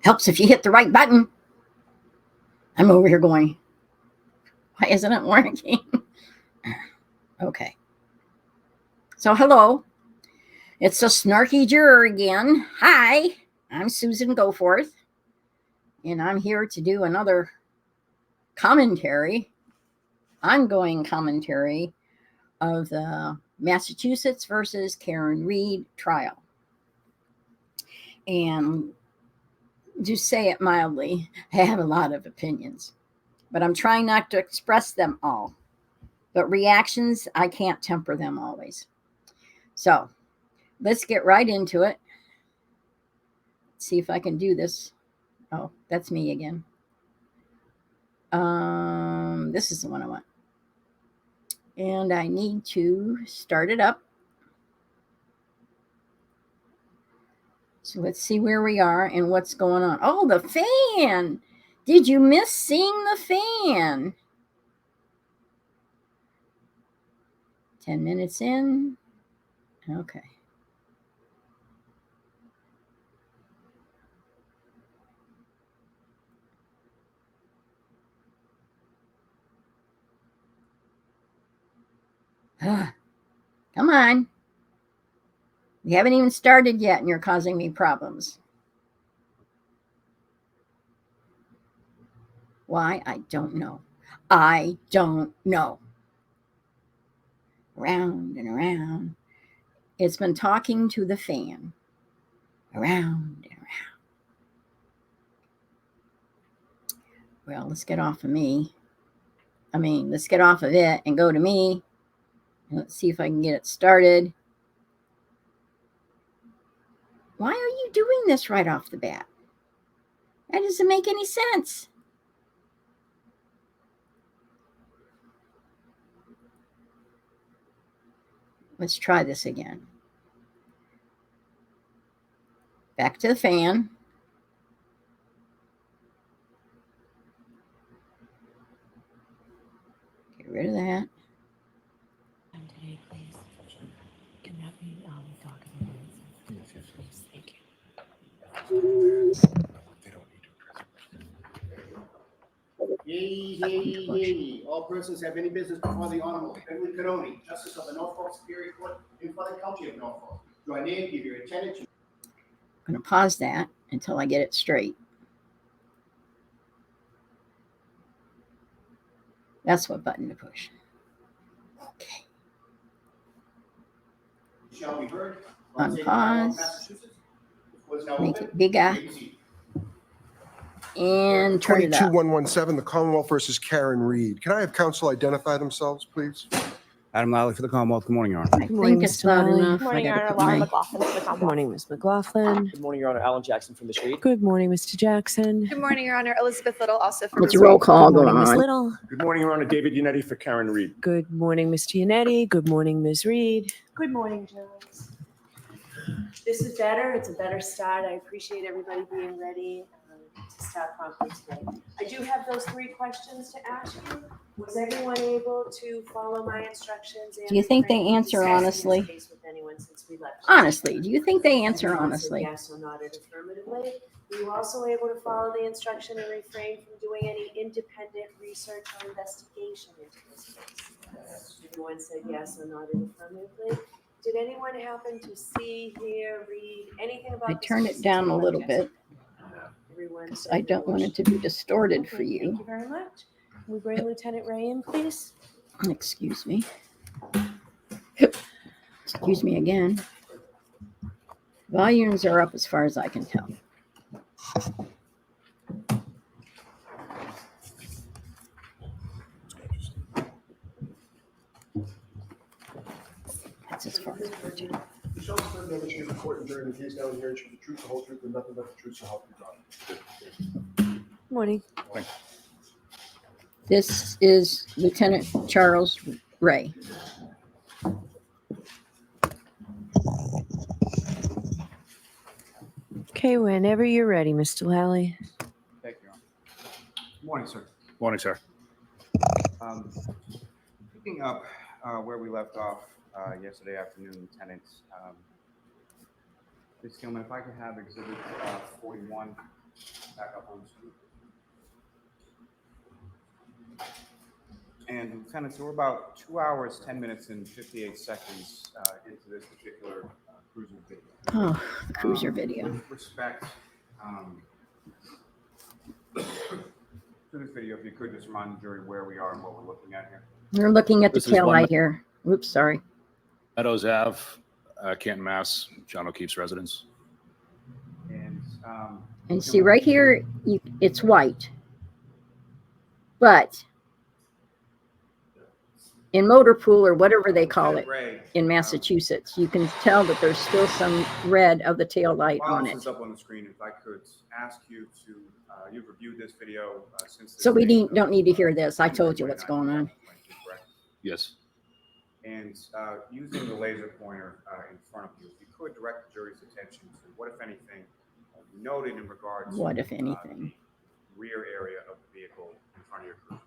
Helps if you hit the right button. I'm over here going, why isn't it working? Okay. So, hello. It's a snarky juror again. Hi, I'm Susan Goforth, and I'm here to do another ongoing commentary of the Massachusetts versus Karen Reed trial. And to say it mildly, I have a lot of opinions, but I'm trying not to express them all. But reactions, I can't temper them always. So let's get right into it. Let's see if I can do this. Oh, that's me again. This is the one I want. And I need to start it up. So let's see where we are and what's going on. Oh, the fan. Did you miss seeing the fan? 10 minutes in. Okay. Come on. We haven't even started yet and you're causing me problems. Why? I don't know. I don't know. Around and around. It's been talking to the fan. Around and around. Well, let's get off of me. Let's get off of it and go to me. Let's see if I can get it started. Why are you doing this right off the bat? That doesn't make any sense. Let's try this again. Back to the fan. Get rid of that. Today, please. Can that be talk about it? Yes, please. Thank you. They don't need to. Yay. All persons have any business before the Honorable Edwin Canoni, Justice of the Norfolk Superior Court in the County of Norfolk. Do I name, give your attendance? I'm going to pause that until I get it straight. That's what button to push. Okay. Shall be heard. Unpause. Make it bigger. And turn it up. 22117, the Commonwealth versus Karen Reed. Can I have counsel identify themselves, please? Adam Lally for the Commonwealth. Good morning, Your Honor. I think it's loud enough. Good morning, Your Honor. Laura McLaughlin for the Commonwealth. Good morning, Ms. McLaughlin. Good morning, Your Honor. Alan Jackson from the Shade. Good morning, Mr. Jackson. Good morning, Your Honor. Elizabeth Little, also from It's a roll call Good going morning, Ms. on. Little. Good morning, Your Honor. David Unetti for Karen Reed. Good morning, Mr. Yannetti. Good morning, Ms. Reed. Good morning, Jones. This is better. It's a better start. I appreciate everybody being ready to start promptly today. I do have those 3 questions to ask you. Was everyone able to follow my instructions? Do you think they answer honestly? Honestly, do you think they answer honestly? Yes or not affirmatively. Were you also able to follow the instruction and refrain from doing any independent research or investigation into this case? Everyone said yes or nodded affirmatively. Did anyone happen to see, hear, read anything about? I turn it down a little bit because I don't want it to be distorted for you. Thank you very much. Can we bring Lieutenant Ray in, please? Excuse me. Excuse me again. Volumes are up as far as I can tell. That's as far as I can tell. The show is never to the court and during the case now and here, should the truth, the whole truth, and nothing but the truth, so help you God. Good morning. This is Lieutenant Charles Ray. Okay, whenever you're ready, Mr. Lally. Thank you, Your Honor. Good morning, sir. Morning, sir. Picking up where we left off yesterday afternoon, Lieutenant. Ms. Gilman, if I could have Exhibit 41. back up on the screen. And Lieutenant, so we're about 2 hours, 10 minutes, and 58 seconds into this particular cruiser video. Oh, the cruiser video. With respect to this video, if you could just remind the jury where we are and what we're looking at here. We're looking at the This is tail one- light here. Oops, sorry. Meadows Ave, Canton, Mass, John O'Keefe's residence. And See right here, it's white. But in motor pool or whatever they call it Ray, in Massachusetts, you can tell that there's still some red of the tail light while on this it. is up on the screen, if I could ask you to, you've reviewed this video since. So we don't need to hear this. I told you what's going on. Yes. And using the laser pointer in front of you, if you could direct the jury's attention to what, if anything, you noted in regards to What, if anything? the rear area of the vehicle in front of your cruiser.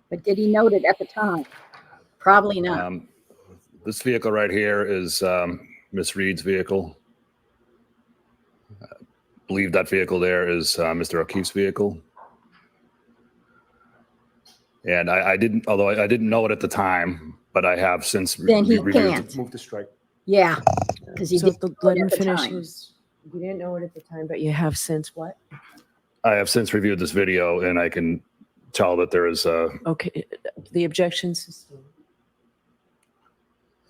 But did he note it at the time? Probably not. This vehicle right here is Miss Reed's vehicle. I believe that vehicle there is Mr. O'Keefe's vehicle. And I didn't, although I didn't know it at the time, but I have since Then he reviewed. can't. Move to strike. Yeah, because he So did let it him at the finish time. his, you didn't know it at the time, but you have since what? I have since reviewed this video, and I can tell that there is Okay, the objection sustained.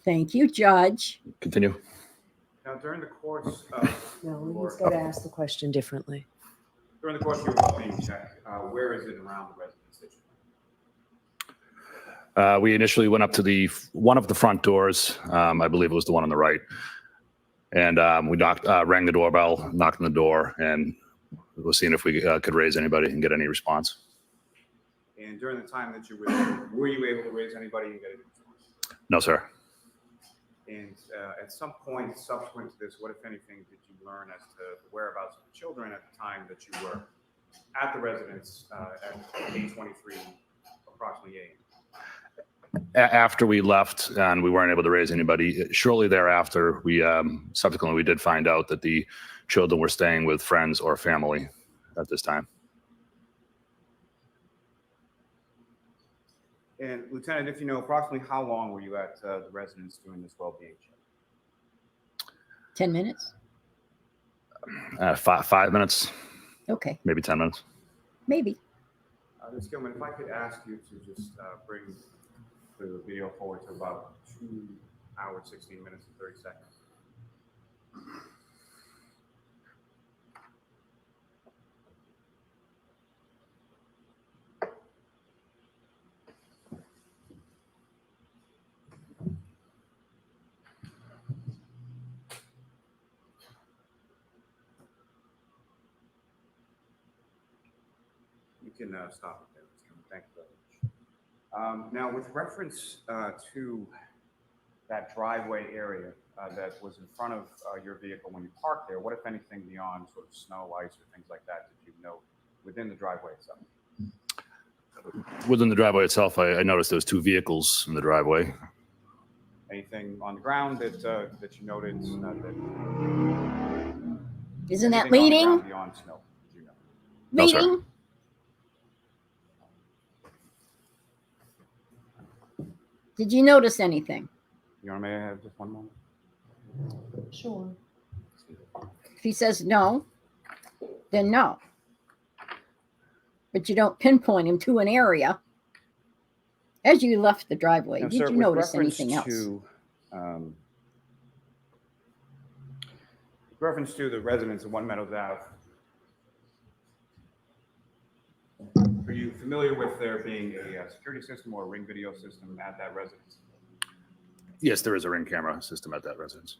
Thank you, Judge. continue. Now, during the course of No, he's got to ask the question differently. during the course of your well-being check, where is it around the residence that you We initially went up to one of the front doors. I believe it was the one on the right. And we rang the doorbell, knocked on the door, and was seeing if we could raise anybody and get any response. And during the time that you were you able to raise anybody and get a response? No, sir. And at some point subsequent to this, what, if anything, did you learn as to the whereabouts of the children at the time that you were at the residence at 8:23, approximately 8? After we left and we weren't able to raise anybody, shortly thereafter, we subsequently did find out that the children were staying with friends or family at this time. And Lieutenant, if you know, approximately how long were you at the residence doing this well-being check? 10 minutes? 5 minutes, Okay, maybe 10 minutes. maybe. Ms. Gilman, if I could ask you to just bring the video forward to about 2 hours, 16 minutes, and 30 seconds. You can stop it there. Ms. Gilman. Thank you very much. Now, with reference to that driveway area that was in front of your vehicle when you parked there, what, if anything, beyond sort of snow, ice, or things like that did you note within the driveway itself? Within the driveway itself, I noticed there was 2 vehicles in the driveway. Anything on the ground that you noted? Isn't that anything on the leading? ground beyond snow? Did you know? No, sir. Leading? Did you notice anything? You want me to have just one moment? Sure. If he says no, then no. But you don't pinpoint him to an area. As you left the driveway, Now, did sir, you with notice reference anything else? to, reference to the residents of One Meadows Ave, are you familiar with there being a security system or a ring video system at that residence? Yes, there is a Ring camera system at that residence.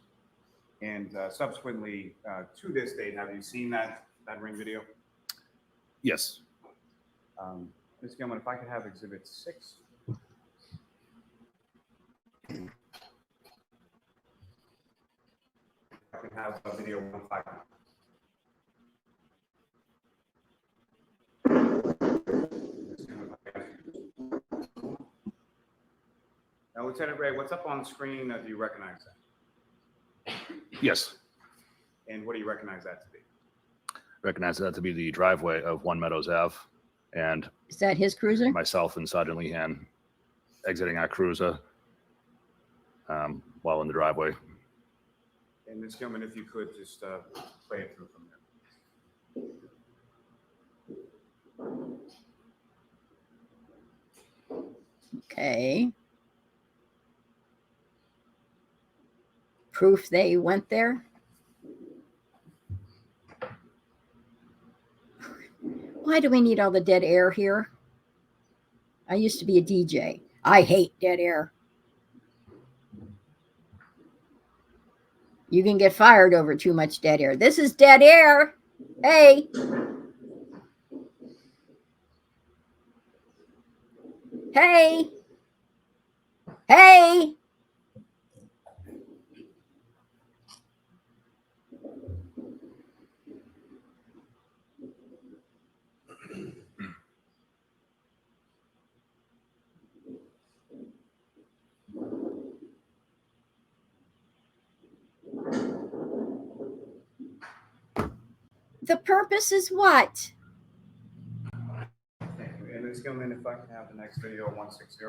And subsequently to this date, have you seen that ring video? Yes. Ms. Gilman, if I could have Exhibit 6. I can have video 15. Now, Lieutenant Ray, what's up on the screen? Do you recognize that? Yes. And what do you recognize that to be? recognize that to be the driveway of One Meadows Ave, and Is that his cruiser? myself and Sergeant Lehan exiting our cruiser while in the driveway. And Ms. Gilman, if you could just play it through from there. Okay. Proof they went there? Why do we need all the dead air here? I used to be a DJ. I hate dead air. You can get fired over too much dead air. This is dead air. Hey. Hey. Hey. The purpose is what? Thank you. And Ms. Gilman, if I can have the next video 160.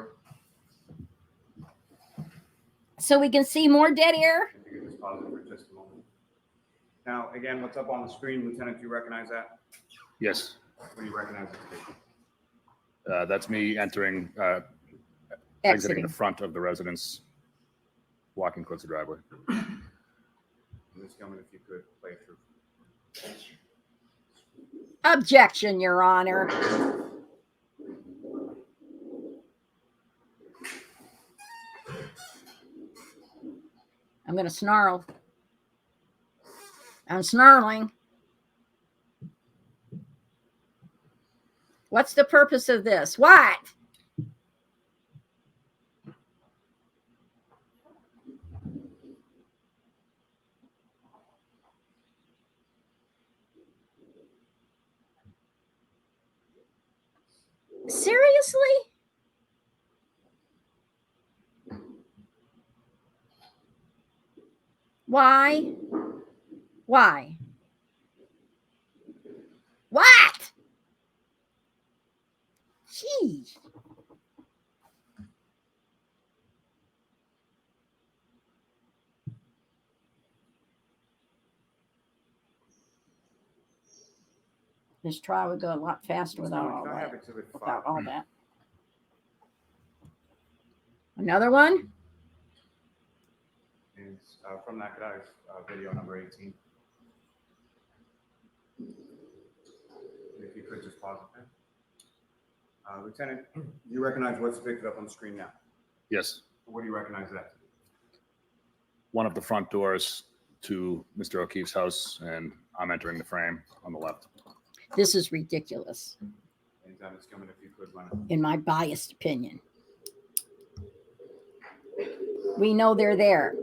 So we can see more dead air? If you could just pause it for just a moment. Now, again, what's up on the screen, Lieutenant, do you recognize that? Yes, What do you recognize it to be? that's me entering, exiting Exiting. the front of the residence, walking towards the driveway. Ms. Gilman, if you could play it through. Objection, Your Honor. I'm going to snarl. I'm snarling. What's the purpose of this? What? Seriously? Why? Why? What? Jeez. This trial would go a lot faster Ms. without Gilman, all can I have that. Exhibit 5? Without all that. Another one? And from that, could I have video number 18? If you could just pause it there. Lieutenant, you recognize what's depicted up on the screen now? Yes, What do you recognize that to be? one of the front doors to Mr. O'Keefe's house, and I'm entering the frame on the left. This is ridiculous, And Ms. Gilman, if you could run it. in my biased opinion. We know they're there.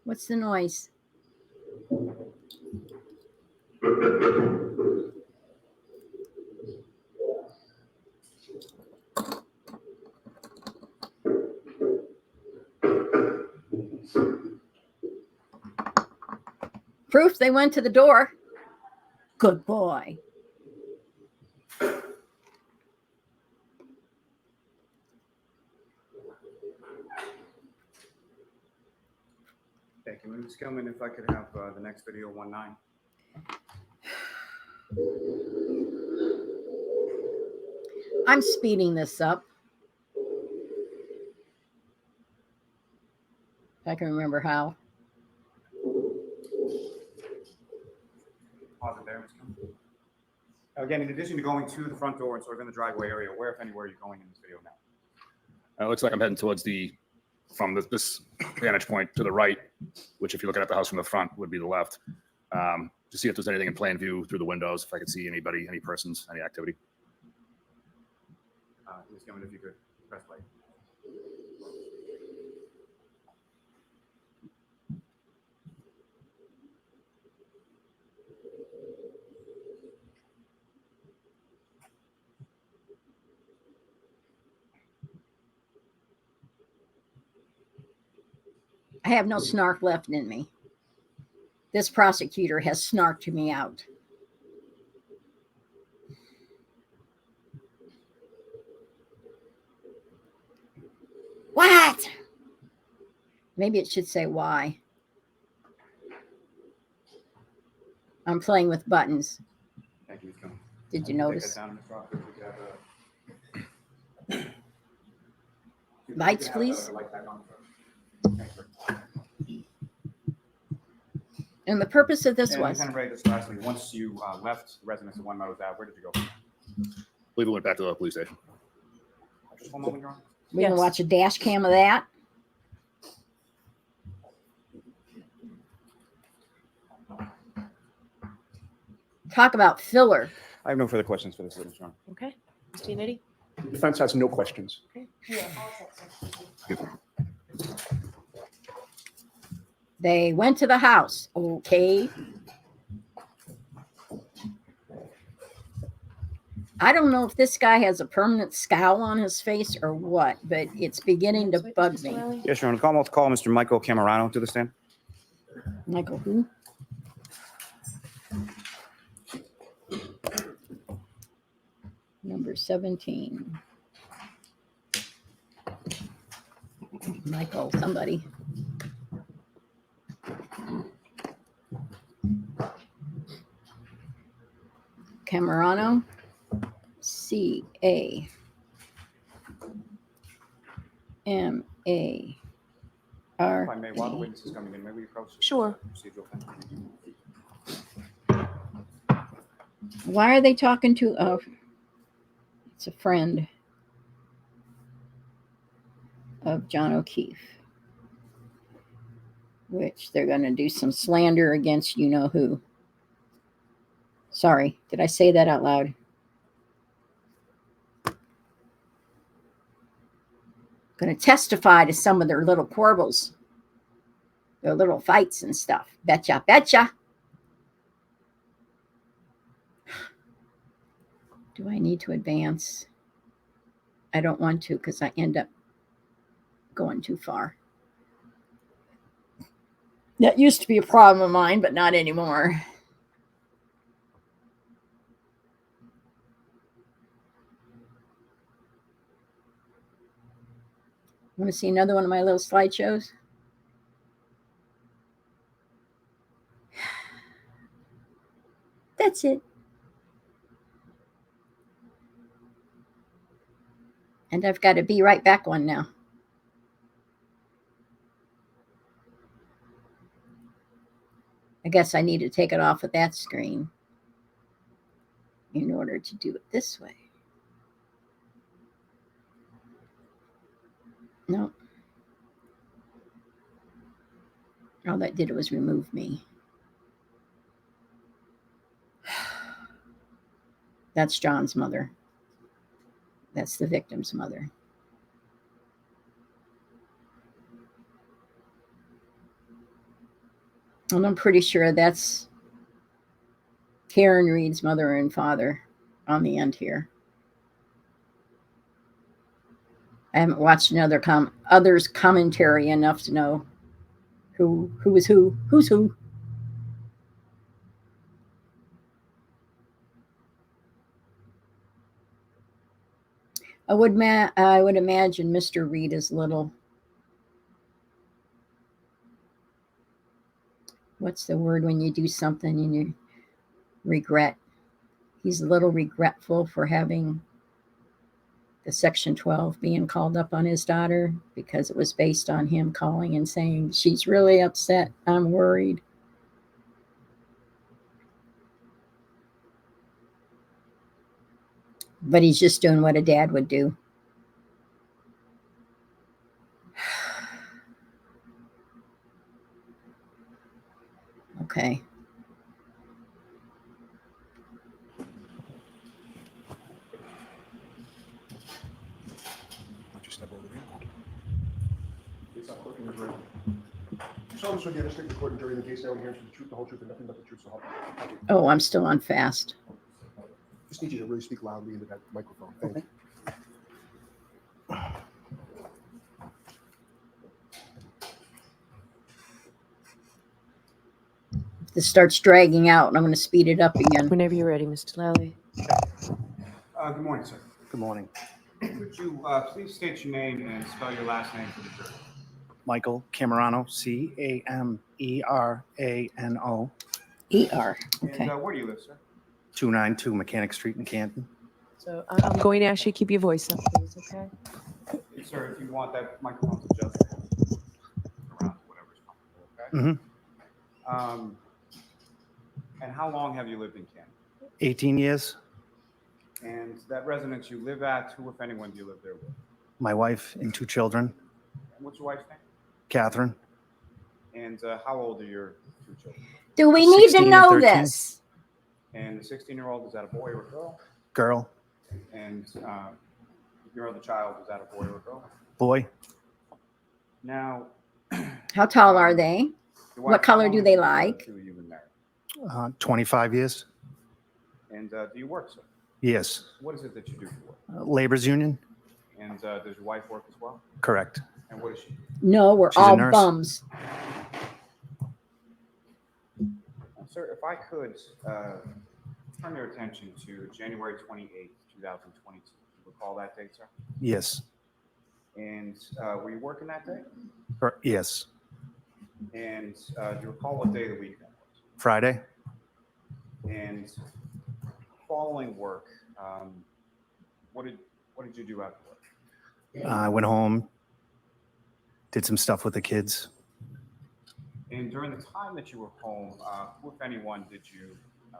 What's the noise? Proof they went to the door. Good boy. Thank you. Ms. Gilman, if I could have the next video 19. I'm speeding this up. If I can remember how. Pause it there, Ms. Gilman. Now, again, in addition to going to the front door and sort of in the driveway area, where, if anywhere, are you going in this video now? It looks like I'm heading towards from this vantage point to the right, which if you're looking at the house from the front would be the left. to see if there's anything in plain view through the windows, if I could see anybody, any persons, any activity. Ms. Gilman, if you could press play. I have no snark left in me. This prosecutor has snarked me out. What? Maybe it should say why. I'm playing with buttons. Thank you, Ms. Gilman. Did you Take notice? that down, Ms. Rockford. We could have, Lights, we could have please. the light back on first. Thank you. And the purpose of this And was, Lieutenant Ray, just lastly, once you left the residence of One Meadows Ave, where did you go? I believe it went back to the police station. Just one moment, Your Honor. we can Yes. watch a dash cam of that. Talk about filler. I have no further questions for this witness, Your Honor. Okay. Mr. Yannetti? The defense has no questions. Okay. Yeah. They went to the house. Okay. I don't know if this guy has a permanent scowl on his face or what, but it's beginning to bug me. Yes, Your Honor. Call Mr. Michael Camerano to the stand. Michael, who? Number 17. Michael, somebody. Camerano. C-A-M-A-R. If I may, while the witness is coming in, may we approach? Sure. Procedural fence? Why are they talking to it's a friend of John O'Keefe, which they're going to do some slander against you know who. Sorry, did I say that out loud? Going to testify to some of their little quarrels, their little fights and stuff. Betcha, betcha. Do I need to advance? I don't want to because I end up going too far. That used to be a problem of mine, but not anymore. Want to see another one of my little slideshows? That's it. And I've got to be right back one now. I guess I need to take it off of that screen in order to do it this way. No. All that did was remove me. That's John's mother. That's the victim's mother. And I'm pretty sure that's Karen Reed's mother and father on the end here. I haven't watched another others commentary enough to know who is who's who. I would imagine Mr. Reed is little. What's the word when you do something and you regret? He's a little regretful for having the Section 12 being called up on his daughter because it was based on him calling and saying, she's really upset. I'm worried. But he's just doing what a dad would do. Okay. Officer of the District Court and jury in the case now in here for the truth, the whole truth, and nothing but the truth, so help you God. Thank you. Oh, I'm still on fast. Just need you to really speak loudly into that microphone. Thank you. If this starts dragging out, I'm going to speed it up again. Whenever you're ready, Mr. Lally. Good morning, sir. Good morning. Could you please state your name and spell your last name for the jury? Michael Camerano, Camerano. ER. And Okay. where do you live, sir? 292 Mechanic Street in Canton. So I'm going to ask you to keep your voice up, please, okay? Sir, if you want that microphone to adjust around to whatever's comfortable, okay? Mm-hmm. And how long have you lived in Canton? 18 years. And that residence you live at, who, if anyone, do you live there with? My wife and 2 children, And what's your wife's name? Catherine. And how old are your 2 children? Do we need to 16 and know 13. this? And the 16-year-old, is that a boy or a girl? Girl. And your other child, is that a boy or a girl? Boy. Now, How tall are they? your What wife, color how do long they have like? you been married? 25 years. And do you work, sir? Yes. What is it that you do for work? Labor's union. And does your wife work as well? Correct. And what is she? No, we're She's a all nurse. bums. Sir, if I could turn your attention to January 28th, 2022. You recall that date, sir? Yes. And were you working that day? Yes. And do you recall what day of the week that was? Friday. And following work, what did you do after work? I went home, did some stuff with the kids. And during the time that you were home, who, if anyone, did you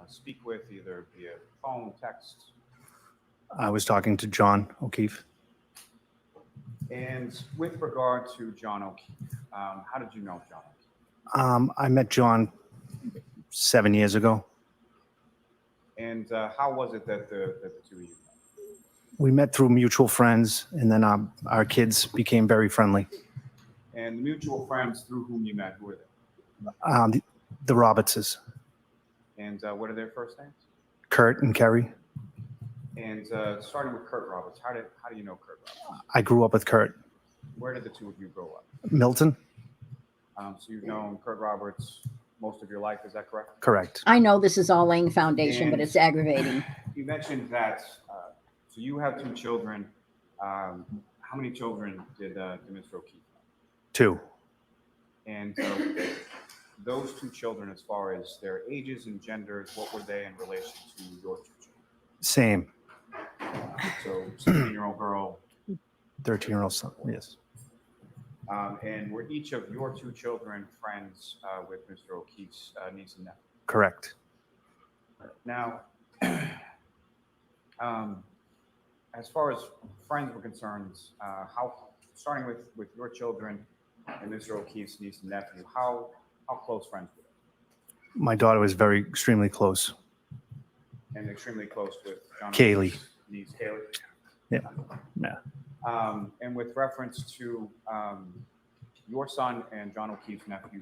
speak with, either via phone, text? I was talking to John O'Keefe. And with regard to John O'Keefe, how did you know John O'Keefe? I met John 7 years ago. And how was it that the two of you met? We met through mutual friends, and then our kids became very friendly. And the mutual friends through whom you met, who were they? The Robertses, And what are their first names? Curt and Kerry. And starting with Curt Roberts, how do you know Curt Roberts? I grew up with Curt. Where did the two of you grow up? Milton. So you've known Curt Roberts most of your life, is that correct? Correct. I know this is all laying foundation, but And- it's aggravating. You mentioned that, so you have 2 children. How many children did Mr. O'Keefe have? 2. And those 2 children, as far as their ages and genders, what were they in relation to your 2 children? Same. So 16-year-old girl. 13-year-old son. Yes. And were each of your 2 children friends with Mr. O'Keefe's niece and nephew? Correct. Now, as far as friends were concerned, starting with your children and Mr. O'Keefe's niece and nephew, how close friends were they? My daughter was extremely close. And extremely close with John Kaylee. O'Keefe's niece, Kaylee? Yeah. Yeah. And with reference to your son and John O'Keefe's nephew,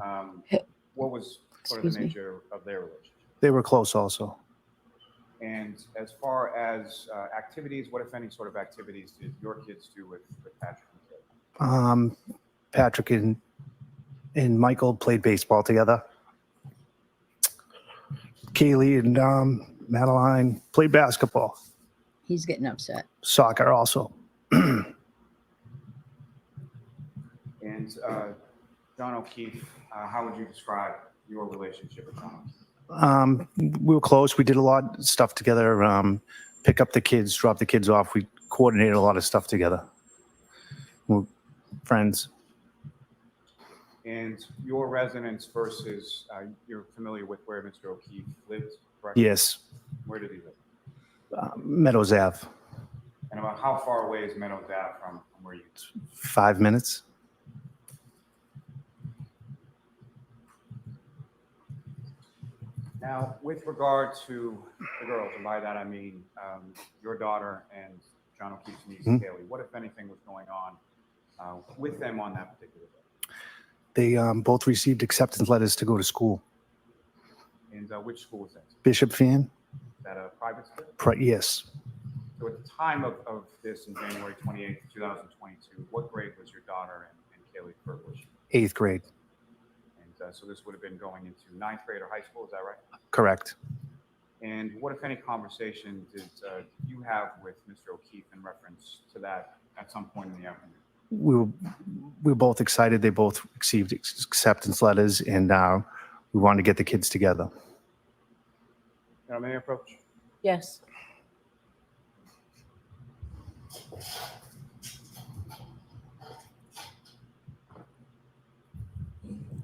Patrick, what was sort of the Excuse me. nature of their relationship? They were close also. And as far as activities, what, if any, sort of activities did your kids do with Patrick and Kaylee? Patrick and Michael played baseball together. Kaylee and Madeline played basketball. He's getting upset. Soccer also. And John O'Keefe, how would you describe your relationship with John O'Keefe? We were close. We did a lot of stuff together. Pick up the kids, drop the kids off. We coordinated a lot of stuff together. We're friends. And your residence versus, you're familiar with where Mr. O'Keefe lived, correct? Yes. Where did he live? Meadows Ave. And about how far away is Meadows Ave from where you live? 5 minutes. Now, with regard to the girls, and by that I mean your daughter and John O'Keefe's niece, Kaylee, what, if anything, was going on with them on that particular day? They both received acceptance letters to go to school. And which school was that? Bishop Fan? Is that a private school? Yes. So at the time of this, in January 28th, 2022, what grade was your daughter and Kaylee Furbush? 8th grade. And so this would have been going into 9th grade or high school, is that right? Correct. And what, if any, conversation did you have with Mr. O'Keefe in reference to that at some point in the afternoon? We were both excited. They both received acceptance letters, and we wanted to get the kids together. May I approach? Yes.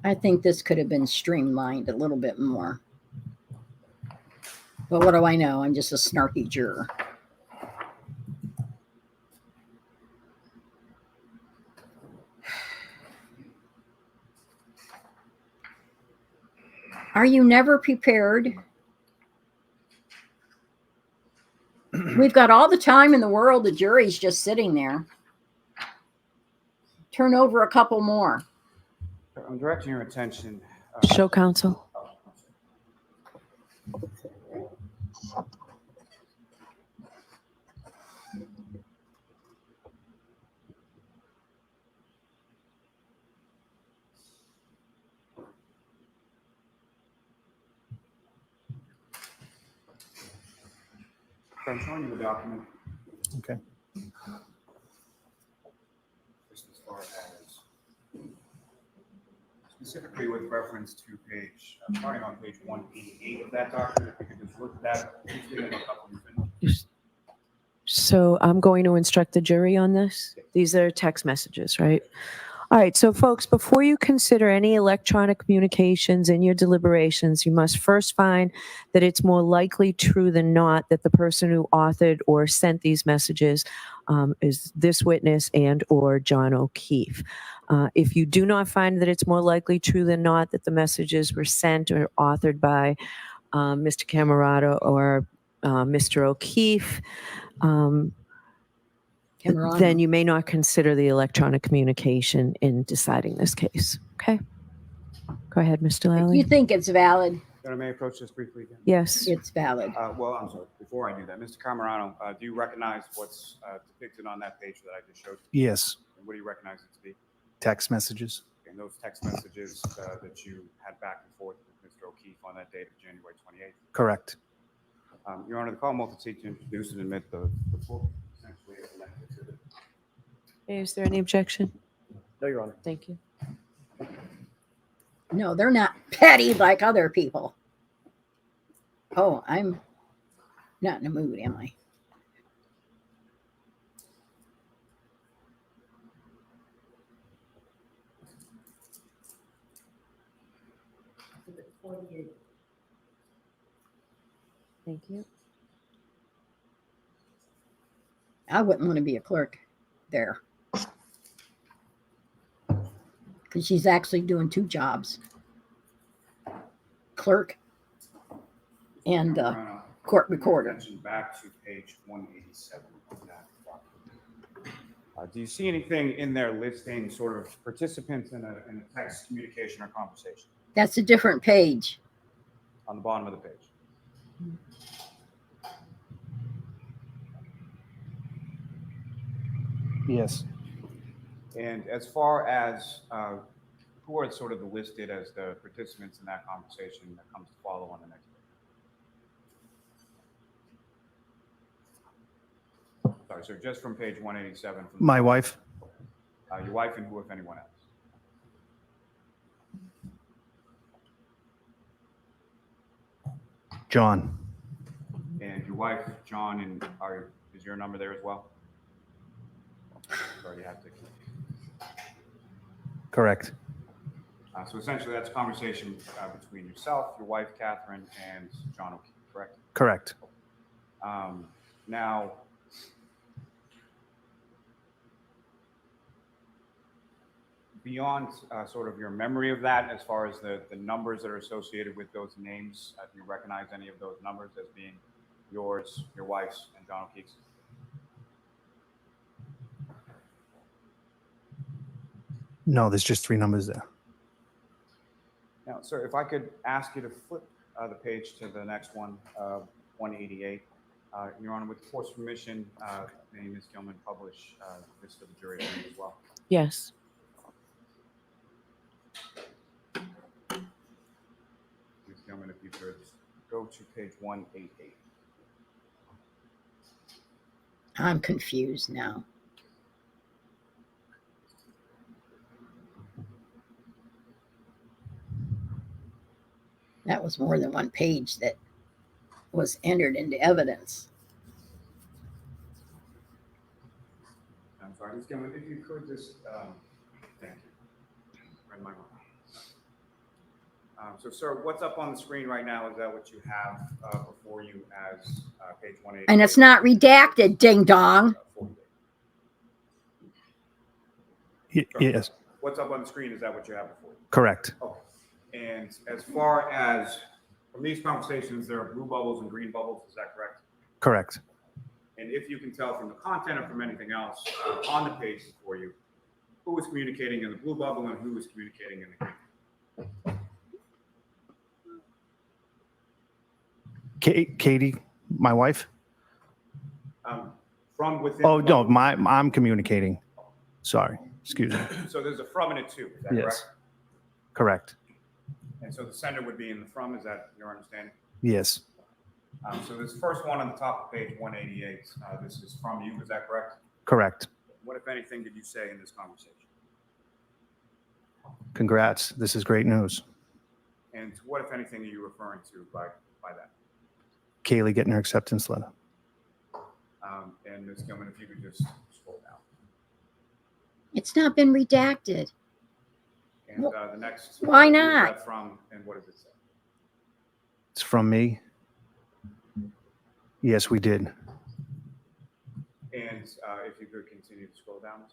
I think this could have been streamlined a little bit more. But what do I know? I'm just a snarky juror. Are you never prepared? We've got all the time in the world. The jury's just sitting there. Turn over a couple more. I'm directing your attention. Show counsel. I'm showing you the document. Okay. Just as far as specifically with reference to page, starting on page 188 of that document, if you could just look at that briefly and look up when you finish. So I'm going to instruct the jury on this. These are text messages, right? All right, so folks, before you consider any electronic communications in your deliberations, you must first find that it's more likely true than not that the person who authored or sent these messages is this witness and or John O'Keefe. If you do not find that it's more likely true than not that the messages were sent or authored by Mr. Camerano or Mr. O'Keefe, then you may not consider the electronic communication in deciding this case. Okay? Go ahead, Mr. If Lally. you think it's valid, May I approach this briefly again? Yes. it's valid. Well, I'm sorry. Before I do that, Mr. Camerano, do you recognize what's depicted on that page that I just showed you? Yes. And what do you recognize it to be? Text messages. And those text messages that you had back and forth with Mr. O'Keefe on that date of January 28th? Correct. Your Honor, the call multi to introduce and admit the full, essentially, exhibit. Is there any objection? No, Your Honor. Thank you. No, they're not petty like other people. Oh, I'm not in a mood, am I? Thank you. I wouldn't want to be a clerk there. Because she's actually doing two jobs. Clerk and court recorder. Attention back to page 187 of that document. Do you see anything in there listing sort of participants in a text communication or conversation That's a different page. on the bottom of the page? Yes. And as far as who are sort of listed as the participants in that conversation that comes to follow on the next page? Sorry, so just from page 187. From My wife. your wife and who, if anyone else? John. And your wife, John, and is your number there as well? Sorry, you have to. Correct. So essentially, that's a conversation between yourself, your wife, Catherine, and John O'Keefe, correct? Correct. Now, beyond sort of your memory of that, as far as the numbers that are associated with those names, do you recognize any of those numbers as being yours, your wife's, and John O'Keefe's? No, there's just 3 numbers there. Now, sir, if I could ask you to flip the page to the next one, 188. Your Honor, with the court's permission, may Ms. Gilman publish this to the jury as well? Yes. Ms. Gilman, if you could go to page 188. I'm confused now. That was more than one page that was entered into evidence. I'm sorry, Ms. Gilman, if you could just, thank you. Read my mind. So, sir, what's up on the screen right now? Is that what you have before you as page 188? And it's not redacted, ding dong. Yes, What's up on the screen? Is that what you have before you? correct. Okay. And as far as from these conversations, there are blue bubbles and green bubbles. Is that correct? Correct. And if you can tell from the content or from anything else on the page for you, who was communicating in the blue bubble and who was communicating in the green? Katie, my wife? From within. Oh, the no, bubble. I'm communicating. Sorry, excuse me. So there's a from and a to. Is that Yes. correct? Correct. And so the sender would be in the from. Is that your understanding? Yes, So this first one on the top of page 188, this is from you. Is that correct? correct. What, if anything, did you say in this conversation? Congrats. This is great news. And what, if anything, are you referring to by that? Kaylee getting her acceptance letter. And Ms. Gilman, if you could just scroll down. It's not been redacted. And the next. Why who is not? that from, and what does it say? It's from me. Yes, we did. And if you could continue to scroll down, Ms.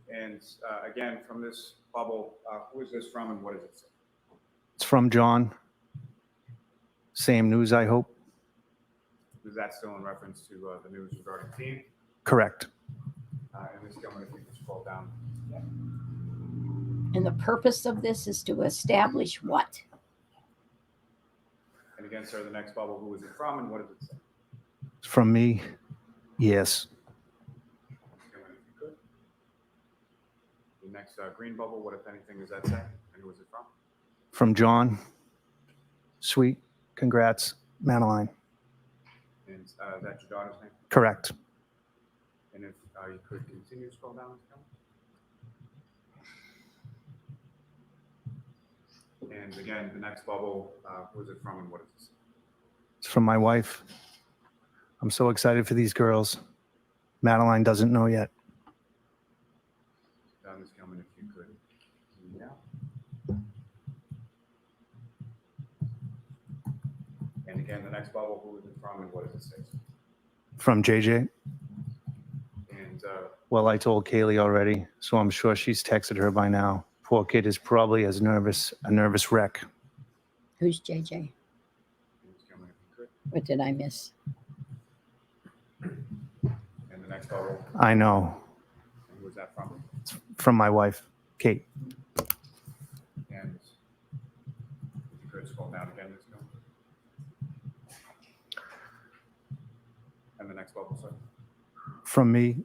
Gilman. And again, from this bubble, who is this from and what does it say? It's from John. Same news, I hope. Is that still in reference to the news regarding team? Correct. And Ms. Gilman, if you could scroll down. And the purpose of this is to establish what? And again, sir, the next bubble, who is it from and what does it say? It's from me. Yes. Ms. Gilman, if you could. The next green bubble, what, if anything, does that say? And who is it from? From John. Sweet. Congrats, Madeline. And is that your daughter's name? Correct. And if you could continue to scroll down, Ms. Gilman. And again, the next bubble, who is it from and what is it say? It's from my wife. I'm so excited for these girls. Madeline doesn't know yet. Ms. Gilman, if you could. Yeah. And again, the next bubble, who is it from and what does it say? From JJ. And Well, I told Kaylee already, so I'm sure she's texted her by now. Poor kid is probably a nervous wreck. Who's JJ? Ms. Gilman, if you could. What did I miss? And the next bubble, I know. and who is that from? It's from my wife, Kate. And if you could scroll down again, Ms. Gilman. And the next bubble, sir. From me,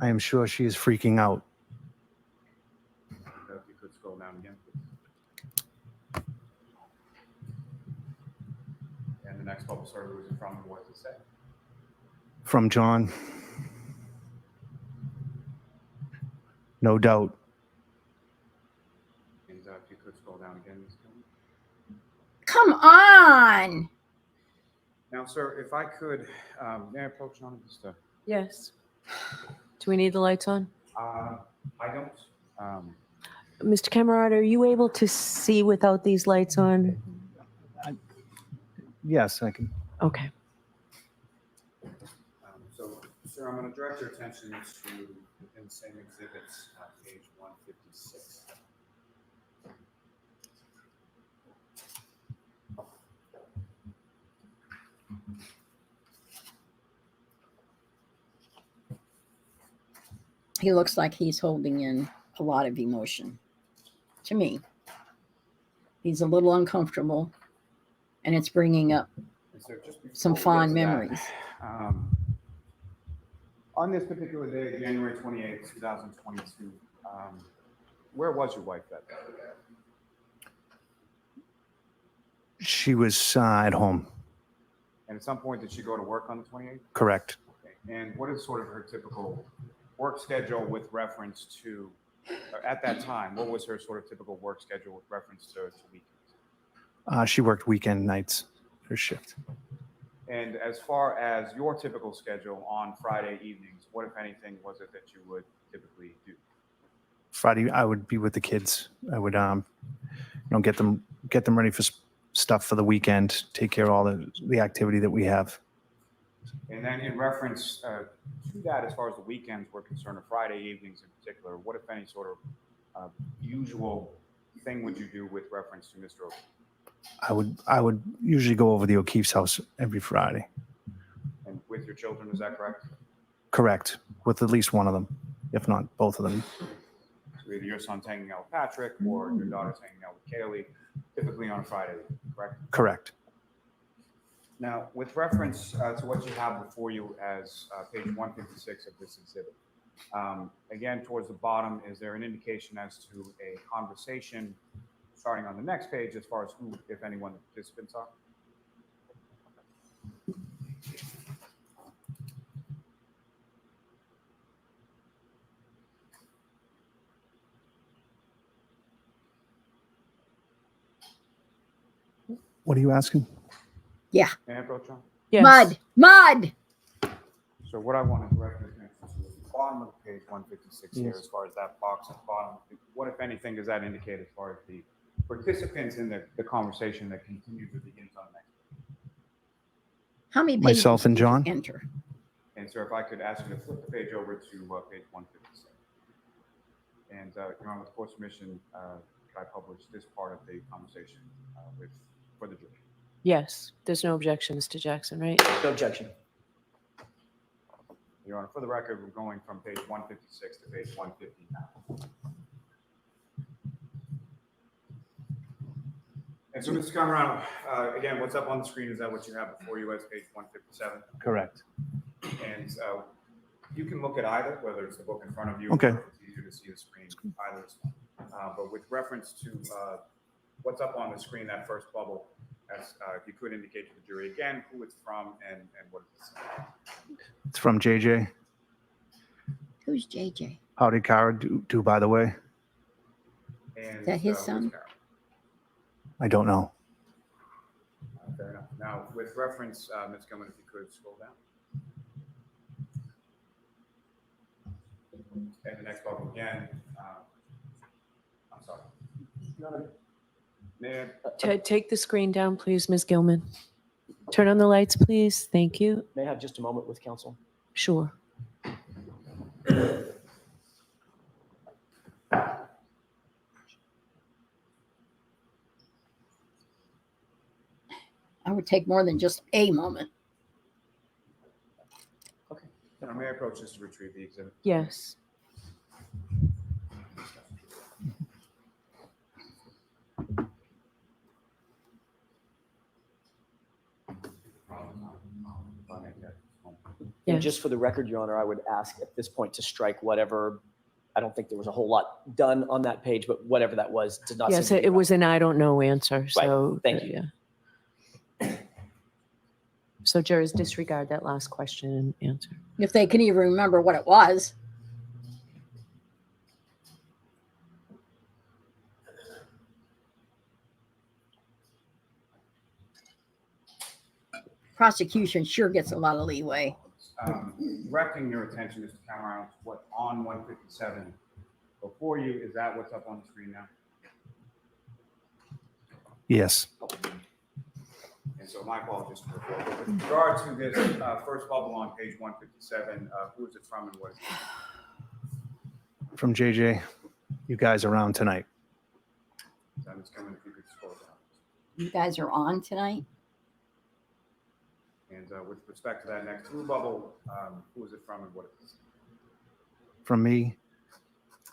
I am sure she is freaking out. And if you could scroll down again, please. And the next bubble, sir, who is it from and what does it say? From John. No doubt. And if you could scroll down again, Ms. Gilman. Come on. Now, sir, if I could, may I approach on just Yes. Do we need the lights on? I don't. Mr. Camerano, are you able to see without these lights on? Yes, I can. Okay. So, sir, I'm going to direct your attention to within the same exhibits, page 156. He looks like he's holding in a lot of emotion. To me, he's a little uncomfortable, and it's bringing up And so just before some we get fond to that, memories. On this particular day, January 28th, 2022, where was your wife that day? She was at home. And at some point, did she go to work on the 28th? Correct. Okay. And what is sort of her typical work schedule with reference to, at that time, what was her sort of typical work schedule with reference to weekends? She worked weekend nights, her shift. And as far as your typical schedule on Friday evenings, what, if anything, was it that you would typically do? Friday, I would be with the kids. I would, get them ready for stuff for the weekend, take care of all the activity that we have. And then in reference to that, as far as the weekends were concerned, or Friday evenings in particular, what, if any, sort of usual thing would you do with reference to Mr. O'Keefe? I would usually go over the O'Keefe's house every Friday. And with your children, is that correct? Correct, with at least one of them, if not both of them. So either your son's hanging out with Patrick or your daughter's hanging out with Kaylee, typically on a Friday, correct? Correct. Now, with reference to what you have before you as page 156 of this exhibit, again, towards the bottom, is there an indication as to a conversation starting on the next page as far as who, if anyone, the participants are? What are you asking? Yeah. May I approach, John? Yes. Mud. So what I want to direct your attention to is the bottom of page 156 here, as far as that box at the bottom. What, if anything, does that indicate as far as the participants in the conversation that continues or begins on the next page? How many pages Myself and did you John. enter? And sir, if I could ask you to flip the page over to page 156. And Your Honor, with court's permission, could I publish this part of the conversation for the jury? Yes. There's no objection, Mr. Jackson, right? No objection. Your Honor, for the record, we're going from page 156 to page 150 now. And so, Mr. Camerano, again, what's up on the screen, is that what you have before you as page 157? Correct. And you can look at either, whether it's the book in front of you, Okay. or it's easier to see the screen, either is fine. But with reference to what's up on the screen, that first bubble, as if you could indicate to the jury again who it's from and what it's. It's from JJ. Who's JJ? How did Kara do, by the way? And Is that his who's son? Karen? I don't know. Fair enough. Now, with reference, Ms. Gilman, if you could scroll down. And the next bubble again. I'm sorry. May I- Take the screen down, please, Ms. Gilman. Turn on the lights, please. Thank you. May I have just a moment with counsel? Sure. I would take more than just a moment. Now, may I approach this to retrieve the exhibit? Yes. And Yes. just for the record, Your Honor, I would ask at this point to strike whatever, I don't think there was a whole lot done on that page, but whatever that was did not seem Yes, to be it was an I don't know answer. So Thank you. Yeah. So jurors disregard that last question and answer. If they can even remember what it was. Prosecution sure gets a lot of leeway. Directing your attention, Mr. Camerano, to what's on 157 before you, is that what's up on the screen now? Yes. And so my apologies for the report. With regard to this first bubble on page 157, who is it from and what is it? From JJ. You guys around tonight? So Ms. Gilman, if you could scroll down. You guys are on tonight? And with respect to that next blue bubble, who is it from and what is it? From me,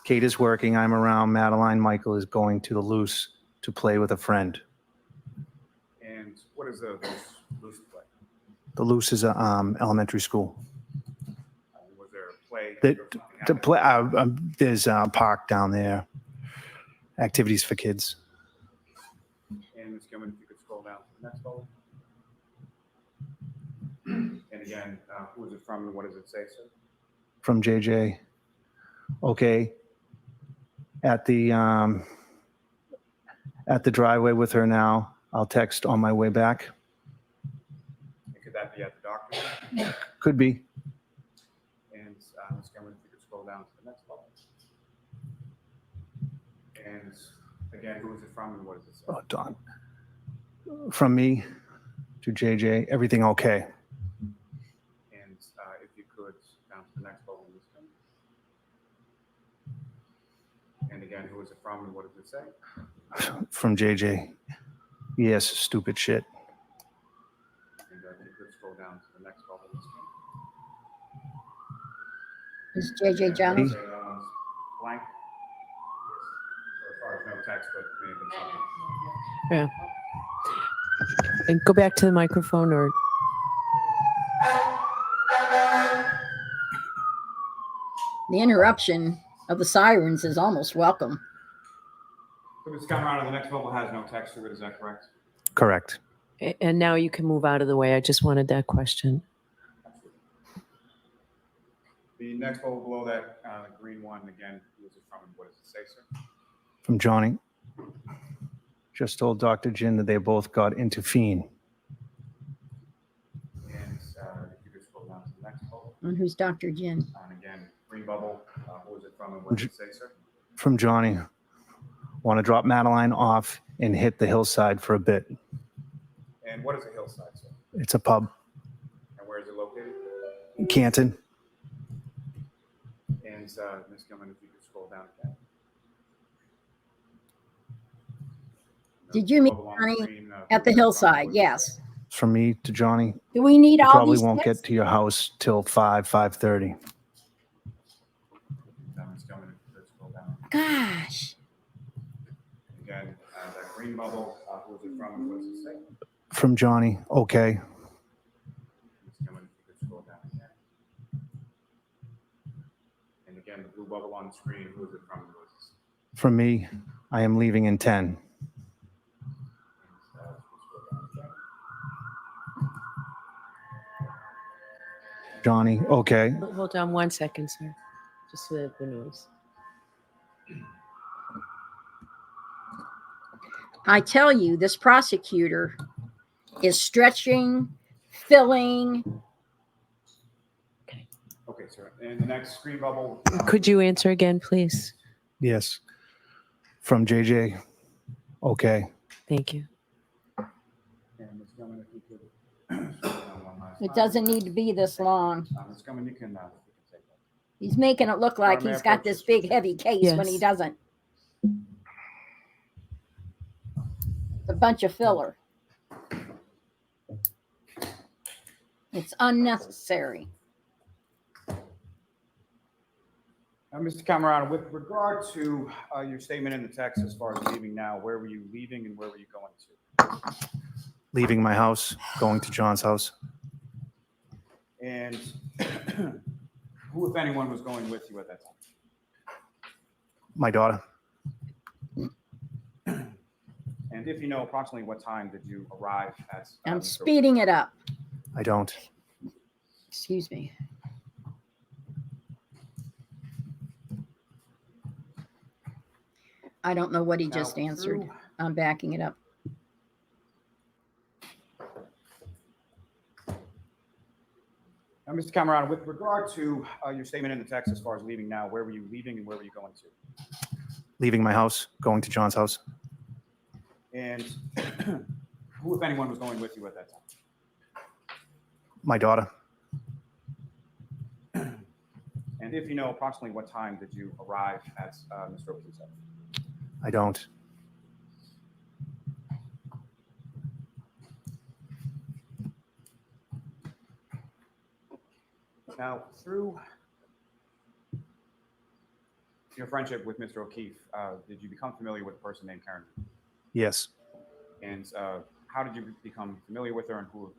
Kate is working. I'm around. Madeline Michael is going to the Loose to play with a friend. And what is the loose play? The Loose is a elementary school. Was there a play? The, or something the happening? play, there's a park down there. Activities for kids. And Ms. Gilman, if you could scroll down to the next bubble. And again, who is it from and what does it say, sir? From JJ. Okay. At the driveway with her now. I'll text on my way back. And could that be at the doctor? Could be. And Ms. Gilman, if you could scroll down to the next bubble. And again, who is it from and what does it say? Oh, Don. From me to JJ, everything okay. And if you could, down to the next bubble, Ms. Gilman. And again, who is it from and what does it say? From JJ. Yes, stupid shit. And if you could scroll down to the next bubble, Ms. Is Gilman. JJ Jones? And, blank. As far as no text, but may have been something. Yeah. And go back to the microphone or. The interruption of the sirens is almost welcome. So Ms. Camerano, the next bubble has no text to it, is that correct? Correct. And now you can move out of the way. I just wanted that question. The next bubble below that green one, again, who is it from and what does it say, sir? From Johnny. Just told Dr. Jin that they both got into fiend. And if you could scroll down to the next bubble. And who's Dr. Jin? And again, green bubble, who is it from and what does it say, sir? From Johnny. Want to drop Madeline off and hit the hillside for a bit. And what is a hillside, sir? It's a pub. And where is it located? Canton. And Ms. Gilman, if you could scroll down again. Did you meet Bubble on Johnny screen, at the who is it from and hillside? what does it Yes. say? From me to Johnny. Do we need You all probably these won't texts? get to your house till 5:30. Ms. Gilman, if you could scroll down. Gosh. Again, that green bubble, who is it from and what does it say? From Johnny. Okay. Ms. Gilman, if you could scroll down again. And again, the blue bubble on the screen, who is it from and what does it say? From me. I am leaving in 10. And, if you scroll down again. Johnny. Okay. Hold on 1 second, sir. Just for the noise. I tell you, this prosecutor is stretching, filling. Okay, sir. And the next screen bubble. Could you answer again, please? Yes. From JJ. Okay. Thank you. And Ms. Gilman, if you could scroll down one last It time. doesn't need to be this long. Ms. Gilman, you can take that. He's making it look like Mayor he's got Pro this Tem. big heavy case when he Yes. doesn't. It's a bunch of filler. It's unnecessary. Mr. Camerano, with regard to your statement in the text as far as leaving now, where were you leaving and where were you going to? Leaving my house, going to John's house. And who, if anyone, was going with you at that time? My daughter. And if you know approximately what time did you arrive at? I'm Mr. speeding it up. I don't. Excuse me. I don't know what he Now, just answered. through- I'm backing it up. Now, Mr. Camerano, with regard to your statement in the text as far as leaving now, where were you leaving and where were you going to? Leaving my house, going to John's house. And who, if anyone, was going with you at that time? My daughter. And if you know approximately what time did you arrive at Mr. Oakley's house? I don't. Now, through your friendship with Mr. O'Keefe, did you become familiar with a person named Karen? Yes. And how did you become familiar with her, and who,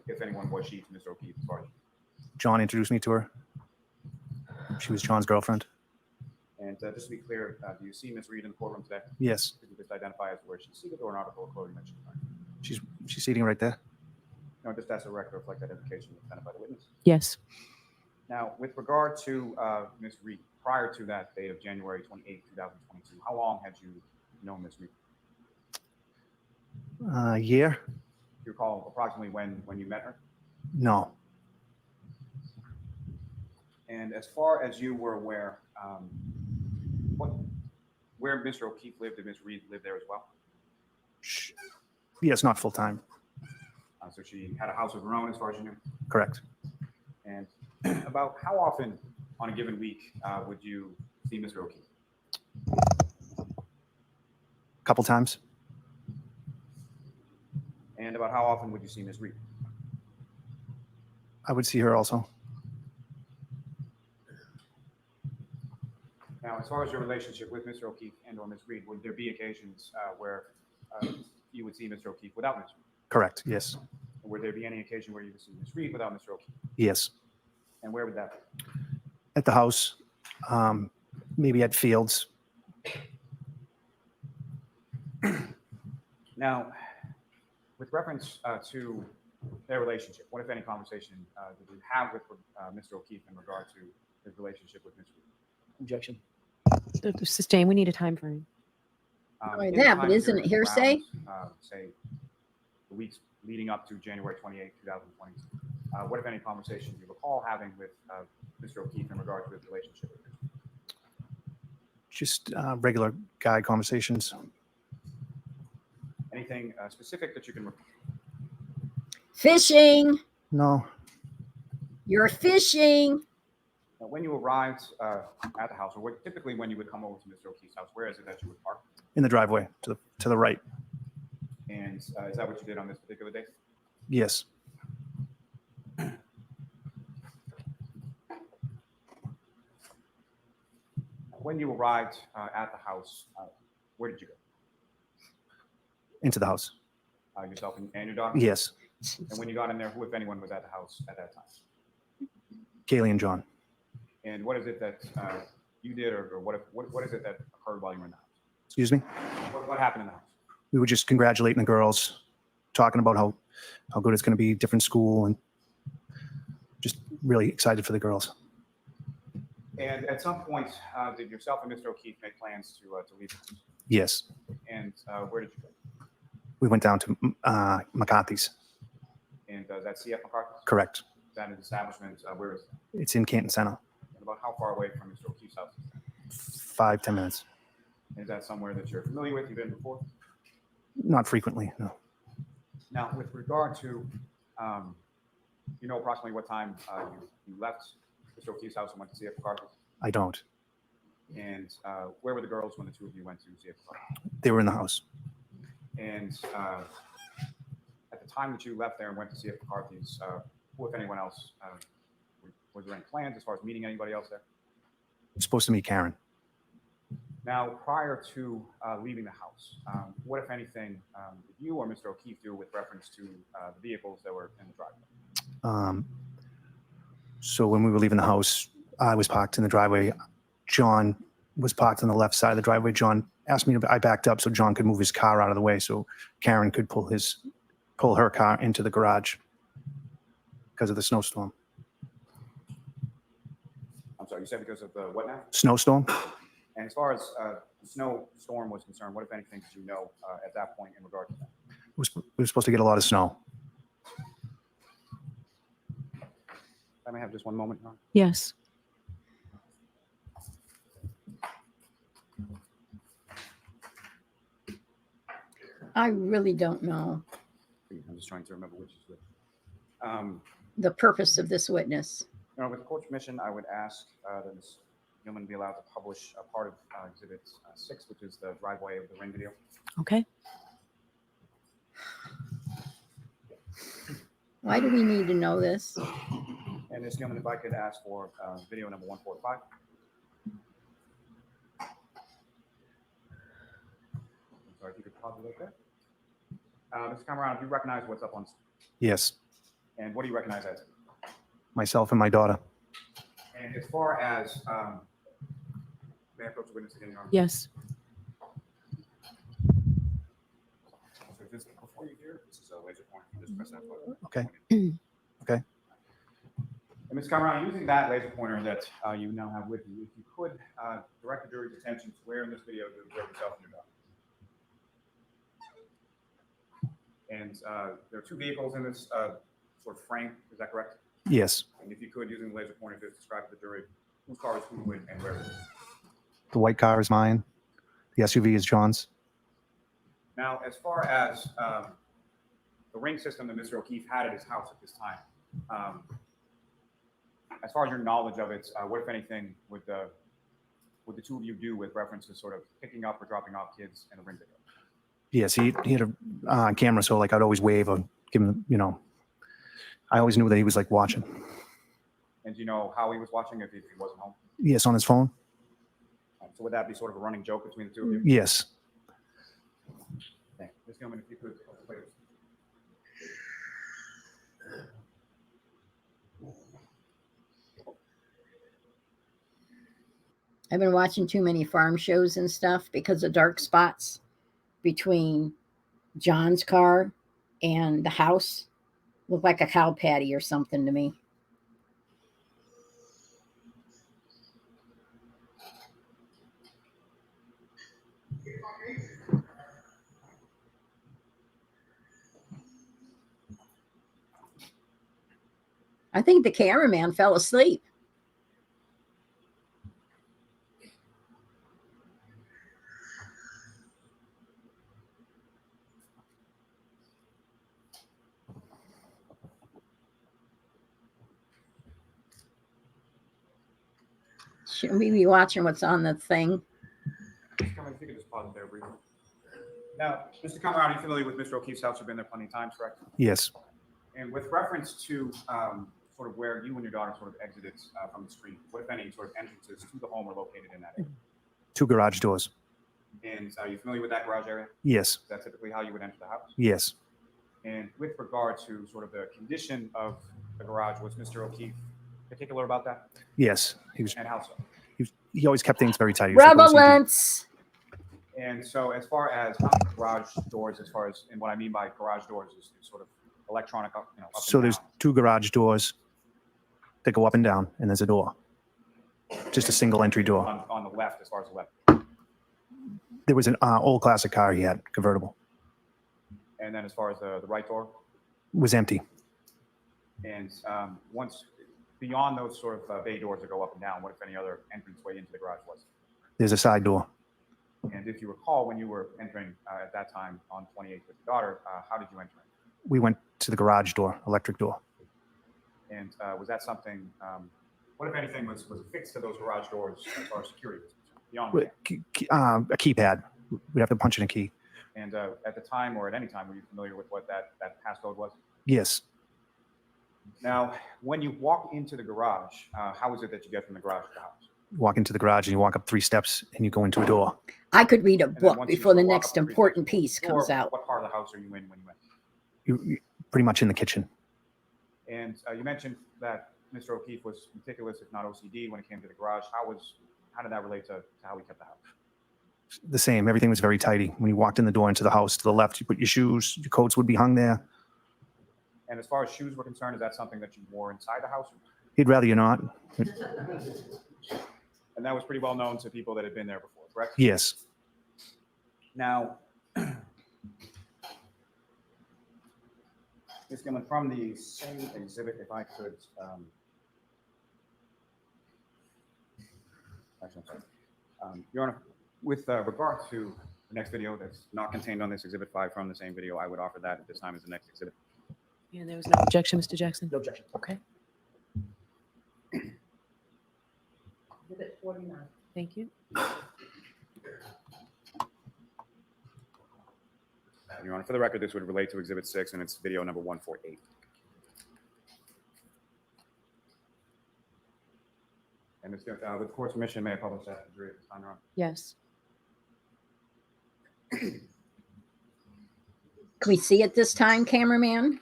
if anyone, was she to Mr. O'Keefe as far as? John introduced me to her. She was John's girlfriend. And just to be clear, do you see Ms. Reed in the courtroom today? Yes. Could you just identify as where she's seated, or an article of clothing that she's wearing? She's sitting right there. No, just as a record reflect identification presented by the witness. Yes. Now, with regard to Ms. Reed, prior to that date of January 28, 2022, how long had you known Ms. Reed? A year? Do you recall approximately when you met her? No. And as far as you were aware, where Mr. O'Keefe lived, did Ms. Reed live there as well? Yes, not full time. So she had a house of her own, as far as you knew? Correct. And about how often on a given week would you see Mr. O'Keefe? A couple times. And about how often would you see Ms. Reed? I would see her also. Now, as far as your relationship with Mr. O'Keefe and or Ms. Reed, would there be occasions where you would see Mr. O'Keefe without Ms. Reed? Correct. Yes. Would there be any occasion where you would see Ms. Reed without Mr. O'Keefe? Yes. And where would that be? At the house, maybe at Fields. Now, with reference to their relationship, what, if any, conversation did you have with Mr. O'Keefe in regard to his relationship with Ms. Reed? Objection. Sustain. We need a time frame. Only In the that, time but isn't period it hearsay? around, say, the weeks leading up to January 28, 2022, what, if any, conversation do you recall having with Mr. O'Keefe in regard to his relationship with Ms. Reed? Just regular guy conversations. Anything specific that you can recall? Fishing. No. You're fishing. Now, when you arrived at the house, or typically when you would come over to Mr. O'Keefe's house, where is it that you would park? In the driveway to the right. And is that what you did on this particular day? Yes. When you arrived at the house, where did you go? Into the house. Yourself and your dog? Yes. And when you got in there, who, if anyone, was at the house at that time? Kaylee and John. And what is it that you did, or what is it that occurred while you were in the house? Excuse me. What happened in the house? We were just congratulating the girls, talking about how good it's going to be, different school, and just really excited for the girls. And at some point, did yourself and Mr. O'Keefe make plans to leave the house? Yes. And where did you go? We went down to McCarthy's. And is that CF McCarthy's? Correct. Is that an establishment? Where is it? It's in Canton Center. And about how far away from Mr. O'Keefe's house is that? 5-10 minutes. Is that somewhere that you're familiar with? You've been before? Not frequently, no. Now, with regard to, you know approximately what time you left Mr. O'Keefe's house and went to CF McCarthy's? I don't. And where were the girls when the two of you went to CF McCarthy's? They were in the house. And at the time that you left there and went to CF McCarthy's, who, if anyone else, was there any plans as far as meeting anybody else there? I'm supposed to meet Karen. Now, prior to leaving the house, what, if anything, did you or Mr. O'Keefe do with reference to the vehicles that were in the driveway? So when we were leaving the house, I was parked in the driveway. John was parked on the left side of the driveway. John asked me I backed up so John could move his car out of the way so Karen could pull her car into the garage because of the snowstorm. I'm sorry, you said because of the what now? Snowstorm? And as far as the snowstorm was concerned, what, if anything, did you know at that point in regard to that? We were supposed to get a lot of snow. I may have just one moment, Your Honor. Yes. I really don't know I'm just trying to remember which is which. the purpose of this witness. With the court's permission, I would ask that Ms. Gilman be allowed to publish a part of Exhibit 6, which is the driveway of the ring video. Okay. Why do we need to know this? And Ms. Gilman, if I could ask for video number 145. sorry, if you could pause it right there. Mr. Camerano, do you recognize what's up on, Yes, and what do you recognize as? myself and my daughter. And as far as, may I approach the witness again, Your Honor? Yes. So this, before you hear, this is a laser pointer, you just press that button. Okay. And Ms. Camerano, using that laser pointer that you now have with you, if you could direct the jury's attention to where in this video you observe yourself and your daughter. And there are two vehicles in this sort of frame, is that correct? Yes, And if you could, using the laser pointer, just describe to the jury whose car is who and where it is. the white car is mine. The SUV is John's. Now, as far as the ring system that Mr. O'Keefe had at his house at this time, as far as your knowledge of it, what, if anything, would the two of you do with reference to sort of picking up or dropping off kids in a ring video? Yes, he had a camera, so like I'd always wave or give him, I always knew that he was like watching. And do you know how he was watching if he wasn't home? Yes, on his phone. So would that be sort of a running joke between the two of you? Yes. Thank you. Ms. Gilman, if you could, please. I've been watching too many farm shows and stuff because the dark spots between John's car and the house look like a cow patty or something to me. I think the cameraman fell asleep. Shouldn't we be watching what's on the thing? Ms. Gilman, if you could just pause it there briefly. Now, Mr. Camerano, are you familiar with Mr. O'Keefe's house? You've been there plenty of times, correct? Yes. And with reference to sort of where you and your daughter sort of exited from the street, what, if any, sort of entrances to the home are located in that area? 2 garage doors. And are you familiar with that garage area? Yes. Is that typically how you would enter the house? Yes. And with regard to sort of the condition of the garage, was Mr. O'Keefe particular about that? Yes. He was. And how so? He always kept things very tight. He was like OCD. Relevance. And so as far as garage doors, and what I mean by garage doors is sort of electronic, up So and there's down. 2 garage doors that go up and down, and there's a door. Just a single entry door. On the left, as far as the left. There was an old classic car he had, convertible. And then as far as the right door, It was empty. and once beyond those sort of bay doors that go up and down, what, if any, other entranceway into the garage was? There's a side door. And if you recall, when you were entering at that time on 28th with your daughter, how did you enter it? We went to the garage door, electric door. And was that something, what, if anything, was affixed to those garage doors as far as security was concerned, beyond that? A keypad. We'd have to punch in a key. And at the time, or at any time, were you familiar with what that passcode was? Yes. Now, when you walk into the garage, how is it that you get from the garage to the house? Walk into the garage and you walk up 3 steps and you go into a door. I could read a then book once you before the walk up next the street, important piece Or comes out. what part of the house are you in when you enter? You pretty much in the kitchen. And you mentioned that Mr. O'Keefe was meticulous, if not OCD, when it came to the garage. How did that relate to how he kept the house? The same. Everything was very tidy. When you walked in the door into the house, to the left, you put your shoes, your coats would be hung there. And as far as shoes were concerned, is that something that you wore inside the house? He'd rather you not. And that was pretty well known to people that had been there before, correct? Yes. Now, Ms. Gilman, from the same exhibit, if I could, actually, I'm sorry. Your Honor, with regard to the next video that's not contained on this Exhibit 5 from the same video, I would offer that at this time as the next exhibit. And there was no objection, Mr. Jackson? No objection. Okay. Exhibit 49. Thank you. Your Honor, for the record, this would relate to Exhibit 6, and it's video number 148. And with the court's permission, may I publish that to the jury at this time, Your Honor? Yes. Can we see it this time, cameraman?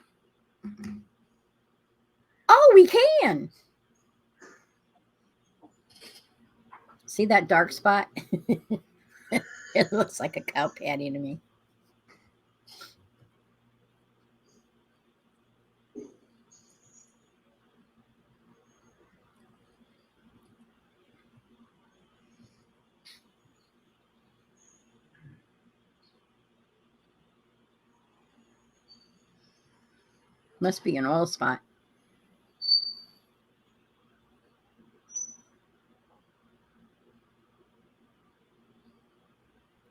Oh, we can. See that dark spot? It looks like a cow patty to me. Must be an oil spot.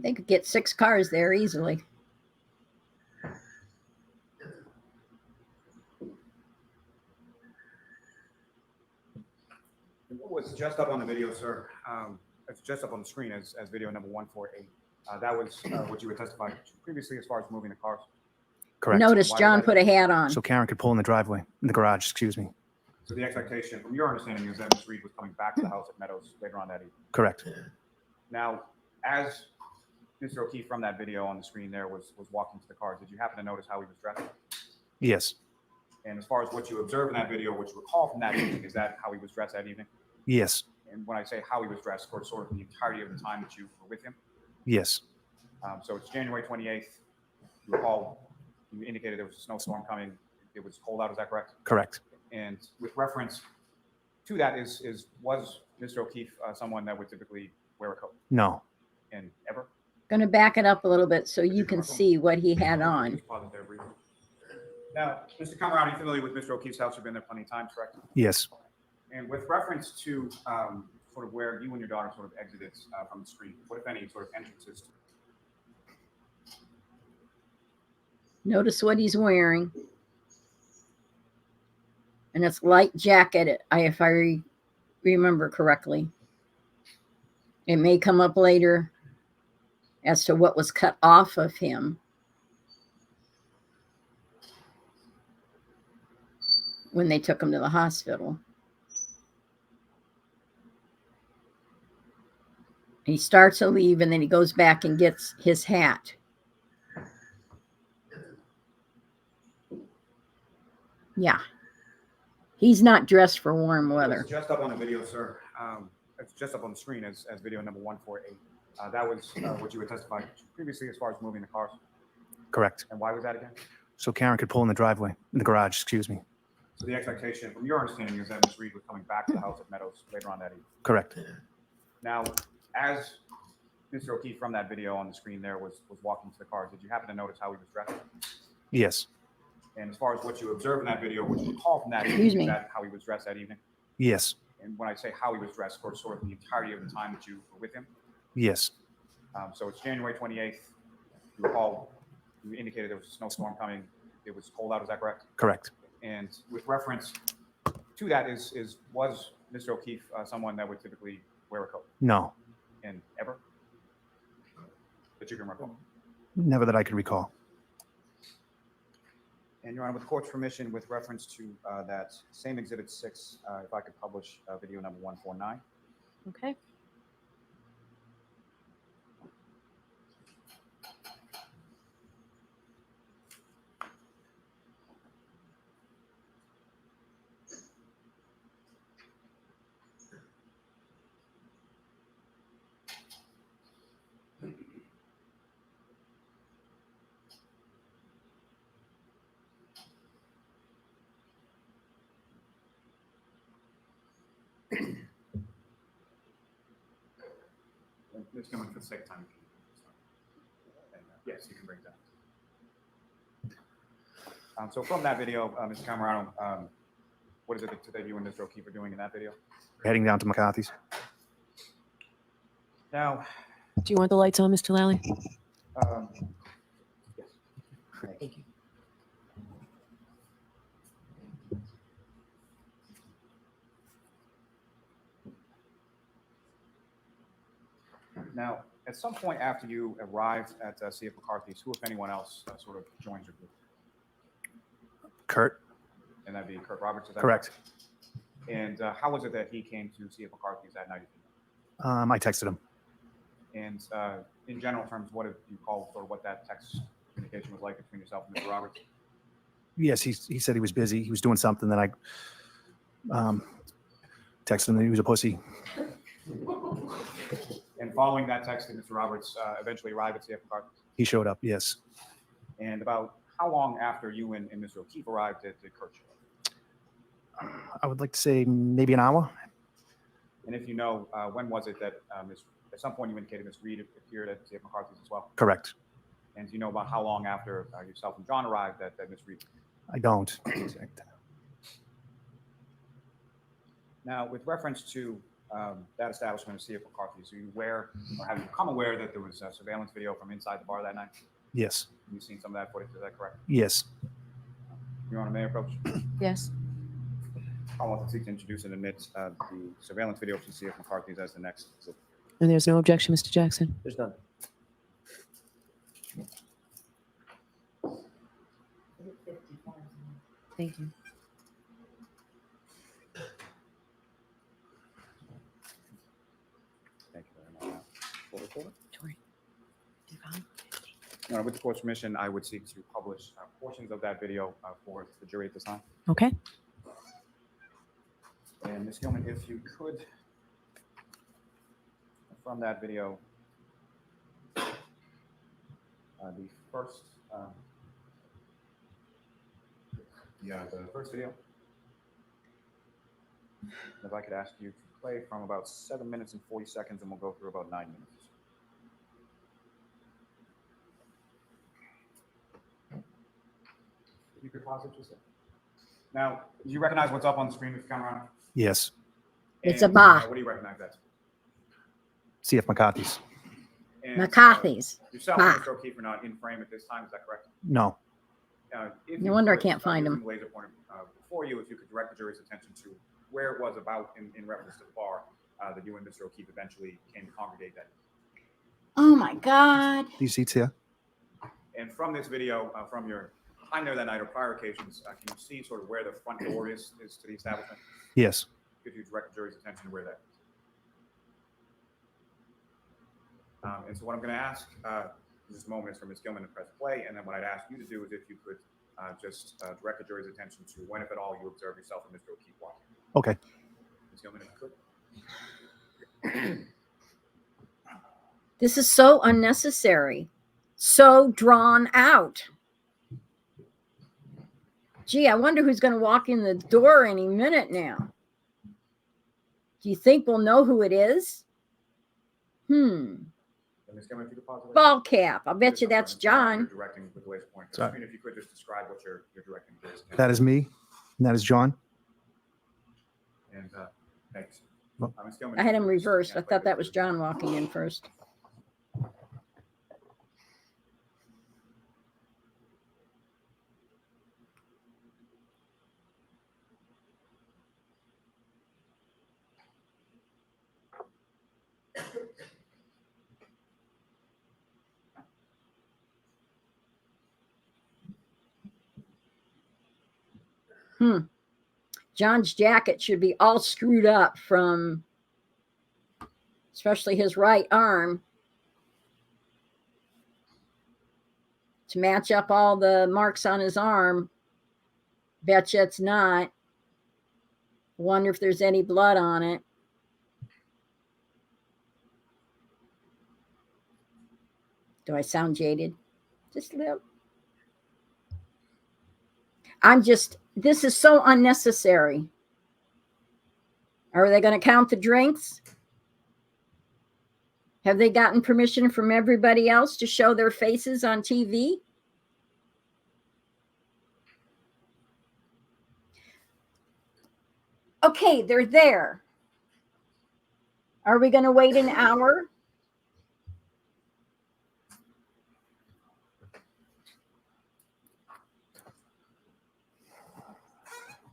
They could get 6 cars there easily. What was just up on the video, sir? It's just up on the screen as video number 148. That was what you were testifying to previously as far as moving the cars. Correct. Notice Why John was that? put a hat on. So Karen could pull in the driveway, in the garage, excuse me. So the expectation, from your understanding, is that Ms. Reed was coming back to the house at Meadows later on that evening. Correct. Now, as Mr. O'Keefe from that video on the screen there was walking to the car, did you happen to notice how he was dressed? Yes. And as far as what you observed in that video, what you recall from that evening, is that how he was dressed that evening? Yes. And when I say how he was dressed, for sort of the entirety of the time that you were with him. Yes. So it's January 28th. You recall, you indicated there was a snowstorm coming. It was cold out, is that correct? Correct. And with reference to that, was Mr. O'Keefe someone that would typically wear a coat? No. And ever? Going to back it up a little bit so you can see what he had on. Just pause it there briefly. Now, Mr. Camerano, you're familiar with Mr. O'Keefe's house. You've been there plenty of times, correct? Yes. And with reference to sort of where you and your daughter sort of exited from the street, what, if any, sort of entrances? Notice what he's wearing. And it's light jacket, if I remember correctly. It may come up later as to what was cut off of him when they took him to the hospital. He starts to leave and then he goes back and gets his hat. Yeah. He's not dressed for warm weather. It's just up on the video, sir. It's just up on the screen as video number 148. That was what you were testifying to previously as far as moving the cars. Correct. And why was that again? So Karen could pull in the driveway, in the garage, excuse me. So the expectation, from your understanding, is that Ms. Reed was coming back to the house at Meadows later on that evening. Correct. Now, as Mr. O'Keefe from that video on the screen there was walking to the car, did you happen to notice how he was dressed? Yes. And as far as what you observed in that video, what you recall from that Excuse evening, me. is that how he was dressed that evening? Yes. And when I say how he was dressed, for sort of the entirety of the time that you were with him. Yes. So it's January 28th. You recall, you indicated there was a snowstorm coming. It was cold out, is that correct? Correct. And with reference to that, was Mr. O'Keefe someone that would typically wear a coat? No. And ever? That you can recall? Never that I could recall. And Your Honor, with the court's permission, with reference to that same Exhibit 6, if I could publish video number 149. Okay. Ms. Newman, for the sake of time. Yes, you can bring that. So from that video, Mr. Camerano, what is it that you and Mr. O'Keefe are doing in that video? Heading down to McCarthy's. Now, Do you want the lights on, Mr. Lally? yes. Thank you. Now, at some point after you arrived at C.F. McCarthy's, who, if anyone else, sort of joined your group? Curt. And that'd be Curt Roberts, is that Correct. And how was it that he came to C.F. McCarthy's that night? I texted him. And in general terms, what do you call sort of what that text communication communication was like between yourself and Mr. Roberts? Yes, he said he was busy. He was doing something that I texted him that he was a pussy. And following that text, did Mr. Roberts eventually arrive at CF McCarthy's? He showed up, yes. And about how long after you and Mr. O'Keefe arrived did Curt show up? I would like to say maybe an hour. And if you know, when was it that at some point you indicated Ms. Reed appeared at CF McCarthy's as well? Correct. And do you know about how long after yourself and John arrived that Ms. Reed? I don't. Now, with reference to that establishment of CF McCarthy's, are you aware or have you become aware that there was surveillance video from inside the bar that night? Yes. You've seen some of that footage, is that correct? Yes. Your Honor, may I approach? Yes. I want to seek to introduce and admit the surveillance video from CF McCarthy's as the next exhibit. And there's no objection, Mr. Jackson. There's none. Thank you. Thank you very much. Full recorder. Tori. Your Honor, with the court's permission, I would seek to publish portions of that video for the jury at this time. Okay. And Ms. Gilman, if you could, from that video, the first video, if I could ask you to play from about 7 minutes and 40 seconds, and we'll go through about 9 minutes. You could pause it just a second. Now, do you recognize what's up on the screen, Mr. Camerano? Yes. It's a And, bar. what do you recognize that? CF McCarthy's. And, McCarthy's. yourself Bar. and Mr. O'Keefe are not in frame at this time, is that correct? No. If No you wonder I could, can't find using him. the laser pointer before you, if you could direct the jury's attention to where it was about in reference to the bar that you and Mr. O'Keefe eventually came to congregate that. Oh my God. These seats here? And from this video, from your time there that night or prior occasions, can you see sort of where the front door is to the establishment? Yes. Could you direct the jury's attention to where that is? And so what I'm going to ask in just a moment is for Ms. Gilman to press play, and then what I'd ask you to do is if you could just direct the jury's attention to when, if at all, you observe yourself and Mr. O'Keefe watching. Okay. Ms. Gilman, if you could. This is so unnecessary, so drawn out. Gee, I wonder who's going to walk in the door any minute now. Do you think we'll know who it is? Ms. Gilman, if you could pause it. Ball cap. I'll bet you that's John. You're directing with the laser pointer. Sorry. Screen, if you could just describe what you're directing. Please. That is me. And that is John. And thanks. Well, Ms. Gilman, I had if him you could just reversed. I again play thought that the- was John walking in first. John's jacket should be all screwed up from, especially his right arm, to match up all the marks on his arm. Betcha it's not. Wonder if there's any blood on it. Do I sound jaded? Just a little. This is so unnecessary. Are they going to count the drinks? Have they gotten permission from everybody else to show their faces on TV? Okay, they're there. Are we going to wait an hour?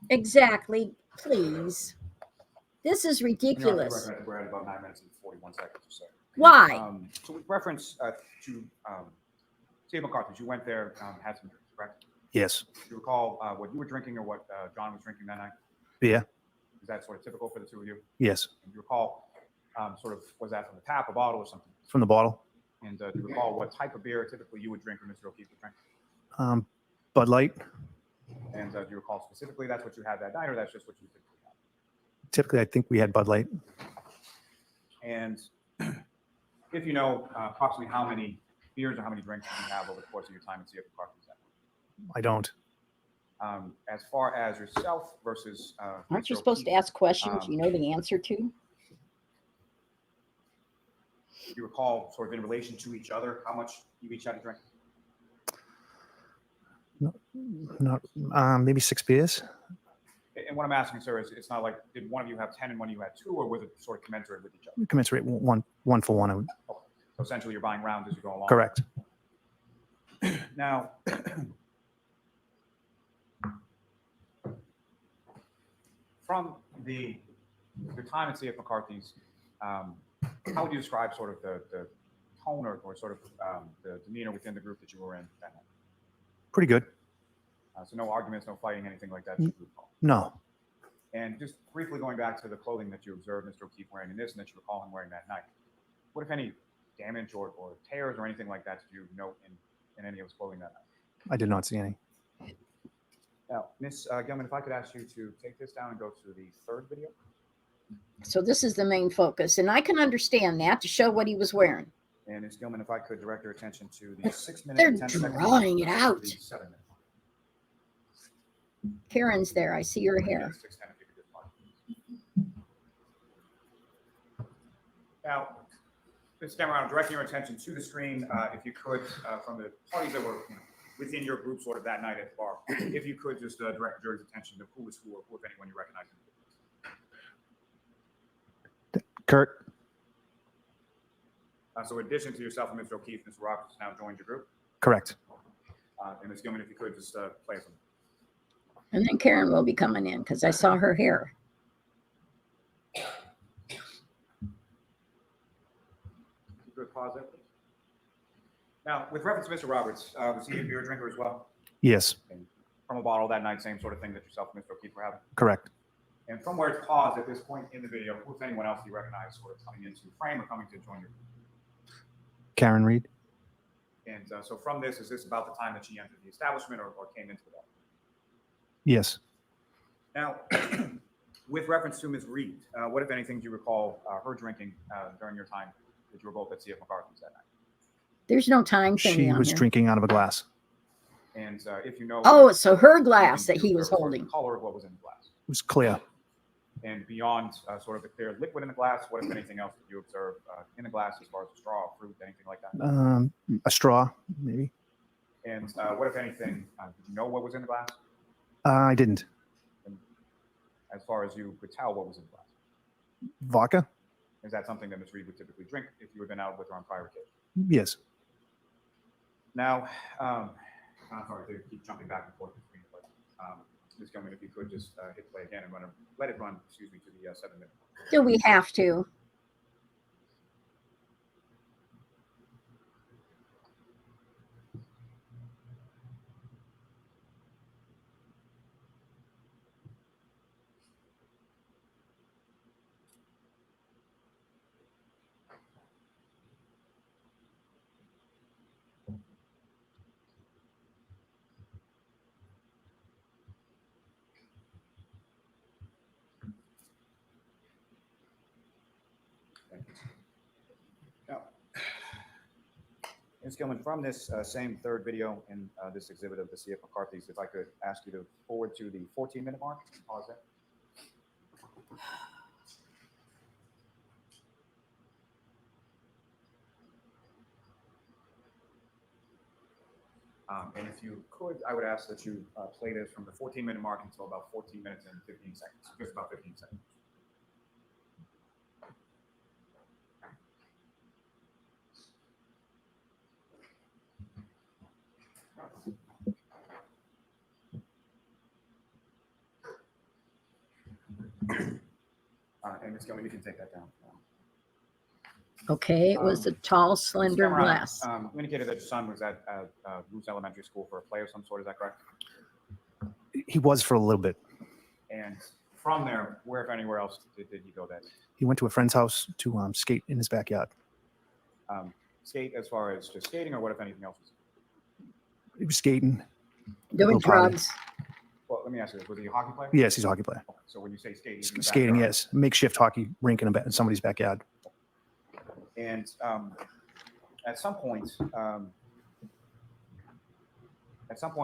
Exactly, please. This is ridiculous. We're at about 9 minutes and 41 seconds or so. Why? So with reference to CF McCarthy's, you went there, had some drinks, correct? Yes. Do you recall what you were drinking or what John was drinking that night? Beer. Is that sort of typical for the two of you? Yes. And do you recall sort of, was that from the tap, a bottle, or something? From the bottle. And do you recall what type of beer typically you would drink or Mr. O'Keefe would drink? Bud Light. And do you recall specifically that's what you had that night, or that's just what you typically have? Typically, I think we had Bud Light. And if you know approximately how many beers or how many drinks you have over the course of your time at CF McCarthy's that night? I don't. As far as yourself versus Aren't you Mr. supposed to O'Keefe, ask questions you know the answer to? do you recall sort of in relation to each other how much you each had to drink? Not maybe 6 beers. And what I'm asking, sir, is it's not like did one of you have 10 and one of you had 2, or was it sort of commensurate with each other? Commensurate one for one. I would, So essentially, you're buying rounds as you go along. correct. Now, from the time at CF McCarthy's, how would you describe sort of the tone or sort of the demeanor within the group that you were in that night? Pretty good. So no arguments, no fighting, anything like that? That you recall? No. And just briefly going back to the clothing that you observed Mr. O'Keefe wearing in this and that you recall him wearing that night, what, if any, damage or tears or anything like that did you note in any of his clothing that night? I did not see any. Now, Ms. Gilman, if I could ask you to take this down and go to the 3rd video. So this is the main focus, and I can understand that to show what he was wearing. And Ms. Gilman, if I could direct your attention to the 6-minute They're and 10-second drawing it to out. the 7-minute. Karen's there. I see her hair. Yes, 6:10, if you could just mark. Now, Ms. Camerano, directing your attention to the screen, if you could, from the parties that were within your group sort of that night at the bar, if you could just direct the jury's attention to who was who or who, if anyone, you recognize. Curt. So in addition to yourself and Mr. O'Keefe, Mr. Roberts now joined your group. Correct. And Ms. Gilman, if you could just play some. And then Karen will be coming in because I saw her hair. Good pause there, please. Now, with reference to Mr. Roberts, was he a beer drinker as well? Yes. And from a bottle that night, same sort of thing that yourself and Mr. O'Keefe were having? Correct. And from where it's paused at this point in the video, who, if anyone else, do you recognize sort of coming into the frame or coming to join your group? Karen Reed. And so from this, is this about the time that she entered the establishment or came into the bar? Yes. Now, with reference to Ms. Reed, what, if anything, do you recall her drinking during your time that you were both at CF McCarthy's that night? There's no time thing She on was here. drinking out of a glass. And if you know... Oh, so her glass that he was holding. The color of what was in the glass. It was clear. And beyond sort of the clear liquid in the glass, what, if anything else, did you observe in the glass as far as straw, fruit, anything like that? A straw, maybe. And what, if anything, did you know what was in the glass? I didn't. And as far as you could tell, what was in the glass? Vodka? Is that something that Ms. Reed would typically drink if you had been out with her on prior occasions? Yes. Now, I'm sorry to keep jumping back and forth between, but Ms. Gilman, if you could just hit play again and let it run, excuse me, to the 7-minute. Do we have to? Thank you. Now, Ms. Gilman, from this same 3rd video in this exhibit of the CF McCarthy's, if I could ask you to forward to the 14-minute mark, pause there. And if you could, I would ask that you play this from the 14-minute mark until about 14 minutes and 15 seconds, just about 15 seconds. And Ms. Gilman, you can take that down. Okay, it was a tall, slender Camerano, glass. You indicated that your son was at Bruce Elementary School for a play of some sort. Is that correct? He was for a little bit. And from there, where, if anywhere else, did he go that day? He went to a friend's house to skate in his backyard. Skate as far as just skating, or what, if anything else? He was skating. Doing Little party. drugs. Well, let me ask you this. Was he a hockey player? Yes, he's a hockey player. So when you say skating, he's in the Skating, backyard. yes. Makeshift hockey rink in somebody's backyard. And at some point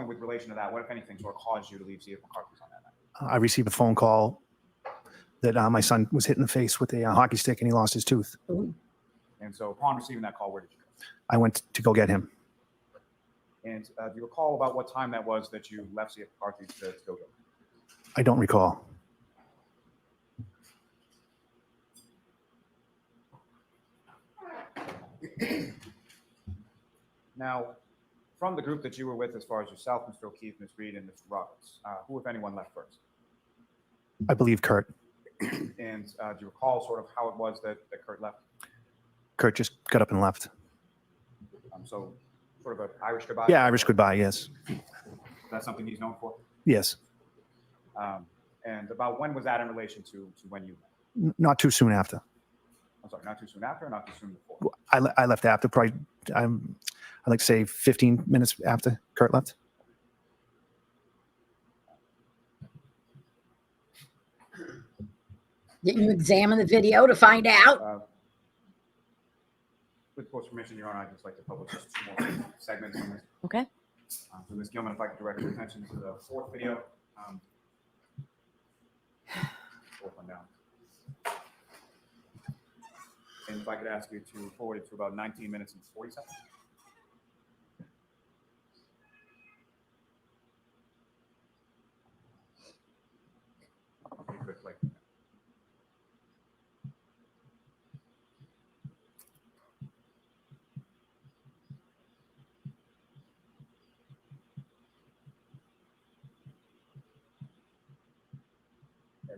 with relation to that, what, if anything, sort of caused you to leave CF McCarthy's on that night? I received a phone call that my son was hit in the face with a hockey stick and he lost his tooth. Ooh. And so upon receiving that call, where did you go? I went to go get him. And do you recall about what time that was that you left CF McCarthy's to go get him? I don't recall. Now, from the group that you were with, as far as yourself, Mr. O'Keefe, Ms. Reed, and Mr. Roberts, who, if anyone, left first? I believe Curt. And do you recall sort of how it was that Curt left? Curt just got up and left. So sort of an Irish goodbye? Yeah, Irish goodbye, yes. That's something he's known for? Yes. And about when was that in relation to when you left? Not too soon after. I'm sorry, not too soon after or not too soon before? I left after, probably, I'd like to say 15 minutes after Curt left. Didn't you examine the video to find out? With course permission, Your Honor, I'd just like to publish just 2 more segments on this. Okay. So Ms. Gilman, if I could direct your attention to the 4th video. 4th one down. And if I could ask you to forward it to about 19 minutes and 40 seconds. Okay, good, play.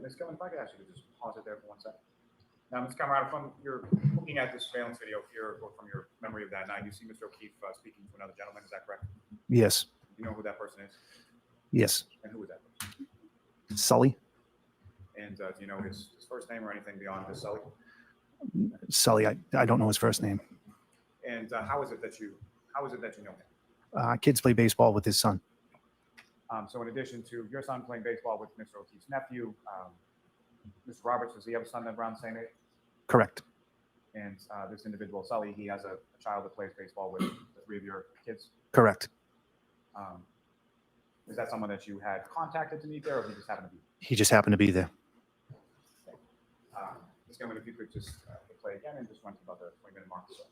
Ms. Gilman, if I could ask you to just pause it there for 1 second. Now, Ms. Camerano, from your looking at this surveillance video here, or from your memory of that night, you see Mr. O'Keefe speaking to another gentleman. Is that correct? Yes. You know who that person is? Yes. And who is that person? Sully. And do you know his first name or anything beyond this, Sully? Sully, I don't know his first name. And how is it that you know him? Kids play baseball with his son. So in addition to your son playing baseball with Mr. O'Keefe's nephew, Mr. Roberts, does he have a son that's around the same age? Correct. And this individual, Sully, he has a child that plays baseball with the 3 of your kids? Correct. Is that someone that you had contacted to meet there, or he just happened to be? He just happened to be there. Ms. Gilman, if you could just play again and just run to about the 20-minute mark or so.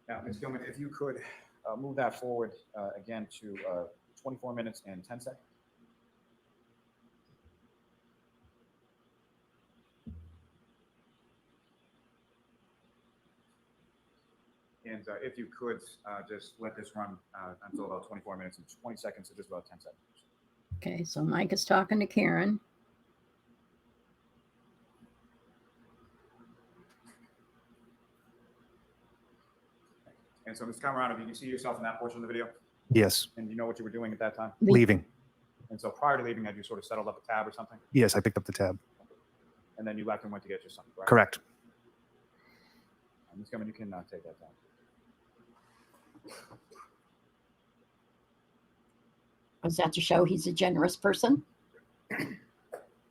Now, Ms. Gilman, if you could move that forward again to 24 minutes and 10 seconds. And if you could just let this run until about 24 minutes and 20 seconds, so just about 10 seconds. Okay, so Mike is talking to Karen. And so, Ms. Camerano, do you see yourself in that portion of the video? Yes. And you know what you were doing at that time? Leaving. And so prior to leaving, had you sort of settled up a tab or something? Yes, I picked up the tab. And then you left and went to get your son, correct? Correct. Ms. Gilman, you can take that down. Was that to show he's a generous person?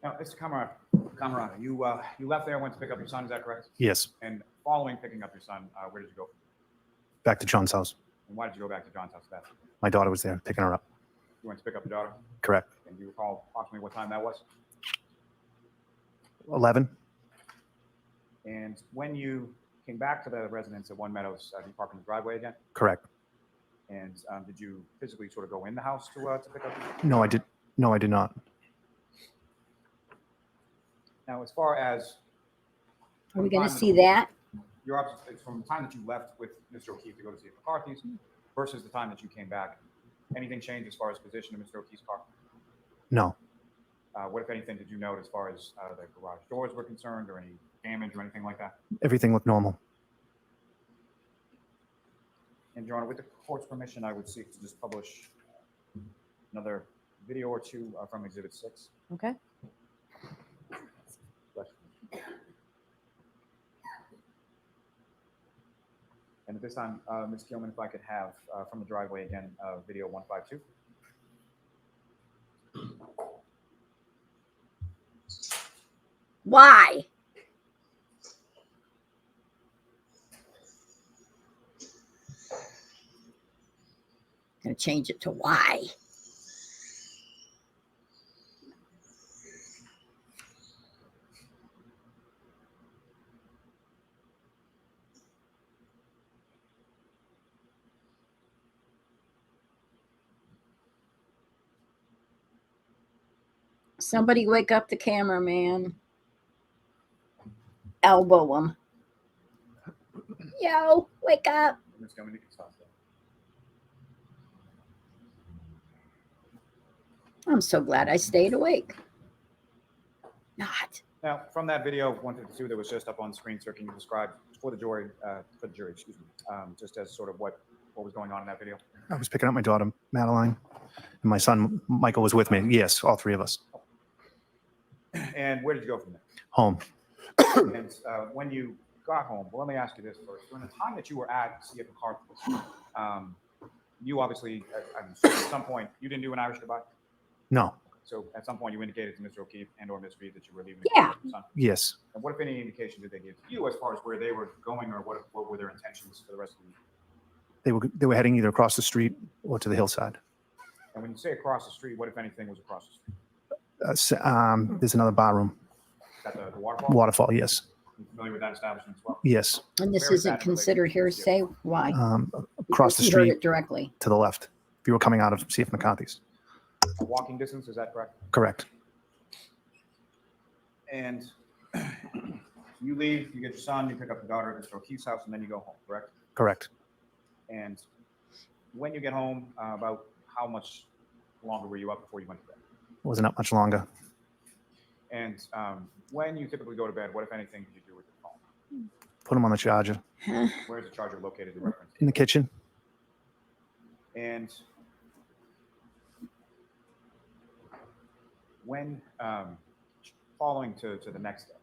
Now, Mr. Camerano, you left there and went to pick up your son, is that correct? Yes. And following picking up your son, where did you go? Back to John's house. And why did you go back to John's house after? My daughter was there picking her up. You went to pick up your daughter? Correct. And do you recall approximately what time that was? 11. And when you came back to the residence at One Meadows, did you park in the driveway again? Correct. And did you physically sort of go in the house to pick up? No, I did. No, I did not. Now, as far as Are we going to see that? it's from the time that you left with Mr. O'Keefe to go to see McCarthy's versus the time that you came back, anything changed as far as position of Mr. O'Keefe's car? No. What, if anything, did you note as far as the garage doors were concerned, or any damage or anything like that? Everything looked normal. And, Your Honor, with the court's permission, I would seek to just publish another video or 2 from Exhibit 6. Okay. And at this time, Ms. Keelman, if I could have from the driveway again, video 152. Why? Gonna change it to why. Somebody wake up the cameraman. Elbow him. Yo, wake up. Ms. Keelman, you can stop there. I'm so glad I stayed awake. Not. Now, from that video 152 that was just up on the screen, sir, can you describe for the jury, excuse me, just as sort of what was going on in that video? I was picking up my daughter, Madeline, and my son, Michael, was with me. Yes, all three of us. And where did you go from there? Home. And when you got home, well, let me ask you this first. During the time that you were at CF McCarthy's, you obviously, at some point, you didn't do an Irish goodbye? No. So at some point, you indicated to Mr. O'Keefe and or Ms. Reed that you were leaving. Yeah. Your son. Yes. And what, if any, indication did they give to you as far as where they were going, or what were their intentions for the rest of the week? They were heading either across the street or to the hillside. And when you say across the street, what, if anything, was across the street? There's another bar room. Is that the waterfall? Waterfall, yes. You familiar with that establishment as well? Yes. And this Where is isn't that considered related to hearsay. Why? Across Because the he heard street it directly. to the left. If you were coming out of CF McCarthy's. Walking distance, is that correct? Correct. And you leave, you get your son, you pick up your daughter at Mr. O'Keefe's house, and then you go home, correct? Correct. And when you get home, about how much longer were you up before you went to bed? Wasn't up much longer. And when you typically go to bed, what, if anything, did you do with your phone? Put him on the charger. Where's the charger located in reference? In the kitchen. And when following to the next day,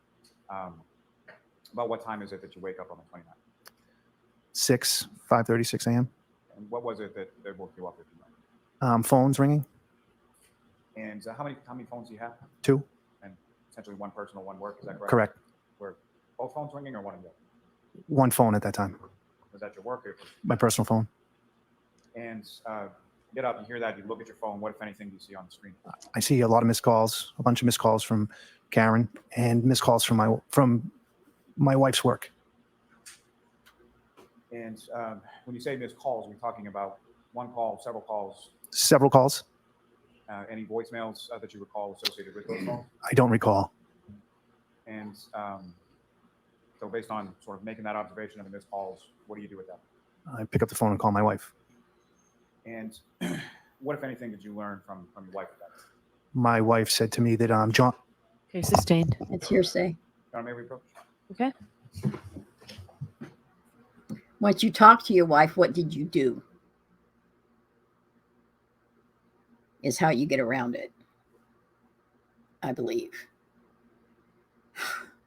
about what time is it that you wake up on the 29th? 5:30, 6 a.m. And what was it that woke you up if you know? Phones ringing. And how many phones do you have? 2. And essentially one personal, one work. Is that correct? Correct. Were both phones ringing or one of the other? 1 phone at that time. Was that your work? Or My personal phone. and you get up, you hear that, you look at your phone. What, if anything, do you see on the screen? I see a lot of missed calls, a bunch of missed calls from Karen, and missed calls from my wife's work. And when you say missed calls, we're talking about one call, several calls, Several calls. any voicemails that you recall associated with those calls? I don't recall. And so based on sort of making that observation of the missed calls, what do you do with that? I pick up the phone and call my wife. And what, if anything, did you learn from your wife about that? My wife said to me that John. Okay, sustained. It's hearsay. John, may we approach? Okay. Once you talk to your wife, what did you do? Is how you get around it, I believe.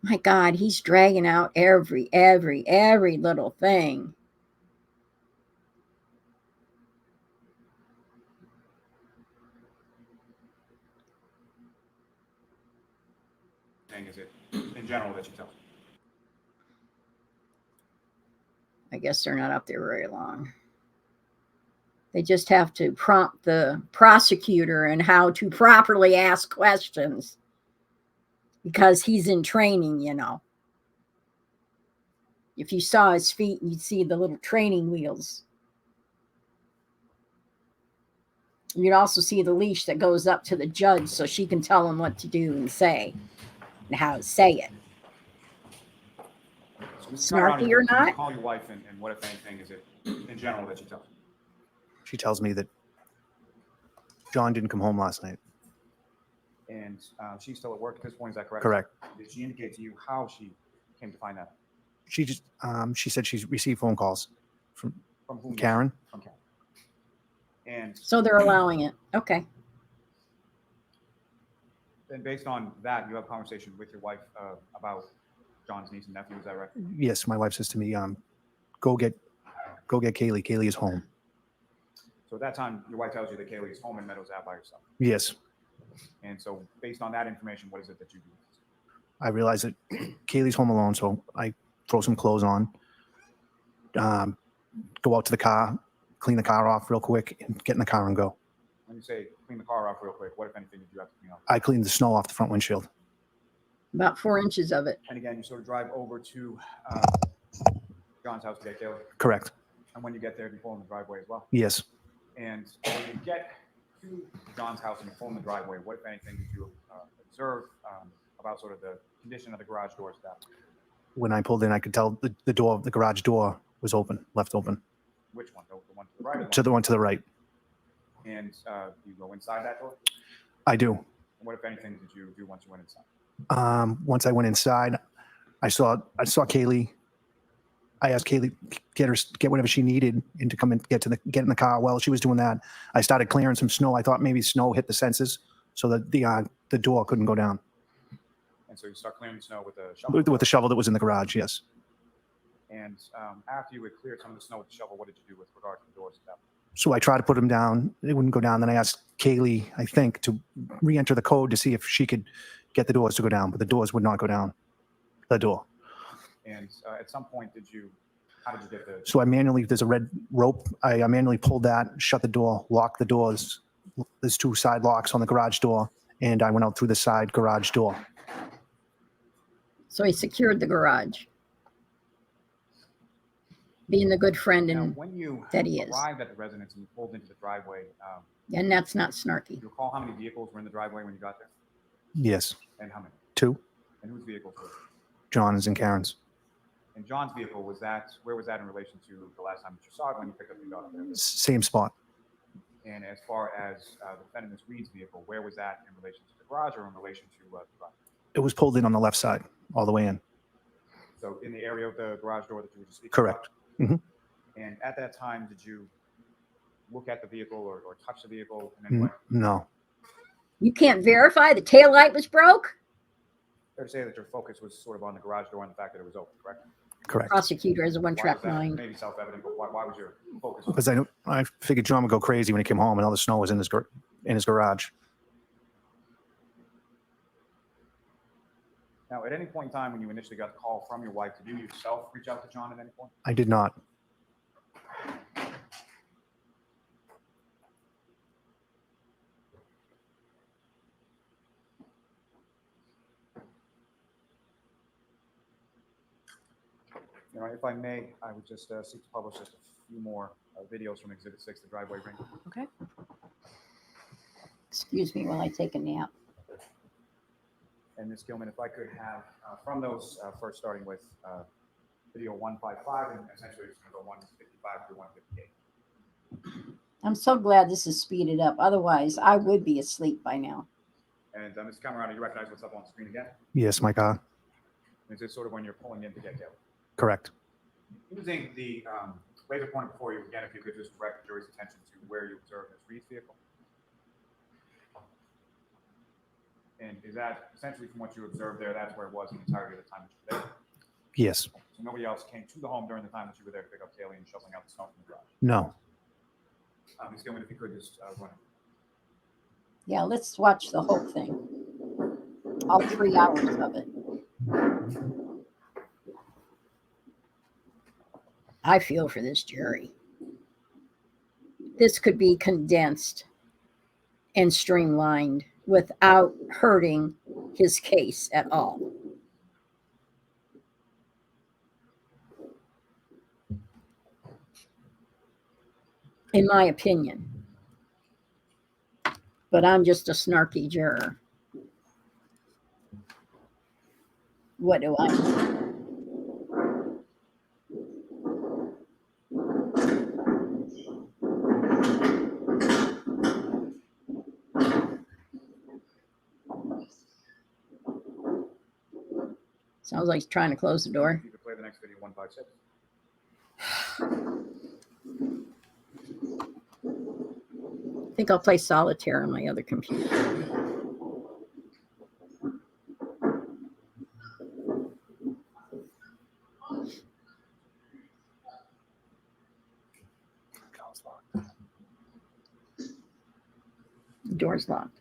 My God, he's dragging out every little thing. Is it in general that you tell? I guess they're not up there very long. They just have to prompt the prosecutor in how to properly ask questions because he's in training, you know. If you saw his feet, you'd see the little training wheels. You'd also see the leash that goes up to the judge so she can tell him what to do and say and how to say it. So, Snarky or not? Call your wife, and what, if anything, is it in general that you tell? She tells me that John didn't come home last night. And she's still at work at this point, is that correct? Correct. Did she indicate to you how she came to find that? She just she said she's received phone calls from whom? Karen. From Karen. And So they're allowing it. Okay. then based on that, you have a conversation with your wife about John's niece and nephew, is that right? Yes, my wife says to me, go get go get Kaylee. Kaylee is home. So at that time, your wife tells you that Kaylee is home in Meadows Ave by herself. Yes. And so based on that information, what is it that you do? I realize that Kaylee's home alone, so I throw some clothes on, go out to the car, clean the car off real quick, and get in the car and go. When you say clean the car off real quick, what, if anything, did you have to clean off? I cleaned the snow off the front windshield. About 4 inches of it. And again, you sort of drive over to John's house to get Kaylee. Correct. And when you get there, you pull in the driveway as well. Yes. And when you get to John's house and you pull in the driveway, what, if anything, did you observe about sort of the condition of the garage doors? When I pulled in, I could tell the garage door was open, left open. Which one? The one to the right? Or To the one to the right. And you go inside that door? I do. And what, if anything, did you do once you went inside? Once I went inside, I saw Kaylee. I asked Kaylee get whatever she needed and to come and get in the car. While she was doing that, I started clearing some snow. I thought maybe snow hit the sensors so that the door couldn't go down. And so you start clearing the snow with a shovel? With the shovel that was in the garage, yes. And after you had cleared some of the snow with the shovel, what did you do with regard to the doors at that point? So I tried to put them down. They wouldn't go down. Then I asked Kaylee, I think, to re-enter the code to see if she could get the doors to go down, but the doors would not go down. The door. And at some point, how did you get the... So there's a red rope. I manually pulled that, shut the door, locked the doors. There's 2 side locks on the garage door, and I went out through the side garage door. So he secured the garage. Being the good friend Now, when you that he is. arrived at the residence and you pulled into the driveway, And that's not do snarky. you recall how many vehicles were in the driveway when you got there? Yes. And how many? 2. And whose vehicles were? John's and Karen's. And John's vehicle, where was that in relation to the last time that you saw it when you picked up your daughter there? Same spot. And as far as the defendant, Ms. Reed's vehicle, where was that in relation to the garage or in relation to the garage? It was pulled in on the left side, all the way in. So in the area of the garage door that you were just speaking Correct. about? Mhm. And at that time, did you look at the vehicle or touch the vehicle in any way? No. You can't verify the taillight was broke? Fair to say that your focus was sort of on the garage door and the fact that it was open, correct? Correct. Prosecutor has a Why one-track was that? mind. Maybe self-evident, but why was your focus on Because I figured John would go crazy when he came home and all the snow was in his garage. Now, at any point in time when you initially got the call from your wife, did you yourself reach out to John at any point? I did not. You know, if I may, I would just seek to publish just a few more videos from Exhibit 6, the driveway ring. Okay. Excuse me while I take a nap. And Ms. Gilman, if I could have from those, first starting with video 155, and essentially it's going to go 155 through 158. I'm so glad this is speeded up. Otherwise, I would be asleep by now. And Mr. Camerano, you recognize what's up on the screen again? Yes, my car. Is this sort of when you're pulling in to get Kelly? Correct. Using the laser pointer before you, again, if you could just direct the jury's attention to where you observed Ms. Reed's vehicle. And is that essentially from what you observed there, that's where it was the entirety of the time that you were there? Yes. So nobody else came to the home during the time that you were there to pick up Kaylee and shoveling out the snow from the garage? No. Ms. Gilman, if you could just run it. Yeah, let's watch the whole thing. All 3 hours of it. I feel for this jury. This could be condensed and streamlined without hurting his case at all. In my opinion. But I'm just a snarky juror. What do I know? Sounds like he's trying to close the door. You could play the next video 156. I think I'll play solitaire on my other computer. door's locked.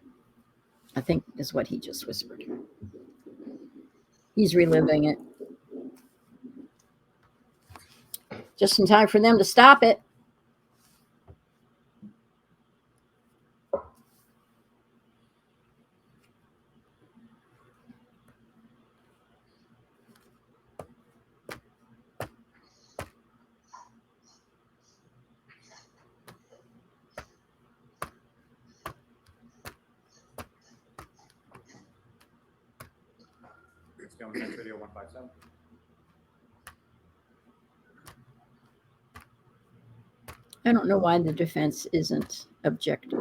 I think is what he just whispered. He's reliving it. Just in time for them to stop it. Let's go with next video 157. I don't know why the defense isn't objective.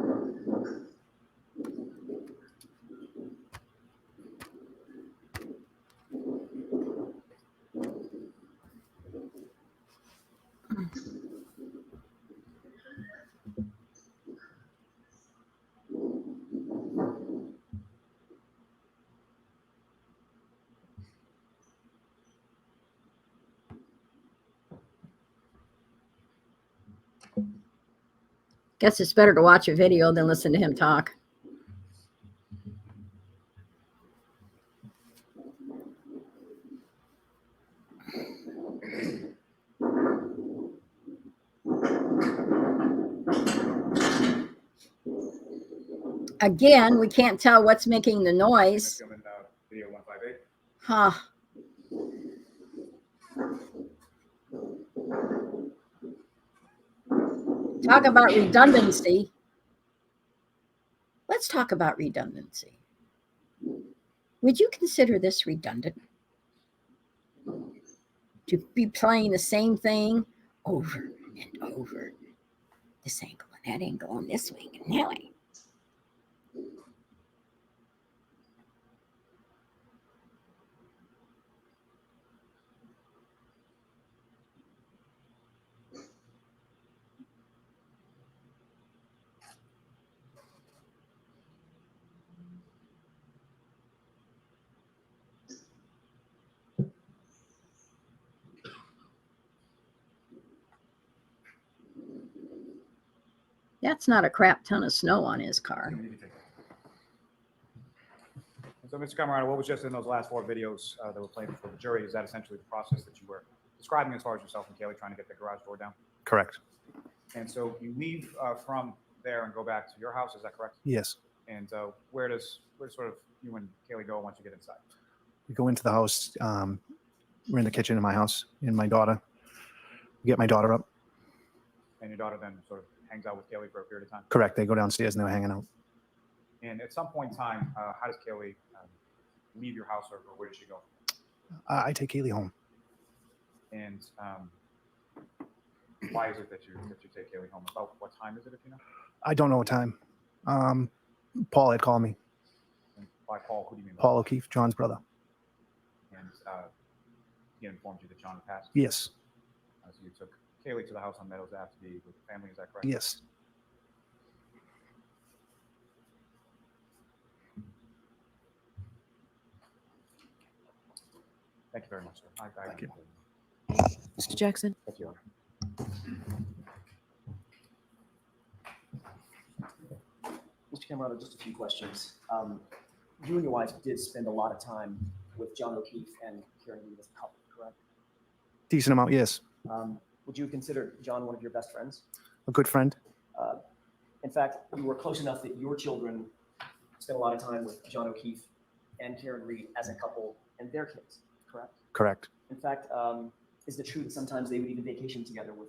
Guess it's better to watch a video than listen to him talk. Again, we can't tell what's making the noise. Let's go in video 158. Huh. Talk about redundancy. Let's talk about redundancy. Would you consider this redundant? To be playing the same thing over and over. This angle and that angle on this wing and that way. That's not a crap ton of snow on his car. So, Mr. Camerano, what was just in those last 4 videos that were played before the jury? Is that essentially the process that you were describing as far as yourself and Kaylee trying to get the garage door down? Correct. And so you leave from there and go back to your house, is that correct? Yes. And where does sort of you and Kaylee go once you get inside? We go into the house. We're in the kitchen in my house, and my daughter. We get my daughter up. And your daughter then sort of hangs out with Kaylee for a period of time? Correct. They go downstairs and they're hanging out. And at some point in time, how does Kaylee leave your house, or where does she go? I take Kaylee home. And why is it that you take Kaylee home? About what time is it, if you know? I don't know what time. Paul had called me. And by Paul, who do you mean? Paul O'Keefe, John's brother. And he informed you that John passed? Yes. So you took Kaylee to the house on Meadows Ave to be with the family, is that correct? Yes. Thank you very much, sir. Thank you. Mr. Jackson. Thank you. Mr. Camerano, just a few questions. You and your wife did spend a lot of time with John O'Keefe and Karen Reed as a couple, correct? Decent amount, yes. Would you consider John one of your best friends? A good friend. In fact, you were close enough that your children spent a lot of time with John O'Keefe and Karen Reed as a couple and their kids, correct? Correct. In fact, is it true that sometimes they would even vacation together with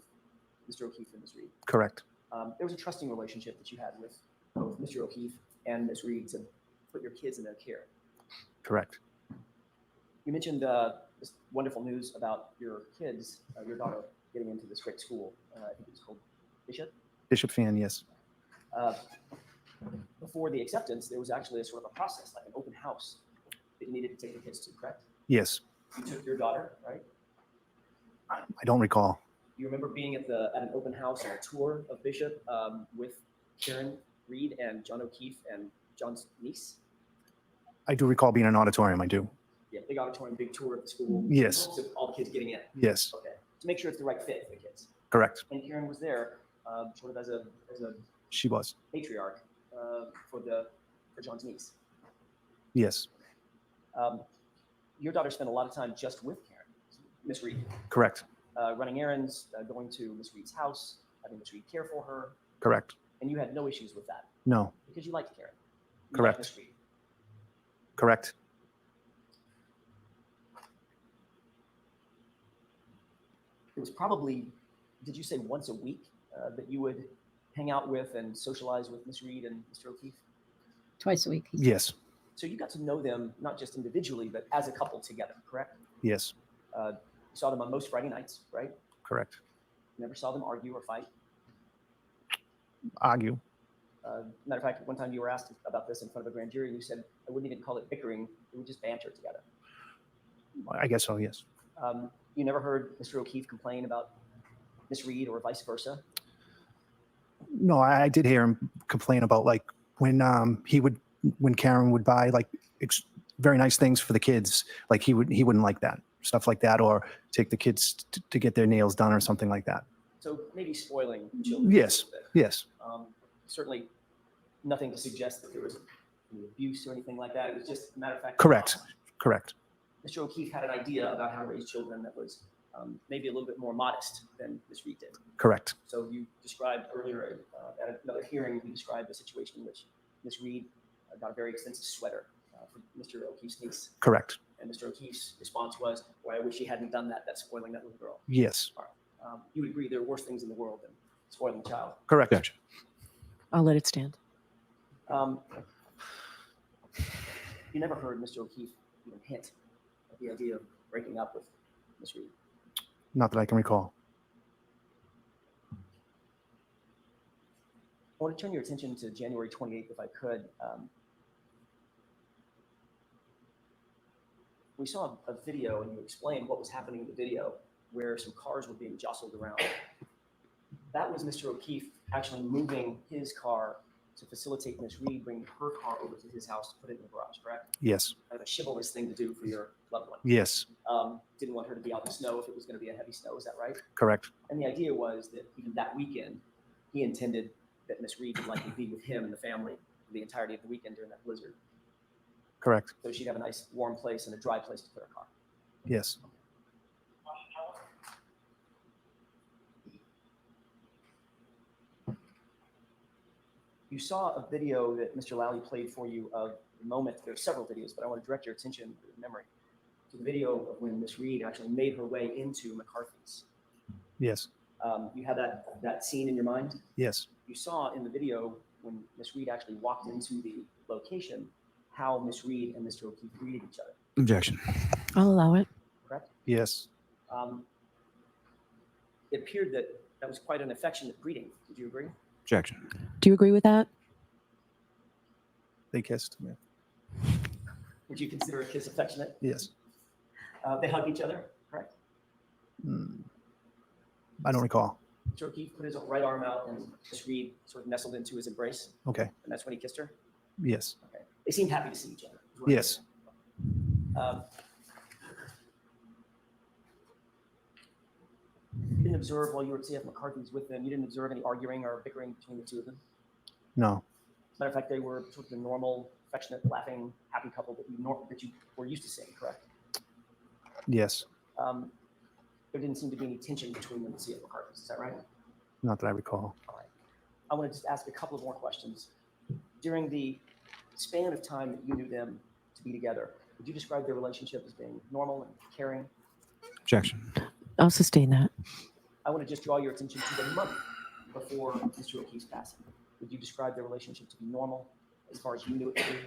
Mr. O'Keefe and Ms. Reed? Correct. There was a trusting relationship that you had with both Mr. O'Keefe and Ms. Reed to put your kids in their care. Correct. You mentioned this wonderful news about your kids, your daughter getting into this great school. I think it was called Bishop. Bishop Fan, yes. Before the acceptance, there was actually a sort of a process, like an open house that you needed to take the kids to, correct? Yes. You took your daughter, right? I don't recall. You remember being at an open house and a tour of Bishop with Karen Reed and John O'Keefe and John's niece? I do recall being in an auditorium. I do. Yeah, big auditorium, big tour of the school. Yes. So all the kids getting in. Yes. Okay. To make sure it's the right fit for the kids. Correct. And Karen was there, sort of as a She was. patriarch for John's niece. Yes, Your daughter spent a lot of time just with Karen, Miss Reed, correct, running errands, going to Miss Reed's house, having Miss Reed care for her, correct. and you had no issues with that No, because you liked Karen. You Correct. liked Miss Reed. correct. It was probably, did you say once a week that you would hang out with and socialize with Miss Reed and Mr. O'Keefe? Twice a week. Yes, So you got to know them not just individually, but as a couple together, correct? yes, You saw them on most Friday nights, right? correct. Never saw them argue or fight. Argue. Matter of fact, one time you were asked about this in front of a grand jury, and you said, I wouldn't even call it bickering, it would just banter together. I guess so, yes. You never heard Mr. O'Keefe complain about Miss Reed or vice versa? No, I did hear him complain about like when when Karen would buy like very nice things for the kids, like he wouldn't like that, stuff like that, or take the kids to get their nails done or something like that. So maybe spoiling children. Yes, a little bit. yes, Certainly nothing to suggest that there was any abuse or anything like that. It was just a matter of fact. correct, correct. Mr. O'Keefe had an idea about how to raise children that was maybe a little bit more modest than Miss Reed did. Correct. So you described earlier at another hearing, you described a situation in which Miss Reed got a very expensive sweater for Mr. O'Keefe's niece. Correct. And Mr. O'Keefe's response was, well, I wish he hadn't done that. That's spoiling that little girl. Yes. You would agree there are worse things in the world than spoiling a child. Correct. I'll let it stand. You never heard Mr. O'Keefe even hint at the idea of breaking up with Miss Reed. Not that I can recall. I want to turn your attention to January 28th, if I could. We saw a video, and you explained what was happening in the video, where some cars were being jostled around. That was Mr. O'Keefe actually moving his car to facilitate Miss Reed bringing her car over to his house to put it in the garage, correct? Yes. Kind of a chivalrous thing to do for your loved one. Yes. Didn't want her to be out in the snow if it was going to be a heavy snow, is that right? Correct. And the idea was that even that weekend, he intended that Miss Reed would likely be with him and the family for the entirety of the weekend during that blizzard. Correct. So she'd have a nice warm place and a dry place to put her car. Yes. You saw a video that Mr. Lally played for you of the moment. There are several videos, but I want to direct your attention, your memory, to the video of when Miss Reed actually made her way into McCarthy's. Yes. You have that scene in your mind? Yes. You saw in the video when Miss Reed actually walked into the location how Miss Reed and Mr. O'Keefe greeted each other, Objection. I'll allow it. correct? Yes. It appeared that that was quite an affectionate greeting. Did you agree? Objection. Do you agree with that? They kissed. Yeah. Would you consider a kiss affectionate? Yes. They hugged each other, correct? I don't recall. Mr. O'Keefe put his right arm out and Miss Reed sort of nestled into his embrace, Okay. and that's when he kissed her? Yes. Okay. They seemed happy to see each other. is what I'm Yes. saying. You didn't observe while you were at CF McCarthy's with them, you didn't observe any arguing or bickering between the two of them? No. Matter of fact, they were sort of the normal, affectionate, laughing, happy couple that you were used to seeing, correct? Yes. There didn't seem to be any tension between them at CF McCarthy's, is that right? Not that I recall. All right. I want to just ask a couple of more questions. During the span of time that you knew them to be together, would you describe their relationship as being normal and caring? Objection. I'll sustain that. I want to just draw your attention to the month before Mr. O'Keefe's passing. Would you describe their relationship to be normal as far as you knew it to be?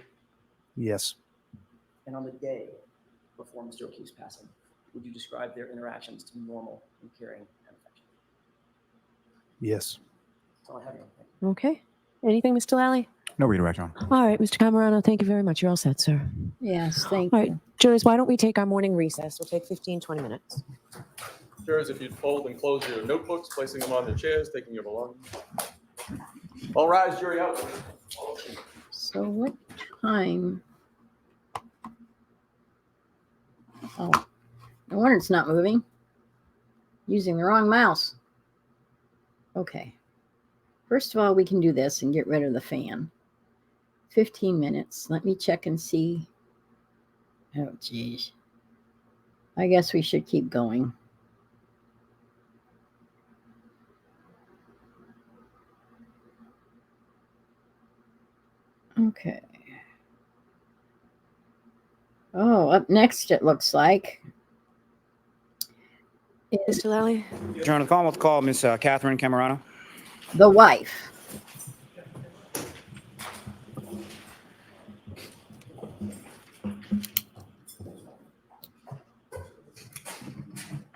Yes. And on the day before Mr. O'Keefe's passing, would you describe their interactions to be normal and caring and affectionate? Yes. That's all I have. Thank you. Okay. Anything, Mr. Lally? No redirect, Your Honor. All right, Mr. Camerano, thank you very much. You're all set, sir. Yes, thank All right, you. jurors, why don't we take our morning recess? We'll take 15, 20 minutes. Jurors, if you'd fold and close your notebooks, placing them on their chairs, taking your belongings. All rise, jury out. So what time? Oh, no wonder it's not moving. Using the wrong mouse. Okay. First of all, we can do this and get rid of the fan. 15 minutes. Let me check and see. Oh, geez. I guess we should keep going. Okay. Oh, up next, it looks like. Is Mr. Lally? Your Honor, the Commonwealth call Miss Catherine Camerano. the wife.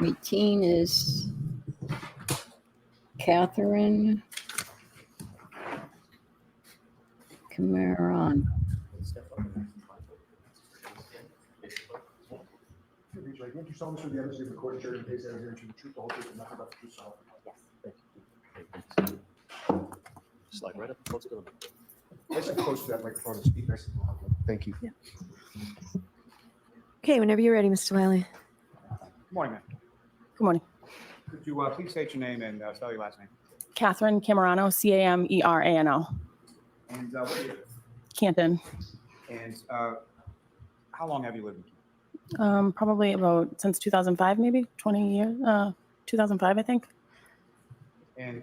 Eighteen is Catherine Cameron. Didn't you solemnly swear the evidence you have recorded during today's hearing to the truth, the whole truth, and nothing but the truth, so help you God? Slide right up close to them. Nice and close to that microphone and speak nice and loud. Thank you. Okay, whenever you're ready, Mr. Lally. Good morning, ma'am. Good morning. Could you please state your name and spell your last name? Catherine Camerano, Camerano. And what do you live? Canton. And how long have you lived in Canton? Probably about since 2005, maybe 20 years. 2005, I think. And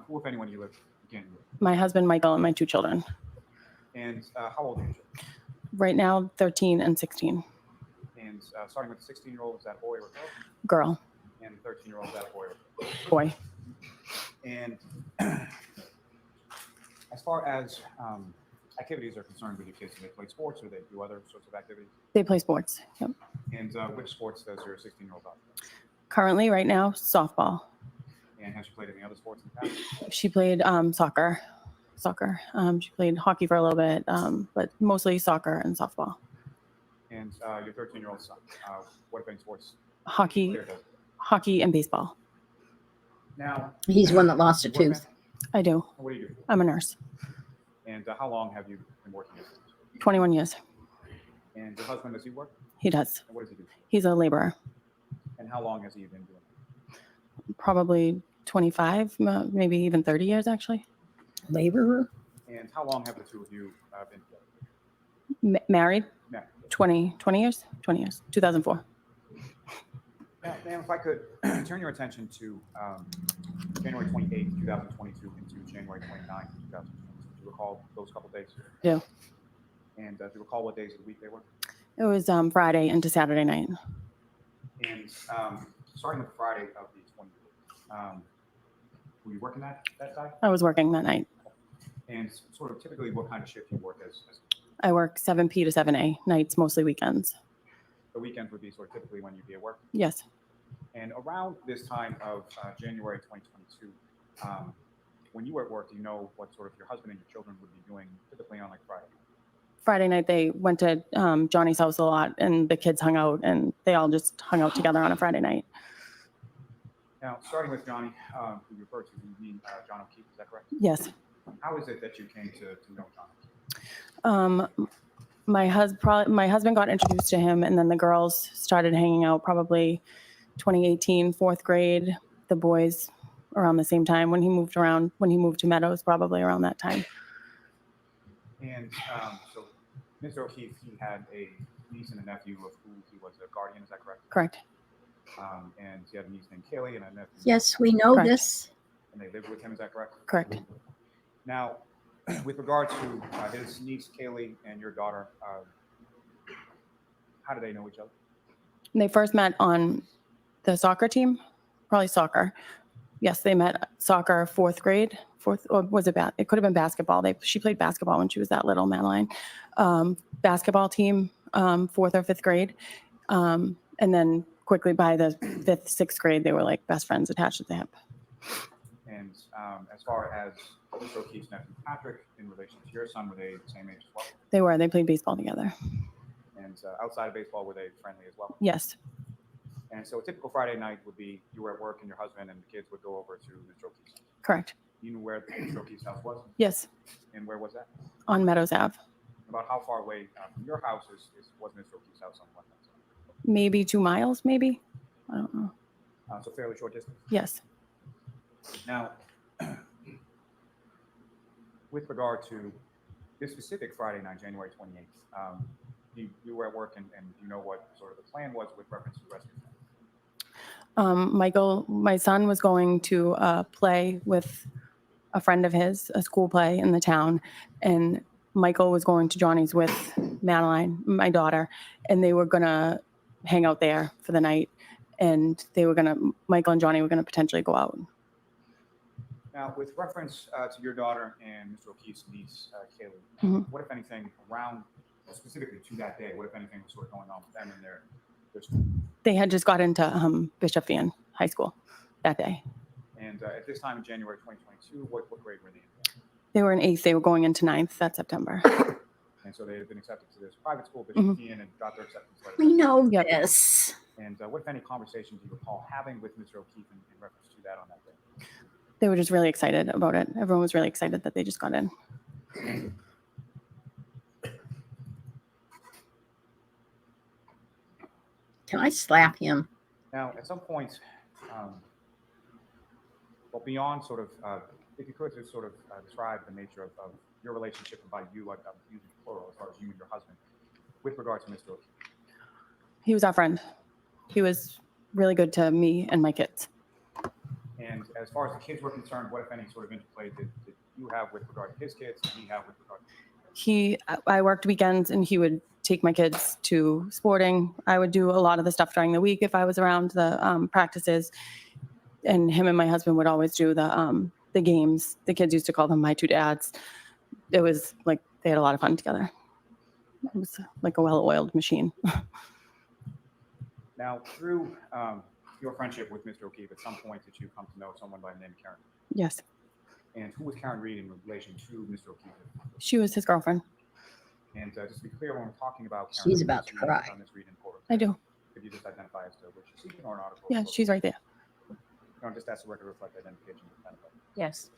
who, if anyone, do you live in Canton with? My husband, Michael, and my 2 children. And how old are your children? Right now, 13 and 16. And starting with the 16-year-old, is that a boy or a girl? Girl. And the 13-year-old, is that a boy or a girl? Boy. And as far as activities are concerned with your kids, do they play sports or they do other sorts of activities? They play sports. Yep. And which sports does your 16-year-old play? Currently, right now, softball. And has she played any other sports in the past? She played soccer. She played hockey for a little bit, but mostly soccer and softball. And your 13-year-old son, what if any sports? Hockey and baseball. Now, He's one that lost a you work, tooth. ma'am? I do. What do you do? I'm a nurse. And how long have you been working as a nurse? 21 years. And your husband, does he work? He does. And what does he do? He's a laborer. And how long has he been doing it? Probably 25, maybe even 30 years, actually. Laborer? And how long have the two of you been together? Married? Yeah. 20 years? 20 years. 2004. Now, ma'am, if I could turn your attention to January 28th, 2022 into January 29th, 2022. Do you recall those couple days? Yeah. And do you recall what days of the week they were? It was Friday into Saturday night. And starting with Friday of the 28th, were you working that side? I was working that night. And sort of typically what kind of shift you work as I work 7P to 7A, nights, mostly weekends. the weekends would be sort of typically when you'd be at work? Yes. And around this time of January 2022, when you were at work, do you know what sort of your husband and your children would be doing typically on like Friday? Friday night, they went to Johnny's house a lot, and the kids hung out, and they all just hung out together on a Friday night. Now, starting with Johnny, who you referred to, you mean John O'Keefe, is that correct? Yes. How is it that you came to know John O'Keefe? My husband got introduced to him, and then the girls started hanging out probably 2018, 4th grade. The boys around the same time when he moved to Meadows, probably around that time. And so Mr. O'Keefe, he had a niece and a nephew of who he was a guardian, is that correct? Correct. And he had a niece named Kaylee and a nephew. Yes, we know Correct. this. And they lived with him, is that correct? Correct. Now, with regard to his niece Kaylee and your daughter, how do they know each other? They first met on the soccer team, probably soccer. Yes, they met soccer 4th grade. Or was it it could have been basketball. She played basketball when she was that little, Madeline. Basketball team, 4th or 5th grade. And then quickly by the 5th, 6th grade, they were like best friends attached at the hip. And as far as Mr. O'Keefe's nephew Patrick, in relation to your son, were they the same age as well? They were. They played baseball together. And outside of baseball, were they friendly as well? Yes. And so a typical Friday night would be you were at work and your husband and the kids would go over to Mr. O'Keefe's house. Correct. You knew where Mr. O'Keefe's house was? Yes. And where was that? On Meadows Ave. About how far away from your house was Mr. O'Keefe's house on one side? Maybe 2 miles, maybe. I don't know. So fairly short distance? Yes. Now, with regard to this specific Friday night, January 28th, you were at work and you know what sort of the plan was with reference to the rest of your family? Michael, my son was going to play with a friend of his, a school play in the town, and Michael was going to Johnny's with Madeline, my daughter, and they were gonna hang out there for the night, and Michael and Johnny were gonna potentially go out. Now, with reference to your daughter and Mr. O'Keefe's niece, Kaylee, what, if anything, around specifically to that day, what, if anything, was sort of going on with them and their school? They had just got into Bishop Van High School that day. And at this time in January 2022, what grade were they in? They were in 8th. They were going into 9th that September. And so they had been accepted to this private school, Bishop Van, and got their acceptance letter. We know Yep. this. And what, if any, conversations do you recall having with Mr. O'Keefe in reference to that on that day? They were just really excited about it. Everyone was really excited that they just got in. Can I slap him? Now, at some point, well, beyond sort of, if you could just sort of describe the nature of your relationship, and by you, I'm using plural as far as you and your husband, with regard to Mr. O'Keefe. He was our friend. He was really good to me and my kids. And as far as the kids were concerned, what, if any, sort of interplay did you have with regard to his kids, and he have with regard to I worked weekends and he would take my kids to sporting. I would do a lot of the stuff during the week if I was around the practices, and him and my husband would always do the games. The kids used to call them my two dads. It was like they had a lot of fun together. It was like a well-oiled machine. Now, through your friendship with Mr. O'Keefe, at some point did you come to know someone by the name of Karen? Yes. And who was Karen Reed in relation to Mr. O'Keefe? She was his girlfriend. And just to be clear, when we're talking about Karen She's Reed, about to cry. Ms. Reed in court, I do. could you just identify as to which she's seeking or an article? Yeah, she's right there. No, just ask the record to reflect identification of the defendant. Yes.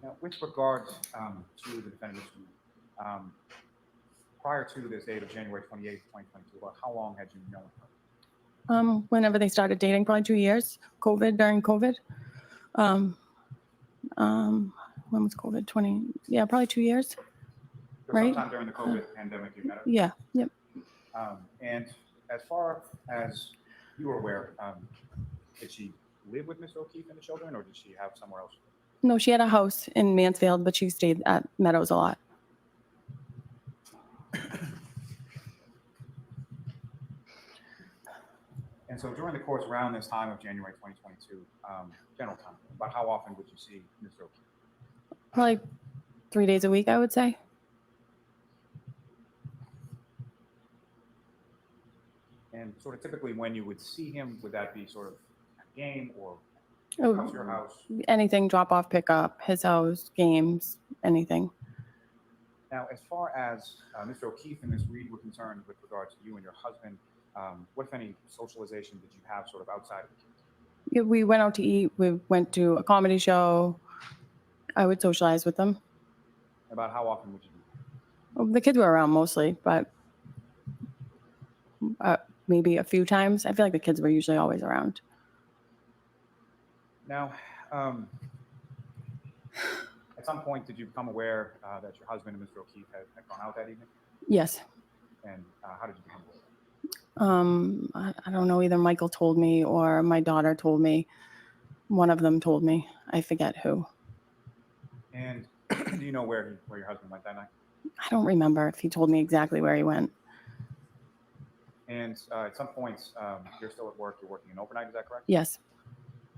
Now, with regard to the defendant, prior to this date of January 28th, 2022, about how long had you known her? Whenever they started dating, probably 2 years. During COVID. When was COVID? Probably 2 years. So Right. sometime during the COVID pandemic, you met her? Yeah. Yep. And as far as you were aware, did she live with Mr. O'Keefe and the children, or did she have somewhere else? No, she had a house in Mansfield, but she stayed at Meadows a lot. And so during the course around this time of January 2022, general time, about how often would you see Mr. O'Keefe? Probably 3 days a week, I would say. And sort of typically when you would see him, would that be sort of a game or Oh, house your house? anything, drop off, pick up, his house, games, anything. Now, as far as Mr. O'Keefe and Ms. Reed were concerned with regard to you and your husband, what, if any, socialization did you have sort of outside of the kids? Yeah, we went out to eat. We went to a comedy show. I would socialize with them. About how often would you do that? Well, the kids were around mostly, but maybe a few times. I feel like the kids were usually always around. Now, at some point, did you become aware that your husband and Mr. O'Keefe had gone out that evening? Yes. And how did you become aware? I don't know. Either Michael told me or my daughter told me. One of them told me. I forget who. And do you know where your husband went that night? I don't remember if he told me exactly where he went. And at some points, you're still at work. You're working an overnight. Is that correct? Yes,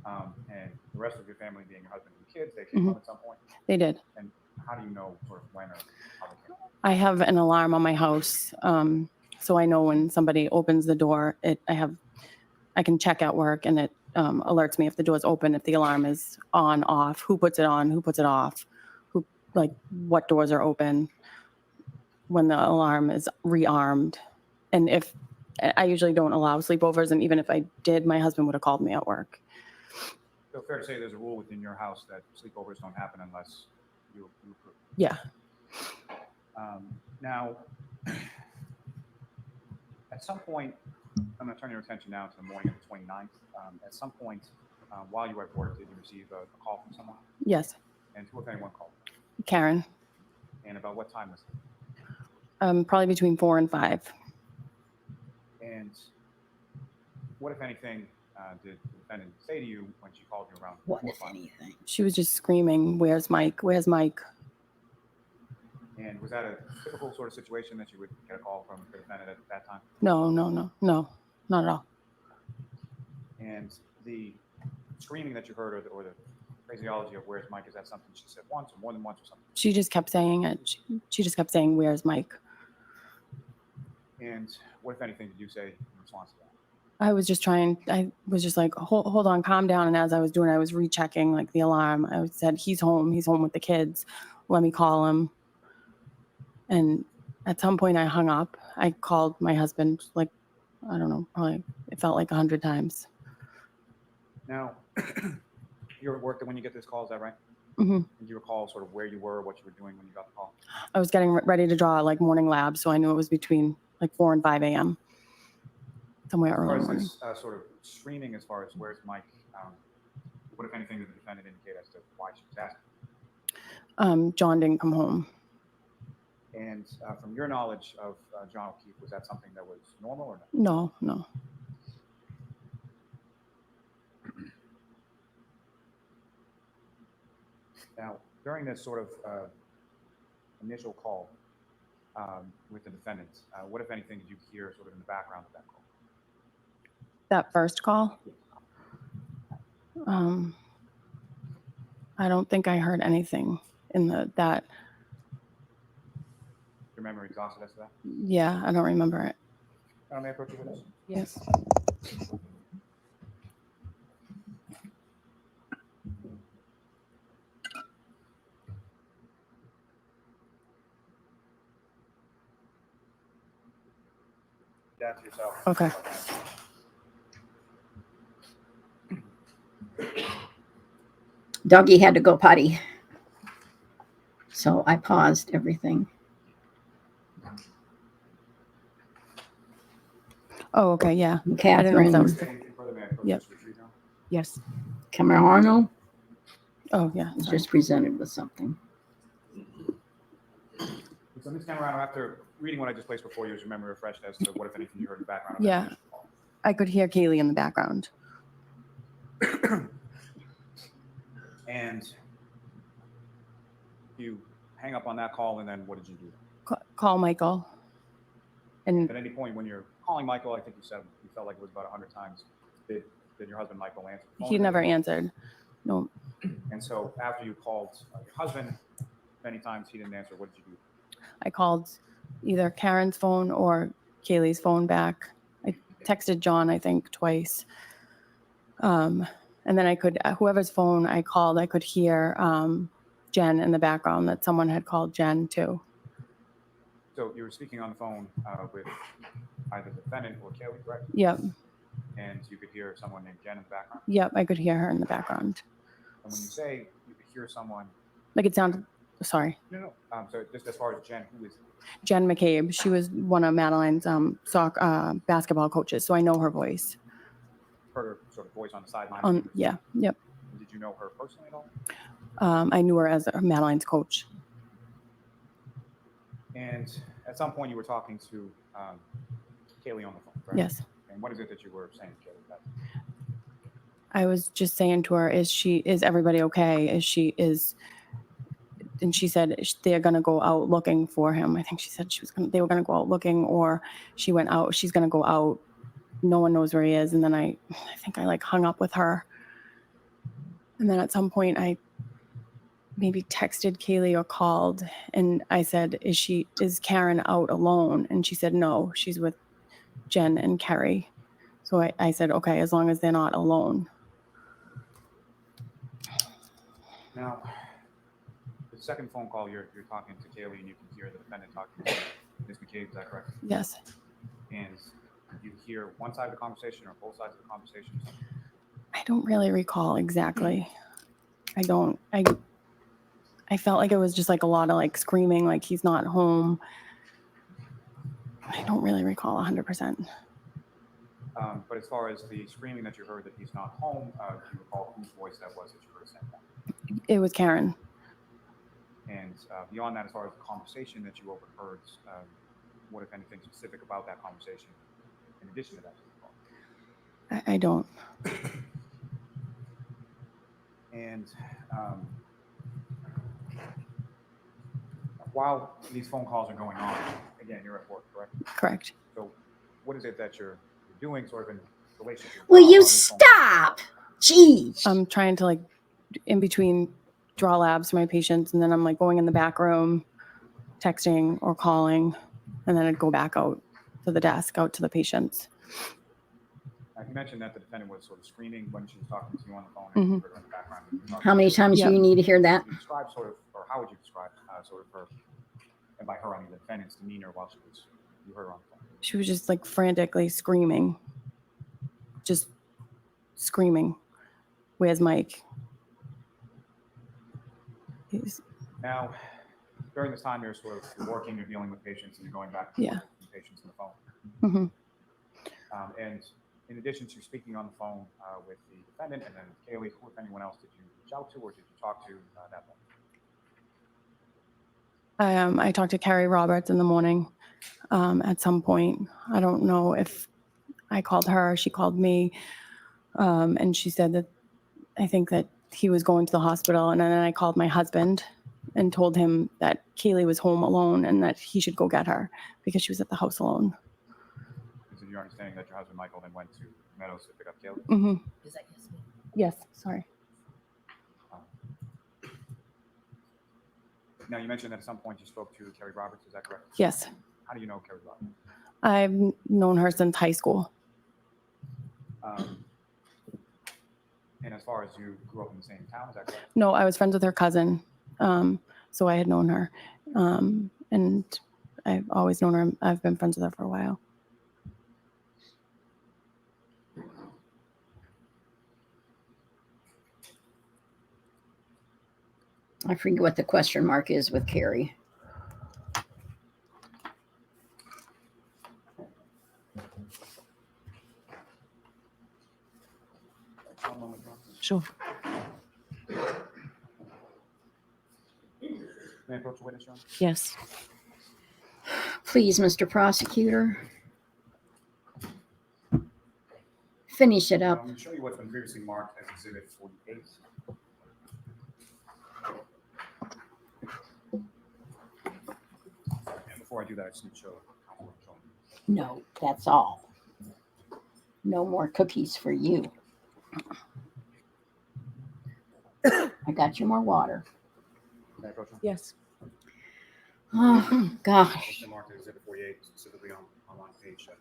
And the rest of your family, being your husband and kids, they came home at some point. they did. And how do you know sort of when or how they came home? I have an alarm on my house, so I know when somebody opens the door. I can check at work, and it alerts me if the door's open, if the alarm is on, off, who puts it on, who puts it off, what doors are open, when the alarm is rearmed, and if I usually don't allow sleepovers, and even if I did, my husband would have called me at work. So fair to say there's a rule within your house that sleepovers don't happen unless you approve. Yeah. Now, at some point, I'm going to turn your attention now to the morning of the 29th. At some point, while you were at work, did you receive a call from someone? Yes. And who, if anyone, called? Karen. And about what time was it? Probably between 4 and 5. And what, if anything, did the defendant say to you when she called you around? What 4 or if 5? anything? She was just screaming, "Where's Mike? Where's Mike?" And was that a typical sort of situation that you would get a call from the defendant at that time? No, not at all. And the screaming that you heard, or the phraseology of "Where's Mike," is that something she said once, or more than once, or something? She just kept saying it. She just kept saying, "Where's Mike?" And what, if anything, did you say in response to that? I was just like, hold on, calm down. And as I was doing, I was rechecking like the alarm. I said, he's home with the kids. Let me call him. And at some point I hung up. I called my husband, like, I don't know, probably it felt like 100 times. Now, you're at work when you get this call, is that right? Mm-hmm. Do you recall sort of where you were, what you were doing when you got the call? I was getting ready to draw like morning lab, so I knew it was between like 4 and 5 a.m. somewhere early in the morning. As far as this sort of screaming, as far as "Where's Mike," what, if anything, did the defendant indicate as to why she was asking? John didn't come home. And from your knowledge of John O'Keefe, was that something that was normal or not? No. Now, during this sort of initial call with the defendant, what, if anything, did you hear sort of in the background of that call? That first call? I don't think I heard anything in that. Your memory exhausted as to that? Yeah, I don't remember it. May I approach you with this? Yes. Down to yourself. Okay. Doggy had to go potty. So I paused everything. Oh, okay, yeah. Catherine. I didn't know if that was. Anything further, may I approach Yep. this with you, John? Yes. Camerano Oh, yeah. was Sorry. just presented with something. So, Ms. Camerano, after reading what I just placed before you, is your memory refreshed as to what, if anything, you heard in the background of that Yeah. initial call? I could hear Kaylee in the background. And you hang up on that call, and then what did you do? Call Michael. And At any point when you're calling Michael, I think you said you felt like it was about 100 times. Did your husband Michael answer the phone? he never answered. No. And so after you called your husband many times, he didn't answer. What did you do? I called either Karen's phone or Kaylee's phone back. I texted John, I think, twice. And then I could, whoever's phone I called, I could hear Jen in the background, that someone had called Jen too. So you were speaking on the phone with either the defendant or Kaylee, correct? Yep. And you could hear someone named Jen in the background? Yep, I could hear her in the background. And when you say you could hear someone... Like it sounded, sorry. No. So just as far as Jen, who is it? Jen McCabe. She was one of Madeline's basketball coaches, so I know her voice. Heard her sort of voice on the sideline? Yeah, yep. Did you know her personally at all? I knew her as Madeline's coach. And at some point you were talking to Kaylee on the phone, correct? Yes. And what is it that you were saying to Kaylee about? I was just saying to her, is everybody okay? And she said they're gonna go out looking for him. I think she said they were gonna go out looking, or she went out. She's gonna go out. No one knows where he is. And then I think I like hung up with her. And then at some point I maybe texted Kaylee or called, and I said, is Karen out alone? And she said, no, she's with Jen and Kerry. So I said, okay, as long as they're not alone. Now, the second phone call, you're talking to Kaylee, and you can hear the defendant talking to Ms. McCabe, is that correct? Yes. And you hear one side of the conversation or both sides of the conversation? I don't really recall exactly. I don't. I felt like it was just like a lot of like screaming, like he's not home. I don't really recall 100%. But as far as the screaming that you heard that he's not home, do you recall whose voice that was that you heard saying that? It was Karen. And beyond that, as far as the conversation that you overheard what, if anything, specific about that conversation in addition to that? I don't. And while these phone calls are going on, again, you're at work, correct? Correct. So what is it that you're doing sort of in relationship? Will you stop? Jeez. I'm trying to like in between draw labs for my patients, and then I'm like going in the back room, texting or calling, and then I'd go back out to the desk, out to the patients. You mentioned that the defendant was sort of screaming when she was talking to you on the phone. Mhm. And in the background. How many times do Yep. you need to hear that? Would you describe sort of, or how would you describe sort of her, and by her I mean the defendant's demeanor while you heard her on the phone? She was just like frantically screaming, just screaming. Where's Mike? Now, during this time, you're working, you're dealing with patients, and you're going back and Yeah. forth with patients on the phone. Mm-hmm. And in addition to speaking on the phone with the defendant and then Kaylee, who, if anyone else, did you reach out to or did you talk to that moment? I talked to Carrie Roberts in the morning at some point. I don't know if I called her, she called me, and she said that I think that he was going to the hospital. And then I called my husband and told him that Kaylee was home alone and that he should go get her because she was at the house alone. Is it your understanding that your husband Michael then went to Meadows to pick up Kaylee? Mm-hmm. Is that yes? Yes, sorry. Now, you mentioned that at some point you spoke to Carrie Roberts, is that correct? Yes. How do you know Carrie Roberts? I've known her since high school. And as far as you grew up in the same town, is that correct? No, I was friends with her cousin. So I had known her. And I've always known her. I've been friends with her for a while. I forget what the question mark is with Carrie. Sure. May I approach the witness, Your Honor? Yes. Please, Mr. Prosecutor. Finish it up. I'm going to show you what's been previously marked as Exhibit 48. And before I do that, I just need to show how we're showing. No, that's all. No more cookies for you. I got you more water. May I approach, Your Honor? Yes. Oh, gosh. It's been marked as Exhibit 48, specifically on page 22.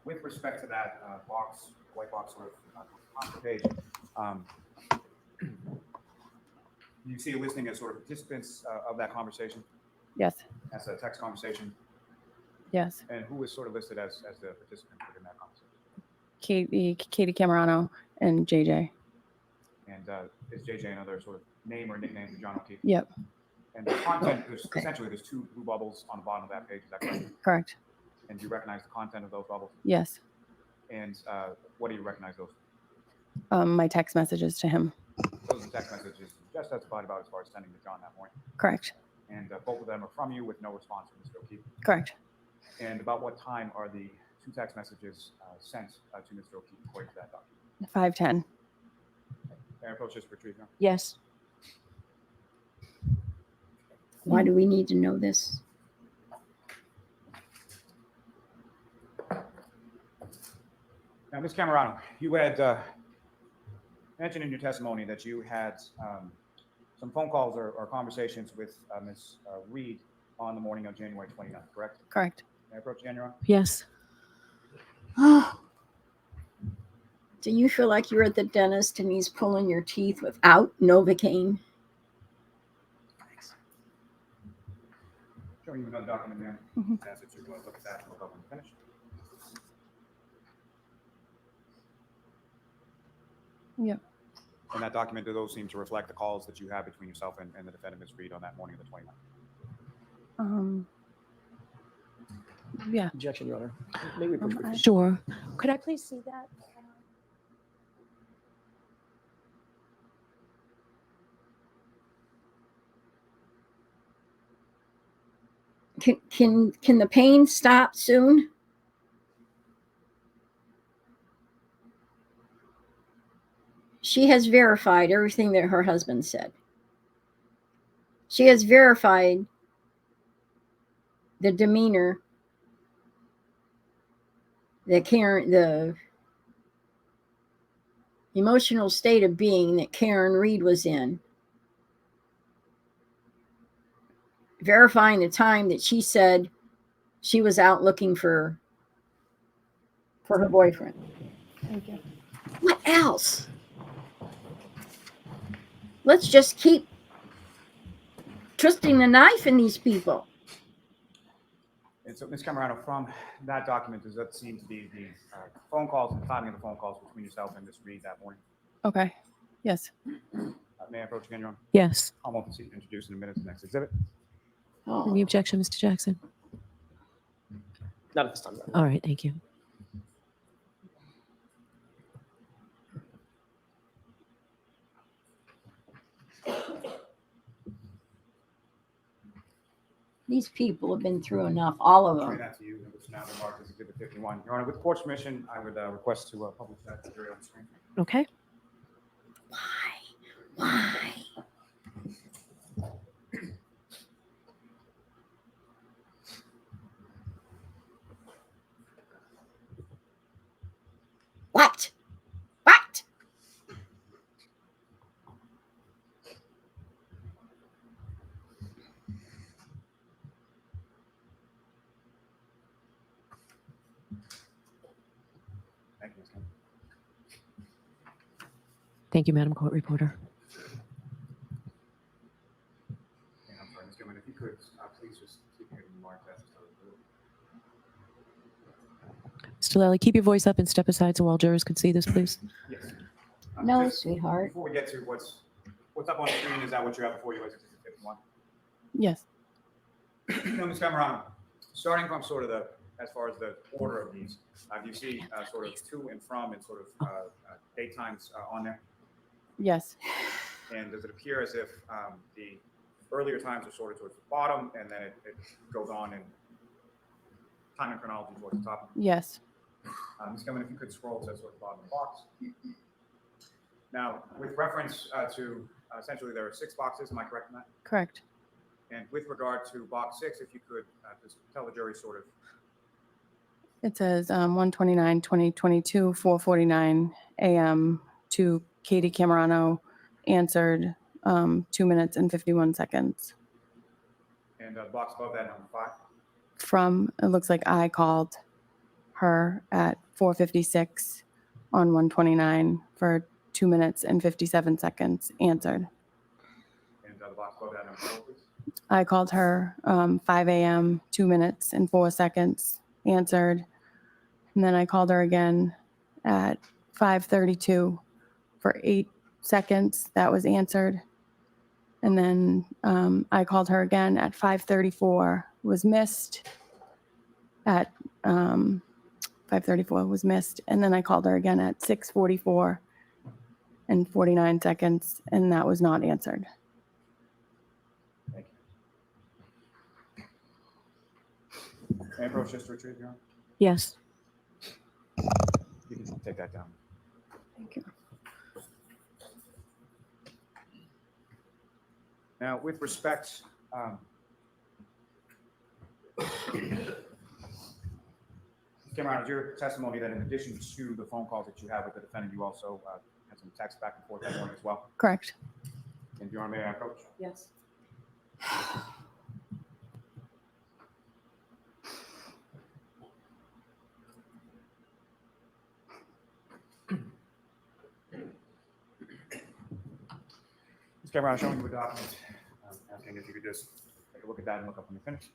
With respect to that box, white box sort of on the page, you see a listing as sort of participants of that conversation? Yes. That's a text conversation. Yes. And who is sort of listed as the participant within that conversation? Katie Camerano and JJ. And is JJ another sort of name or nickname for John O'Keefe? Yep. And the content, Okay. essentially, there's two blue bubbles on the bottom of that page. Is that correct? Correct. And do you recognize the content of those bubbles? Yes. And what do you recognize those? My text messages to him. Those are text messages just testified about as far as sending to John that morning. Correct. And both of them are from you with no response from Mr. O'Keefe. Correct. And about what time are the two text messages sent to Mr. O'Keefe according to that document? 5:10. May I approach this for retrieve now? Yes. Why do we need to know this? Now, Ms. Camerano, you had mentioned in your testimony that you had some phone calls or conversations with Ms. Reed on the morning of January 29th, correct? Correct. May I approach January? Yes. Do you feel like you're at the dentist and he's pulling your teeth without Novocaine? Showing you another document there. Mhm. As if you're going to look at that and look up and finish. Yep. And that document, do those seem to reflect the calls that you had between yourself and the defendant, Ms. Reed, on that morning of the 29th? Yeah. Objection, Your Honor. May we approach witness? Sure. Could I please see that? Can the pain stop soon? She has verified everything that her husband said. She has verified the demeanor that Karen, the emotional state of being that Karen Reed was in. Verifying the time that she said she was out looking for her boyfriend. Thank you. What else? Let's just keep twisting the knife in these people. And so, Ms. Camerano, from that document, does that seem to be the phone calls and timing of the phone calls between yourself and Ms. Reed that morning? Okay. Yes. May I approach again, Your Honor? Yes. I'll want to see introduce in a minute the next exhibit. Any objection, Mr. Jackson? Not at this time. No. All right, thank you. These people have been through enough, all of Turning them. that to you, and it's now marked as Exhibit 51. Your Honor, with the court's permission, I would request to publish that to the jury on the screen. Okay. Why? What? What? Thank you, Ms. Camerano. Thank you, Madam Court Reporter. And I'm sorry, Ms. Gilman, if you could please just keep your remarks as Mr. Lally, keep your voice up and step aside so all jurors could see this, please. yes. No, Just sweetheart. before we get to what's up on the screen, is that what you have before you as Exhibit 51? Yes. No, Ms. Camerano, starting from sort of as far as the order of these, do you see sort of to and from and sort of date times on there? Yes. And does it appear as if the earlier times are sort of towards the bottom and then it goes on in time and chronology towards the top? Yes. Ms. Gilman, if you could scroll to sort of the bottom of the box. Now, with reference to essentially there are 6 boxes, am I correct in that? Correct. And with regard to box 6, if you could just tell the jury sort of. It says 1/29/2022, 4:49 a.m. to Katie Camerano, answered 2 minutes and 51 seconds. And the box above that, number 5. From, it looks like I called her at 4:56 on 1/29 for 2 minutes and 57 seconds, answered. And the box above that, number 4, please. I called her 5 a.m., 2 minutes and 4 seconds, answered. And then I called her again at 5:32 for 8 seconds. That was answered. And then I called her again at 5:34, was missed. At 5:34 was missed. And then I called her again at 6:44 and 49 seconds, and that was not answered. Thank you. May I approach just to retrieve, Your Honor? Yes. You can take that down. Thank you. Now, with respect, Cameron, is your testimony that in addition to the phone calls that you had with the defendant, you also had some text back and forth that morning as well? Correct. And Your Honor, may I approach? Yes. Ms. Cameron, I'm showing you a document. Asking if you could just take a look at that and look up when you're finished.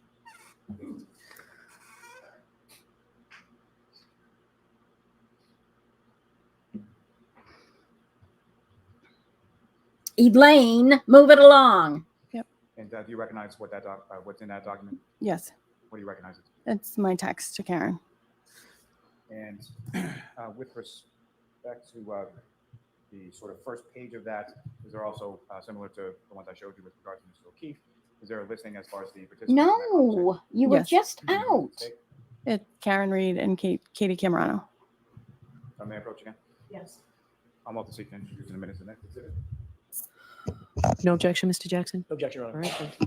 Elaine, move it along. And do you recognize what that what's in that document? Yes. What do you recognize it? It's my text to Karen. And with respect to the sort of first page of that, is there also similar to the ones I showed you with regard to Mr. O'Keefe? Is there a listing as far as the participants? No, you were Yes. just out. It's Karen Reed and Katie Camerano. May I approach again? Yes. I'm off to seek to introduce in a minute the next exhibit. No objection, Mr. Jackson? No objection, Your All Honor. right. Thank you.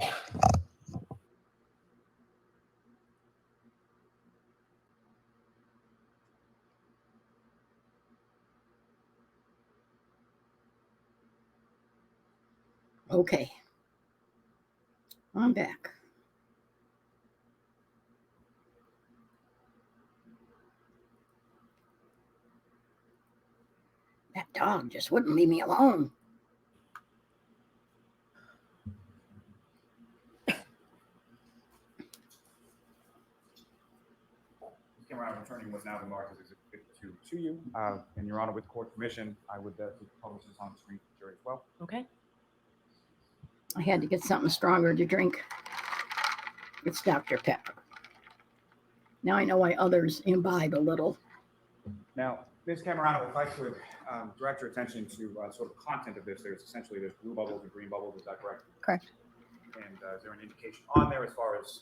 Okay. I'm back. That dog just wouldn't leave me alone. Camerano returning what's now been marked as exhibit 2 to you. And Your Honor, with court permission, I would publish this on the screen for the jury as well. Okay. I had to get something stronger to drink. It's Dr. Pepper. Now I know why others imbibe a little. Now, Ms. Camerano, if I could direct your attention to sort of content of this, there's blue bubbles and green bubbles, is that correct? Correct. And is there an indication on there as far as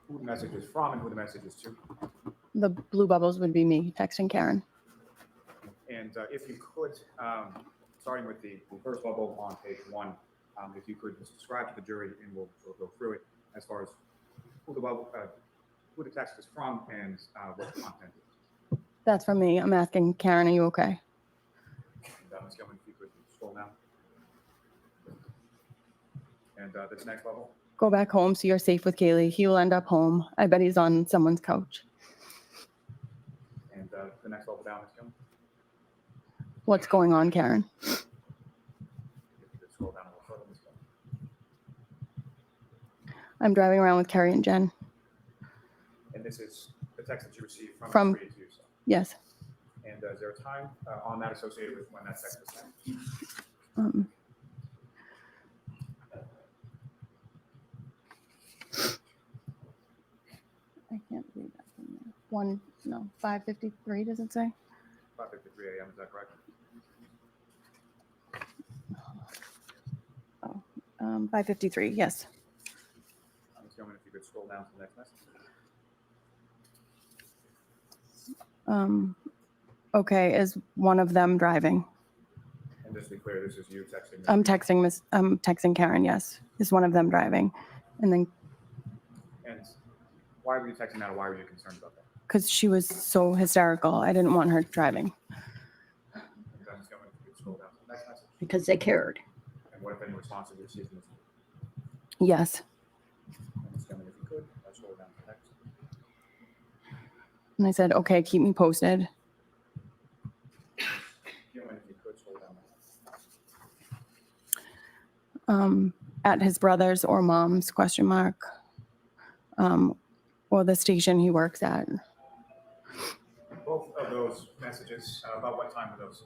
who the message is from and who the message is to? The blue bubbles would be me texting Karen. And if you could, starting with the first bubble on page 1, if you could describe to the jury, and we'll go through it, as far as who the text is from and what the content is. That's from me. I'm asking Karen, are you okay? And Ms. Gilman, if you could scroll down. And this next bubble. Go back home so you're safe with Kaylee. He will end up home. I bet he's on someone's couch. And the next bubble down, Ms. Gilman. What's going on, Karen? If you could scroll down a little further, Ms. Gilman. I'm driving around with Carrie and Jen. And this is the text that you received From- Ms. Reed to yourself. Yes. And is there a time on that associated with when that text was sent? I can't read that from there. 5:53, does it say? 5:53 a.m., is that correct? 5:53, yes. Ms. Gilman, if you could scroll down to the next message. Okay, is one of them driving? And just to be clear, this is you texting. Ms. I'm Reed. texting Karen, yes. Is one of them driving? And then, And why were you texting that, or why were you concerned about that? because she was so hysterical, I didn't want her driving. And Ms. Gilman, if you could scroll down to the next message. Because they cared. And what if any response have you received from this? Yes. And Ms. Gilman, if you could, scroll down to the next. And I said, okay, keep me posted. Gilman, if you could scroll down. At his brother's or mom's ? Or the station he works at. Both of those messages, about what time were those?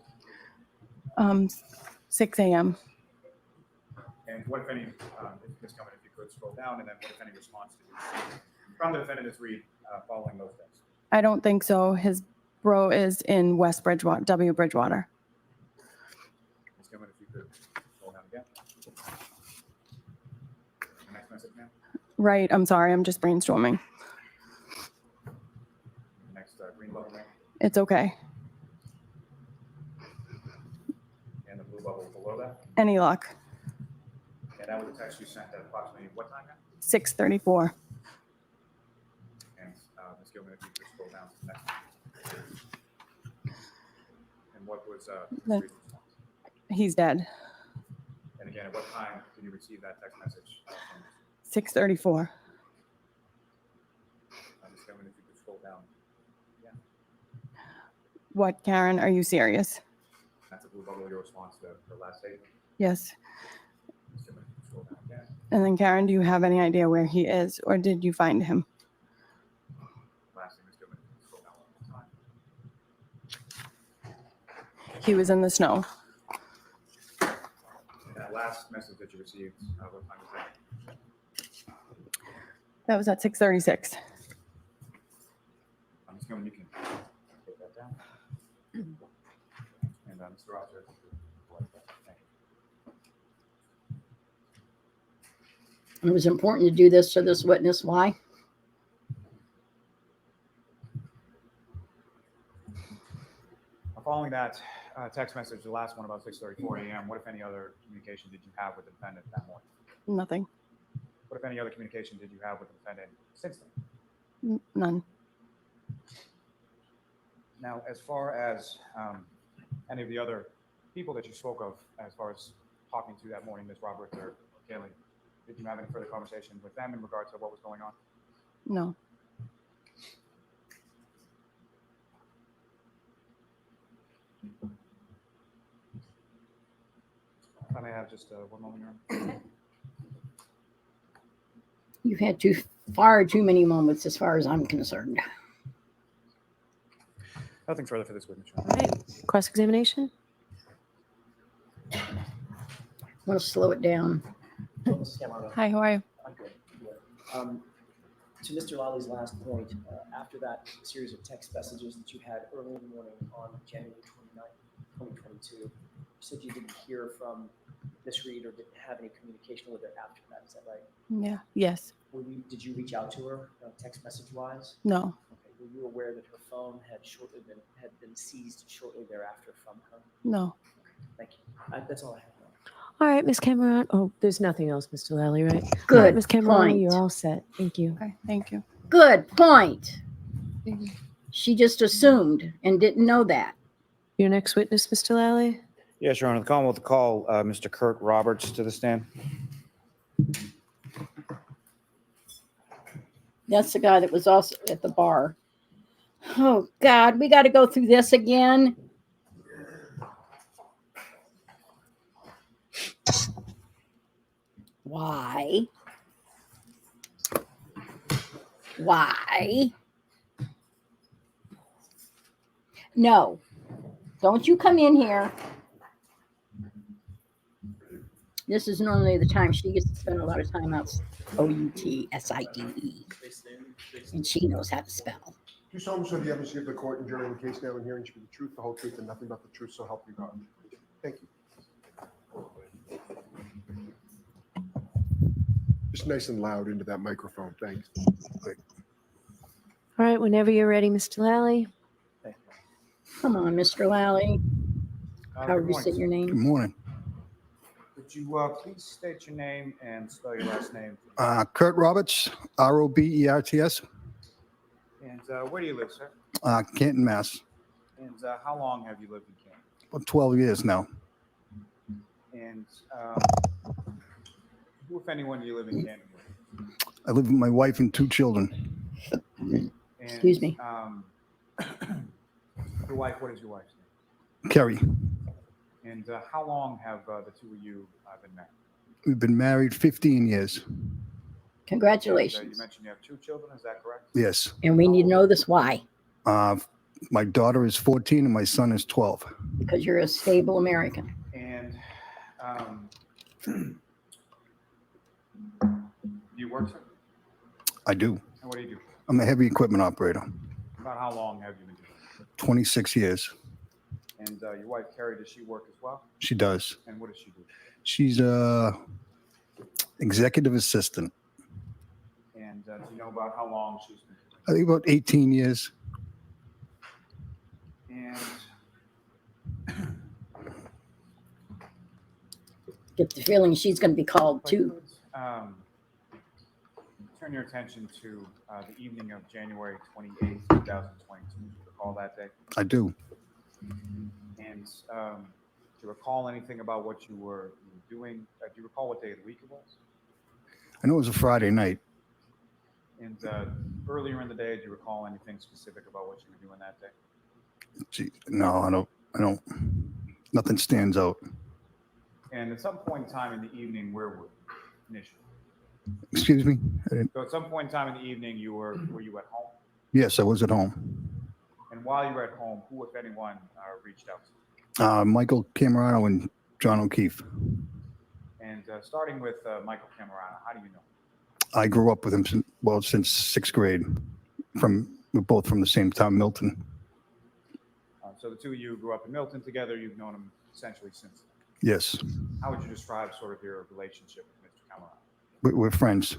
6 a.m. And what, if any, Ms. Gilman, if you could scroll down, and then what, if any, response did you receive from the defendant Ms. Reed following those things? I don't think so. His bro is in West Bridgewater, W. Bridgewater. Ms. Gilman, if you could scroll down again. The next message, ma'am. Right, I'm sorry, I'm just brainstorming. The next green bubble, ma'am. It's okay. And the blue bubble below that. Any luck? And that was a text you sent at approximately what time, ma'am? 6:34. And Ms. Gilman, if you could scroll down to the next one. And what was Ms. Reed's response? He's dead. And again, at what time did you receive that text message? 6:34. Ms. Gilman, if you could scroll down. Yeah, What, Karen? Are you serious? that's a blue bubble, your response to the last statement. Yes. Ms. Gilman, if you could scroll down again. And then, Karen, do you have any idea where he is, or did you find him? Lastly, Ms. Gilman, if you could scroll down one more time. He was in the snow. And that last message that you received, what time was that? That was at 6:36. Ms. Gilman, you can take that down. And Mr. Roger. Thank you. It was important to do this to this witness. Why? Following that text message, the last one about 6:34 a.m., what, if any, other communication did you have with the defendant that morning? Nothing. What, if any, other communication did you have with the defendant since then? None. Now, as far as any of the other people that you spoke of, as far as talking to that morning, Ms. Roberts or Kaylee, did you have any further conversation with them in regards to what was going on? No. If I may have just one moment, Your Honor. You've had far too many moments as far as I'm concerned. Nothing further for this witness, Your All Honor. right. Cross-examination? I want to slow it down. Mrs. Camerano. Hi, how are you? I'm good. To Mr. Lally last point, after that series of text messages that you had early in the morning on January 29th, 2022, you said you didn't hear from Miss Reed or didn't have any communication with her after that. Is that right? Yeah. Yes. Did you reach out to her text message wise? No. Okay. Were you aware that her phone had been seized shortly thereafter from her? No. Thank you. That's all I have. All right, Ms. Cameron. Oh, there's nothing else, Mr. Lally, right? All Good right, Ms. Cameron, point. you're all set. Thank you. Okay. Thank you. Good point. She just assumed and didn't know that. Your next witness, Mr. Lally? Yes, Your Honor. The Commonwealth will call Mr. Curt Roberts to the stand. That's the guy that was also at the bar. Oh, God, we got to go through this again. Why? Why? No, don't you come in here. This is normally the time she gets to spend a lot of time out. OUTSIDE. And she knows how to spell. Do solemnly swear the evidence you give the court and jury in the case now and hearing should be the truth, the whole truth, and nothing but the truth, so help you God. Thank you. Just nice and loud into that microphone. Thanks. Great. All right, whenever you're ready, Mr. Lally. Come on, Mr. Lally. Good However you morning, say sir. your name. Good morning. Could you please state your name and spell your last name? Curt Roberts, Roberts. And where do you live, sir? Canton, Mass. And how long have you lived in Canton? About 12 years now. And who, if anyone, do you live in Canton with? I live with my wife and 2 children. And, Excuse me. Your wife, what is your wife's name? Kerry. And how long have the two of you been married? We've been married 15 years. Congratulations. And, you mentioned you have 2 children, is that correct? Yes. And we need to know this why. My daughter is 14 and my son is 12. Because you're a stable American. And do you work, sir? I do. And what do you do? I'm a heavy equipment operator. About how long have you been doing it? 26 years. And your wife, Carrie, does she work as well? She does. And what does she do? She's a executive assistant. And do you know about how long she's been doing I think about 18 years. it? And Get the feeling she's going to be called too. Turn your attention to the evening of January 28th, 2022. Do you recall that day? I do. And do you recall anything about what you were doing? Do you recall what day of the week it was? I know it was a Friday night. And earlier in the day, do you recall anything specific about what you were doing that day? Gee, no, I don't. Nothing stands out. And at some point in time in the evening, where were you initially? Excuse me? So at some point in time in the evening, were you at home? Yes, I was at home. And while you were at home, who, if anyone, reached out to you? Michael Camerano and John O'Keefe. And starting with Michael Camerano, how do you know? I grew up with him since 6th grade. We're both from the same town, Milton. So the two of you grew up in Milton together. You've known him essentially since then. Yes. How would you describe sort of your relationship with Mr. Camerano? We're friends.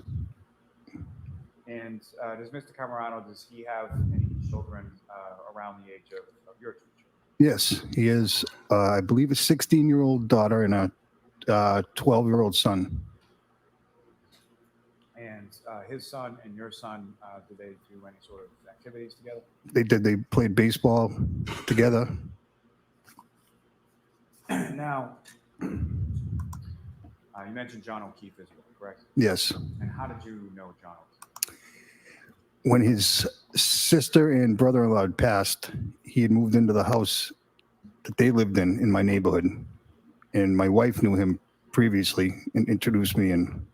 And does Mr. Camerano, does he have any children around the age of your two children? Yes, he is. I believe a 16-year-old daughter and a 12-year-old son. And his son and your son, do they do any sort of activities together? They did. They played baseball together. Now, you mentioned John O'Keefe as well, correct? Yes. And how did you know John O'Keefe? When his sister and brother-in-law had passed, he had moved into the house that they lived in my neighborhood. And my wife knew him previously and introduced me. And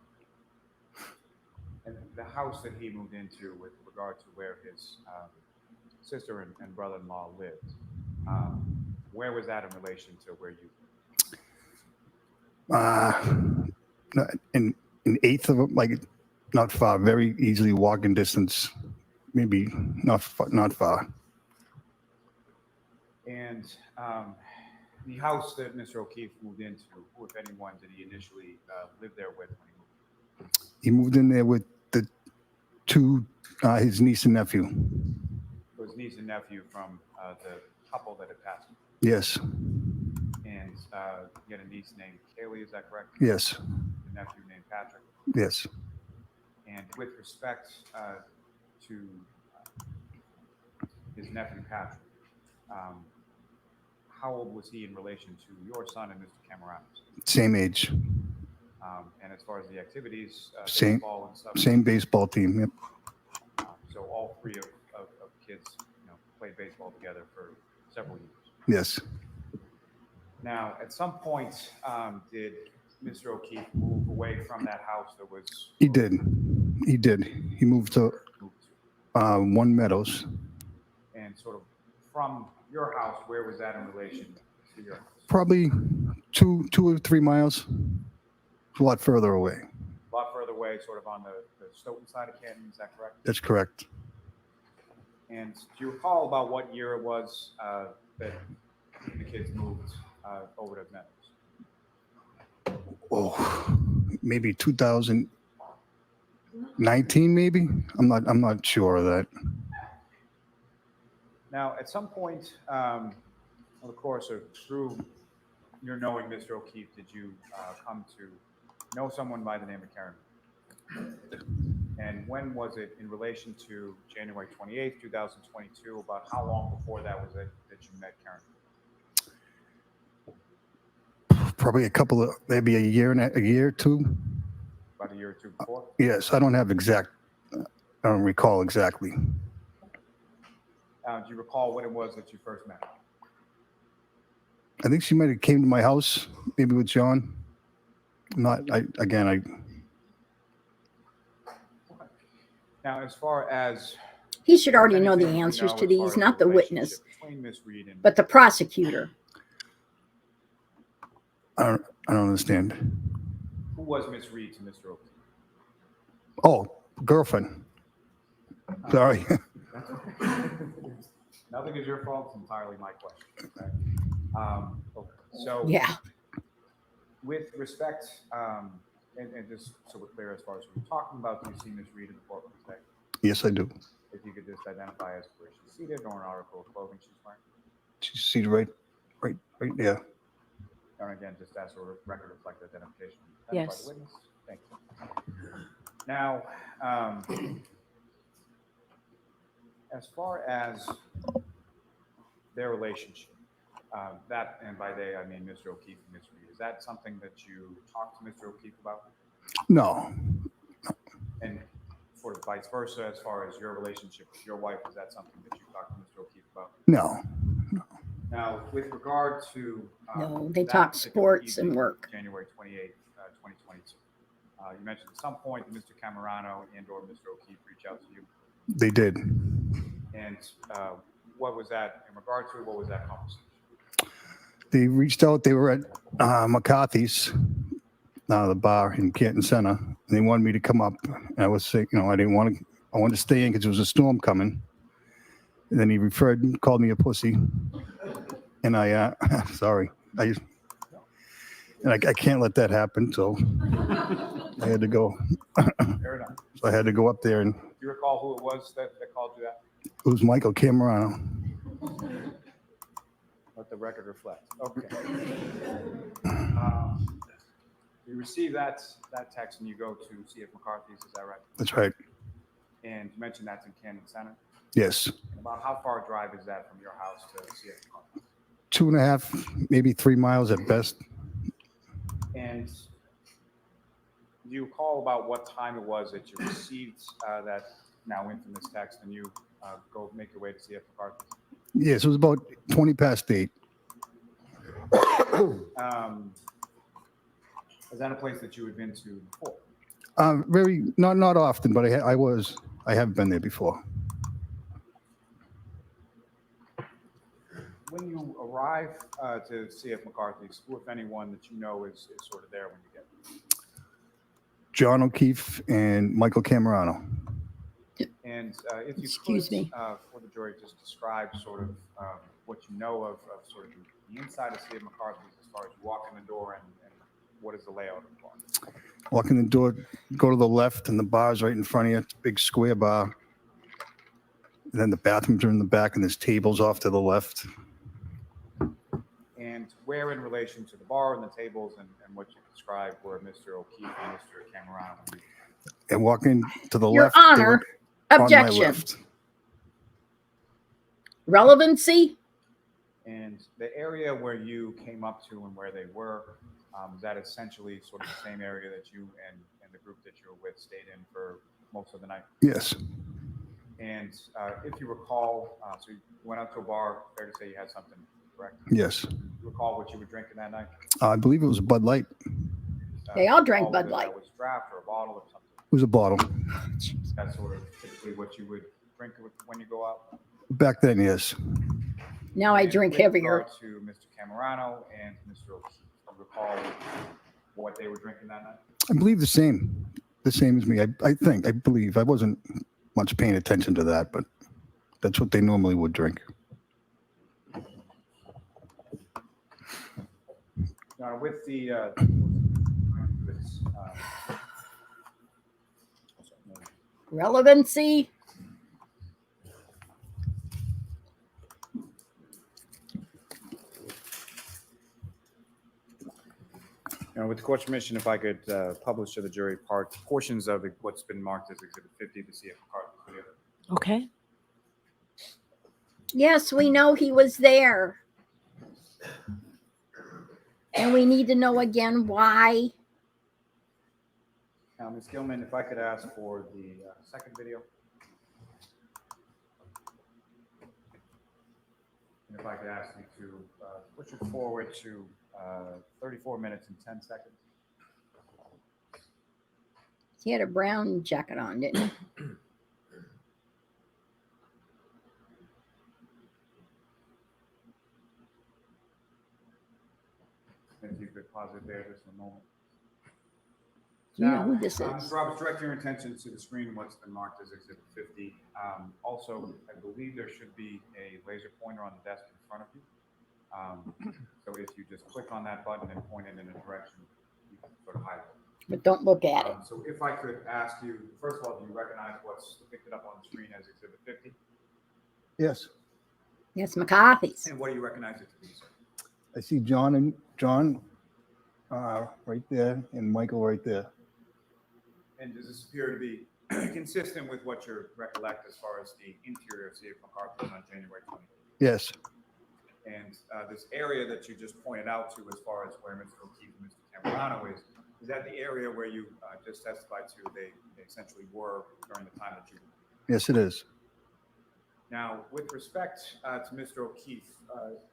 the house that he moved into with regard to where his sister and brother-in-law lived, where was that in relation to where you lived? an eighth of it, like not far, very easily walking distance, maybe not far. And the house that Mr. O'Keefe moved into, who, if anyone, did he initially live there with when he moved? He moved in there with the two, his niece and nephew. So his niece and nephew from the couple that had passed. Yes. And you had a niece named Kaylee, is that correct? Yes. A nephew named Patrick. Yes. And with respect to his nephew Patrick, how old was he in relation to your son and Mr. Camerano's? Same age. And as far as the activities, Same. baseball and stuff. Same baseball team. Yep. So all three of kids, played baseball together for several years. Yes. Now, at some point, did Mr. O'Keefe move away from that house that was? He did. He did. He moved to One Meadows. And sort of from your house, where was that in relation to your house? Probably 2 or 3 miles. A lot further away. A lot further away, sort of on the Stoughton side of Canton, is that correct? That's correct. And do you recall about what year it was that the kids moved over to Meadows? Oh, maybe 2019, maybe. I'm not sure of that. Now, at some point, over the course of through your knowing Mr. O'Keefe, did you come to know someone by the name of Karen? And when was it in relation to January 28th, 2022? About how long before that was it that you met Karen? Probably maybe a year or two. About a year or two before? Yes, I don't recall exactly. Do you recall when it was that you first met? I think she might have came to my house, maybe with John. Now, as far as he should already know the answers to these, not the witness, but the prosecutor. I don't understand. Who was Miss Reed to Mr. O'Keefe? Oh, girlfriend. Sorry. Nothing is your fault. It's entirely my question. Okay. So yeah. With respect, and just so we're clear as far as we're talking about, do you see Miss Reed in the courtroom today? Yes, I do. If you could just identify as where she's seated or an article of clothing she's wearing. She's seated right there. And again, just as a record reflect identification. Yes. By the witness. Thank you. Now, as far as their relationship, that, and by they, I mean Mr. O'Keefe and Ms. Reed, is that something that you talked to Mr. O'Keefe about? No. And sort of vice versa, as far as your relationship with your wife, is that something that you talked to Mr. O'Keefe about? No. Now, with regard to no, they talk sports and work. January 28th, 2022. You mentioned at some point that Mr. Camerano and/or Mr. O'Keefe reached out to you. They did. And what was that in regard to? What was that conversation? They reached out. They were at McCarthy's, the bar in Canton Center, and they wanted me to come up. And I was sick, I didn't want to. I wanted to stay in because there was a storm coming. And then he called me a pussy, and sorry, I can't let that happen. So I had to go. Fair enough. So I had to go up there, and Do you recall who it was that called you that? it was Michael Camerano. Let the record reflect. Okay. You received that text and you go to CF McCarthy's, is that right? That's right. And you mentioned that's in Camden Center. Yes. And about how far a drive is that from your house to CF McCarthy's? 2.5, maybe 3 miles at best. And do you recall about what time it was that you received that now infamous text and you go make your way to CF McCarthy's? Yes, it was about 20 past 8. Is that a place that you had been to before? Not often, but I have been there before. When you arrive to CF McCarthy's, who, if anyone, that you know is sort of there when you get there? John O'Keefe and Michael Camerano. And if you Excuse could, me. for the jury, just describe sort of what you know of sort of the inside of CF McCarthy's as far as you walk in the door and what is the layout of the bar? Walk in the door, go to the left, and the bar's right in front of you. It's a big square bar. And then the bathrooms are in the back, and there's tables off to the left. And where in relation to the bar and the tables and what you described were Mr. O'Keefe and Mr. Camerano? And walk in to the Your left. they Honor, were on my objection. left. Relevancy? And the area where you came up to and where they were, is that essentially sort of the same area that you and the group that you were with stayed in for most of the night? Yes. And if you recall, so you went out to a bar, fair to say you had something, correct? Yes. You recall what you were drinking that night? I believe it was a Bud Light. They all drank Recall Bud whether Light. That was draft or a bottle or something. It was a bottle. That's sort of typically what you would drink when you go out. Back then, yes. Now I And drink with heavier. regard to Mr. Camerano and Mr. O'Keefe, do you recall what they were drinking that night? I believe the same as me. I believe. I wasn't much paying attention to that, but that's what they normally would drink. Now, with the Relevancy? Now, with the court's permission, if I could publish to the jury portions of what's been marked as Exhibit 50 to CF McCarthy's video. Okay. Yes, we know he was there. And we need to know again why. Now, Ms. Gilman, if I could ask for the second video. And if I could ask you to push it forward to 34 minutes and 10 seconds. He had a brown jacket on, didn't he? If you could pause it there just a moment. You know who this is. Mr. Roberts, direct your attention to the screen, what's been marked as Exhibit 50. Also, I believe there should be a laser pointer on the desk in front of you. So if you just click on that button and point it in a direction, you can sort of highlight it. But don't look at it. So if I could ask you, first of all, do you recognize what's depicted up on the screen as Exhibit 50? Yes. Yes, McCarthy's. And what do you recognize it to be, sir? I see John right there and Michael right there. And does this appear to be consistent with what you recollect as far as the interior of CF McCarthy's on January 20th? Yes. And this area that you just pointed out to as far as where Mr. O'Keefe and Mr. Camerano is that the area where you just testified to they essentially were during the time that you were? Yes, it is. Now, with respect to Mr. O'Keefe,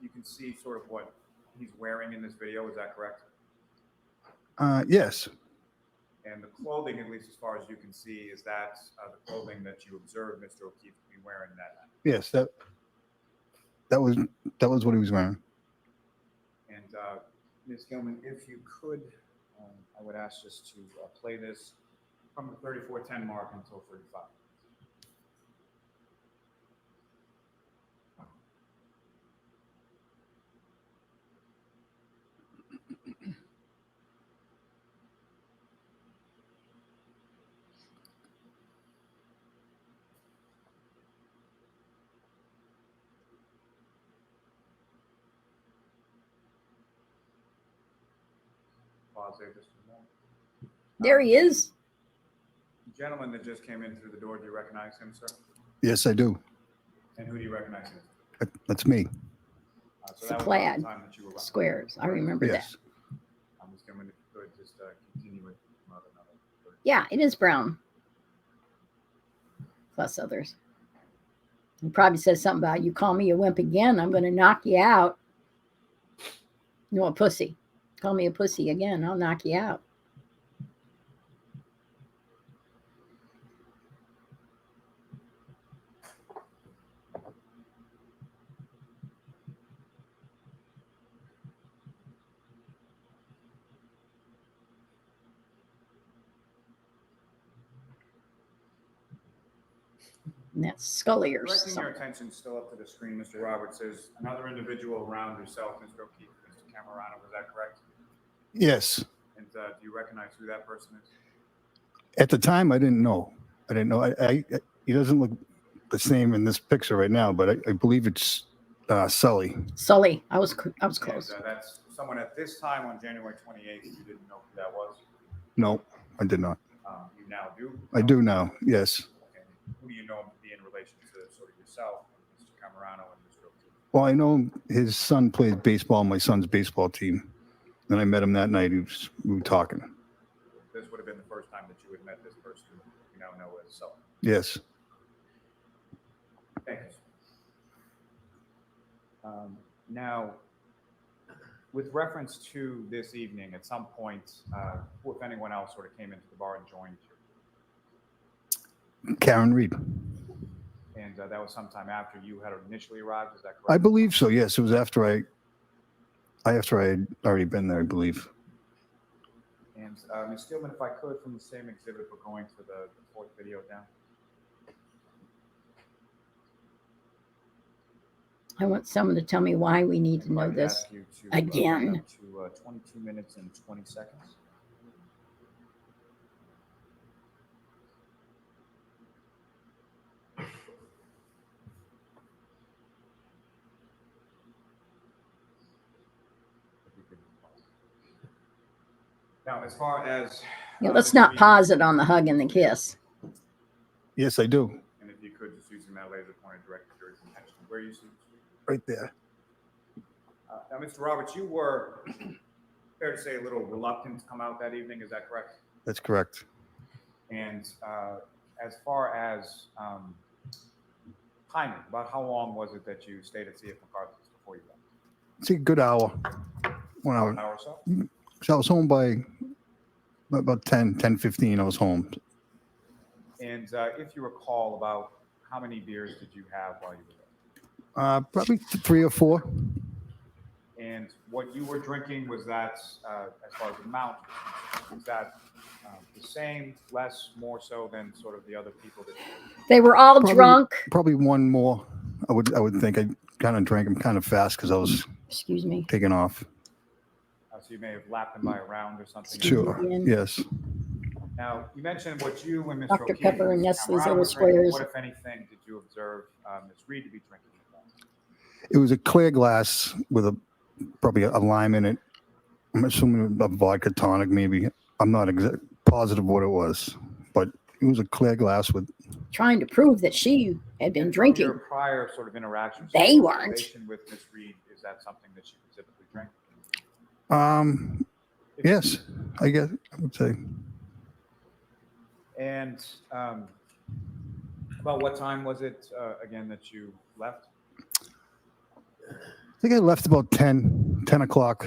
you can see sort of what he's wearing in this video, is that correct? Yes. And the clothing, at least as far as you can see, is that the clothing that you observed Mr. O'Keefe to be wearing that night? Yes, that was what he was wearing. And Ms. Gilman, if you could, I would ask just to play this from the 34:10 mark until 35. pause there just for a moment. There he is. The gentleman that just came in through the door, do you recognize him, sir? Yes, I do. And who do you recognize him? That's me. So It's a that was plaid the time that you were around. squares. I remember that. Yes. I'm just going to go ahead and just continue with another. Yeah, it is brown. Plus others. He probably says something about, you call me a wimp again, I'm going to knock you out. No, a pussy. Call me a pussy again, I'll knock you out. And that's Scully or Directing your something. attention still up to the screen, Mr. Roberts, says another individual around yourself, Mr. O'Keefe, Mr. Camerano, was that correct? Yes. And do you recognize who that person is? At the time, I didn't know. He doesn't look the same in this picture right now, but I believe it's Sully. Sully. I was close. And, that's someone at this time on January 28th, you didn't know who that was? No, I did not. You now do? I do now. Yes. Okay. Who do you know him to be in relation to sort of yourself, Mr. Camerano, and Mr. O'Keefe? Well, I know his son played baseball on my son's baseball team. Then I met him that night. We were talking. This would have been the first time that you had met this person you now know as Sully. Yes. Thank you. Now, with reference to this evening, at some point, who, if anyone else, sort of came into the bar and joined you? Karen Reed. And that was sometime after you had initially arrived, is that correct? I believe so. Yes, it was after I had already been there, I believe. And Ms. Steelman, if I could, from the same exhibit, we're going to the fourth video down. I want someone to tell me why we need to know I'd this ask you to, again. To 22 minutes and 20 seconds. Now, as far as Yeah, let's not pause it on the hug and the kiss. Yes, I do. And if you could, just using that laser pointer direct the jury's attention. Where you see Right there. now, Mr. Roberts, you were fair to say a little reluctant to come out that evening. Is that correct? That's correct. And as far as timing, about how long was it that you stayed at CF McCarthy's before you left? It's a good hour. 1 hour. An hour or so? So I was home by about 10:15. I was home. And if you recall, about how many beers did you have while you were there? Probably 3 or 4. And what you were drinking, was that, as far as the amount, was that the same, less, more so than sort of the other people that They were all drunk. Probably one more. I would think. I kind of drank them kind of fast because I was Excuse me. taking off. So you may have lapped them by a round or something. Sure. Yes. Now, you mentioned what you and Mr. Dr. O'Keefe Pepper and Mr. Nestle's Camerano Little were drinking. Squares. What, if anything, did you observe Ms. Reed to be drinking? It was a clear glass with probably a lime in it. I'm assuming a vodka tonic, maybe. I'm not positive what it was, but it was a clear glass with. Trying to prove that she had been From drinking. your prior sort of interactions, They weren't. relation with Ms. Reed, is that something that she typically drank? Yes, I guess I would say. And about what time was it again that you left? I think I left about 10 o'clock.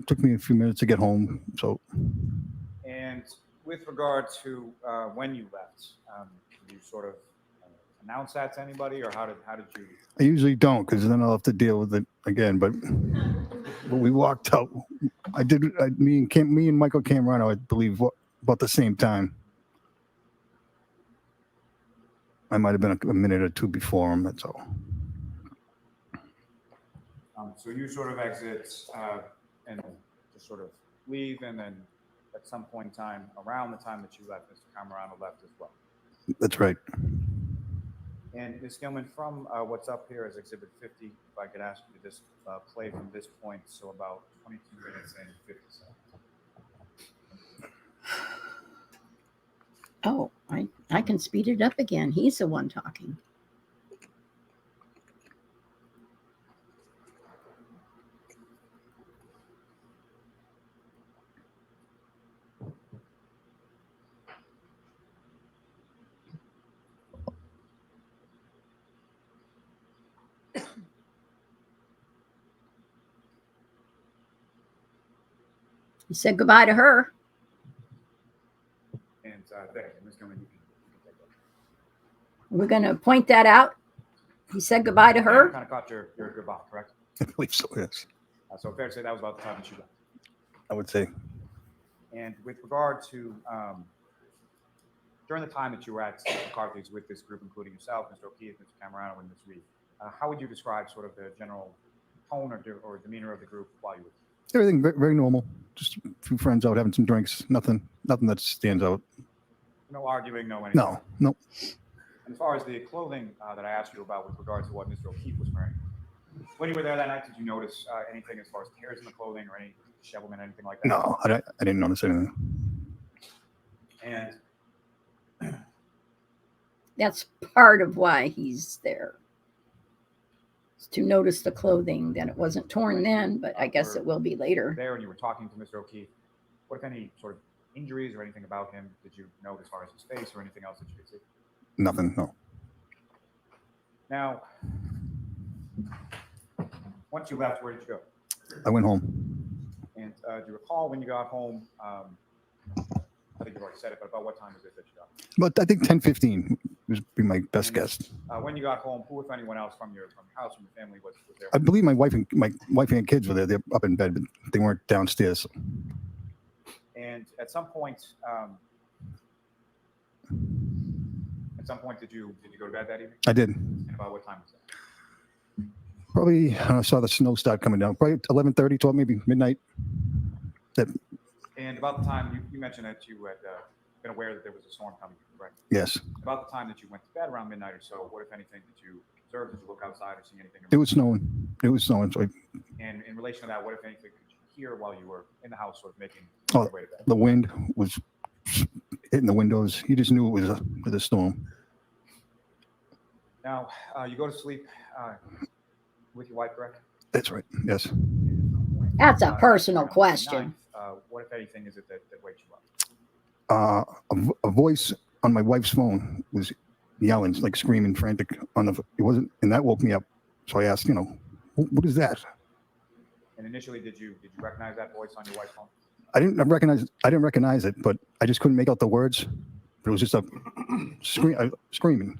It took me a few minutes to get home. So. And with regard to when you left, did you sort of announce that to anybody, or how did you? I usually don't, because then I'll have to deal with it again. But we walked out. I did. Me and Michael Camerano, I believe, about the same time. I might have been a minute or two before him. That's all. So you sort of exit and just sort of leave, and then at some point in time, around the time that you left, Mr. Camerano left as well. That's right. And Ms. Gilman, from what's up here as Exhibit 50, if I could ask you to just play from this point, so about 22 minutes and 50 seconds. Oh, I can speed it up again. He's the one talking. He said goodbye to her. And there, Ms. Gilman, you can take that. We're going to point that out. He said goodbye to her. Kind of caught your goodbye, correct? I believe so, yes. So fair to say that was about the time that you left. I would say. And with regard to during the time that you were at McCarthy's with this group, including yourself, Mr. O'Keefe, Mr. Camerano, and Ms. Reed, how would you describe sort of the general tone or demeanor of the group while you were there? Everything very, very normal. Just a few friends out having some drinks. Nothing that stands out. No arguing, no anything? No. And as far as the clothing that I asked you about with regards to what Mr. O'Keefe was wearing, when you were there that night, did you notice anything as far as tears in the clothing or any dishevelment, anything like that? No, I didn't notice anything. And That's part of why he's there. It's to notice the clothing, that it wasn't torn then, but I guess it will be later. there, and you were talking to Mr. O'Keefe, what if any sort of injuries or anything about him did you note as far as his face or anything else that you could see? Nothing, no. Now, once you left, where did you go? I went home. And do you recall when you got home? I think you've already said it, but about what time was it that you got? But I think 10:15 would be my best guess. When you got home, who, if anyone else from your house, from your family, was there? I believe my wife and kids were there. They're up in bed, but they weren't downstairs. And at some point, did you go to bed that evening? I did. And about what time was that? Probably I saw the snow start coming down. Probably 11:30, 12, maybe midnight. And about the time you mentioned that you had been aware that there was a storm coming, correct? Yes. About the time that you went to bed around midnight or so, what, if anything, did you observe? Did you look outside or see anything? It was snowing. So And in relation to that, what, if anything, did you hear while you were in the house, sort of making Oh, your way to bed? the wind was hitting the windows. You just knew it was a storm. Now, you go to sleep with your wife, correct? That's right. Yes. That's a personal Around question. midnight, what, if anything, is it that wakes you up? A voice on my wife's phone was yelling, like screaming, frantic. It wasn't, and that woke me up. So I asked, what is that? And initially, did you recognize that voice on your wife's phone? I didn't recognize it, but I just couldn't make out the words. But it was just a screaming.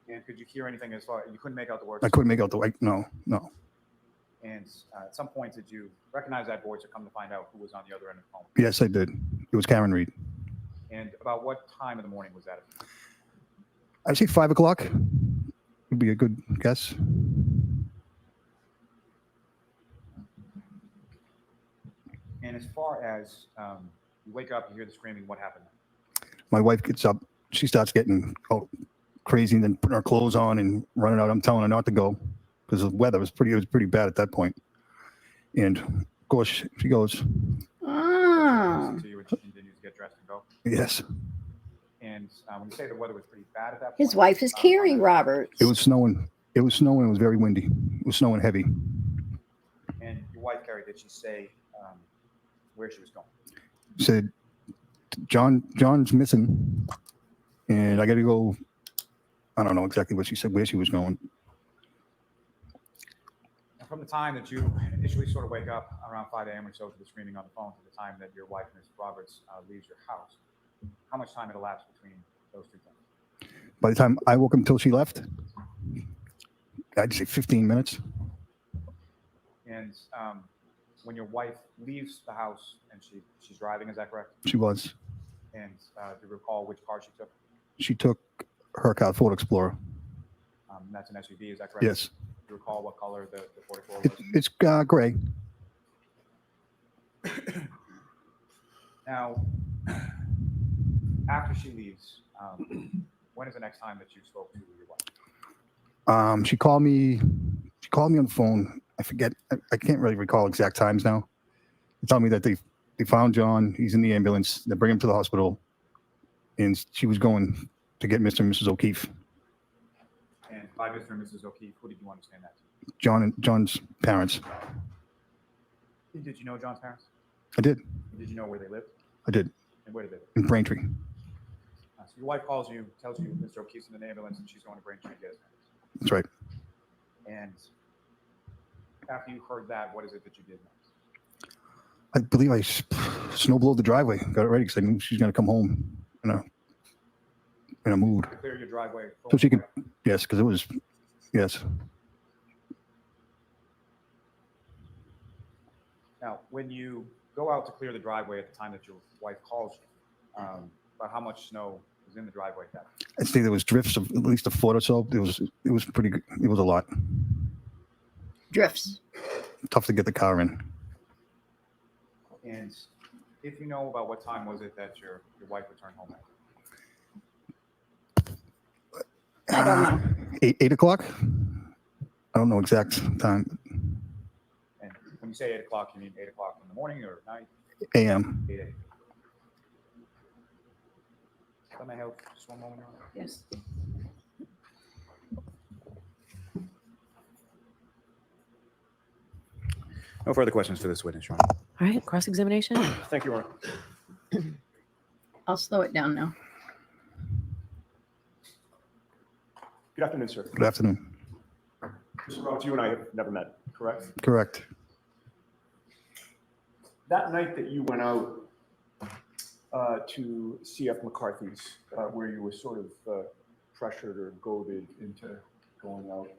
And could you hear anything as far? You couldn't make out the words. I couldn't make out no. And at some point, did you recognize that voice or come to find out who was on the other end of the phone? Yes, I did. It was Karen Reed. And about what time of the morning was that? I'd say 5 o'clock would be a good guess. And as far as you wake up, you hear the screaming, what happened? My wife gets up. She starts getting crazy and then putting her clothes on and running out. I'm telling her not to go because the weather was pretty bad at that point. And of course, she goes. Ah. So you would continue to get dressed and go? Yes. And when you say the weather was pretty bad at that point? His wife is Carrie Roberts. It was snowing. It was snowing. It was very windy. It was snowing heavy. And your wife, Carrie, did she say where she was going? Said, John's missing, and I got to go. I don't know exactly what she said, where she was going. And from the time that you initially sort of wake up around 5 a.m. or so to the screaming on the phone to the time that your wife, Ms. Roberts, leaves your house, how much time had elapsed between those two things? By the time I woke up until she left, I'd say 15 minutes. And when your wife leaves the house and she's driving, is that correct? She was. And do you recall which car she took? She took her car, Ford Explorer. That's an SUV, is that correct? Yes. Do you recall what color the Ford Explorer was? It's gray. Now, after she leaves, when is the next time that you spoke to your wife? She called me on the phone. I forget. I can't really recall exact times now. They told me that they found John. He's in the ambulance. They bring him to the hospital. and she was going to get Mr. and Mrs. O'Keefe. And by Mr. and Mrs. O'Keefe, who did you understand that to? John's parents. Did you know John's parents? I did. Did you know where they lived? I did. And where did they live? In Braintree. So your wife calls you, tells you Mr. O'Keefe's in an ambulance and she's going to Braintree to get his parents. That's right. And after you heard that, what is it that you did next? I believe I snowblowed the driveway, got it ready because I knew she's going to come home in a mood. To clear your driveway. So she could, yes, because it was, yes. Now, when you go out to clear the driveway at the time that your wife calls you, about how much snow was in the driveway at that time? I'd say there was drifts of at least a foot or so. It was pretty good. It was a lot. Drifts. Tough to get the car in. And if you know about what time was it that your wife returned home at? I don't know. 8 o'clock? I don't know exact time. And when you say 8 o'clock, you mean 8 o'clock in the morning or night? AM. 8 a.m. Can I help? Just one moment. Yes. No further questions for this witness, Your Honor. All right, cross-examination. Thank you, Your Honor. I'll slow it down now. Good afternoon, sir. Good afternoon. Mr. Roberts, you and I have never met, correct? Correct. That night that you went out to CF McCarthy's, where you were sort of pressured or goaded into going out,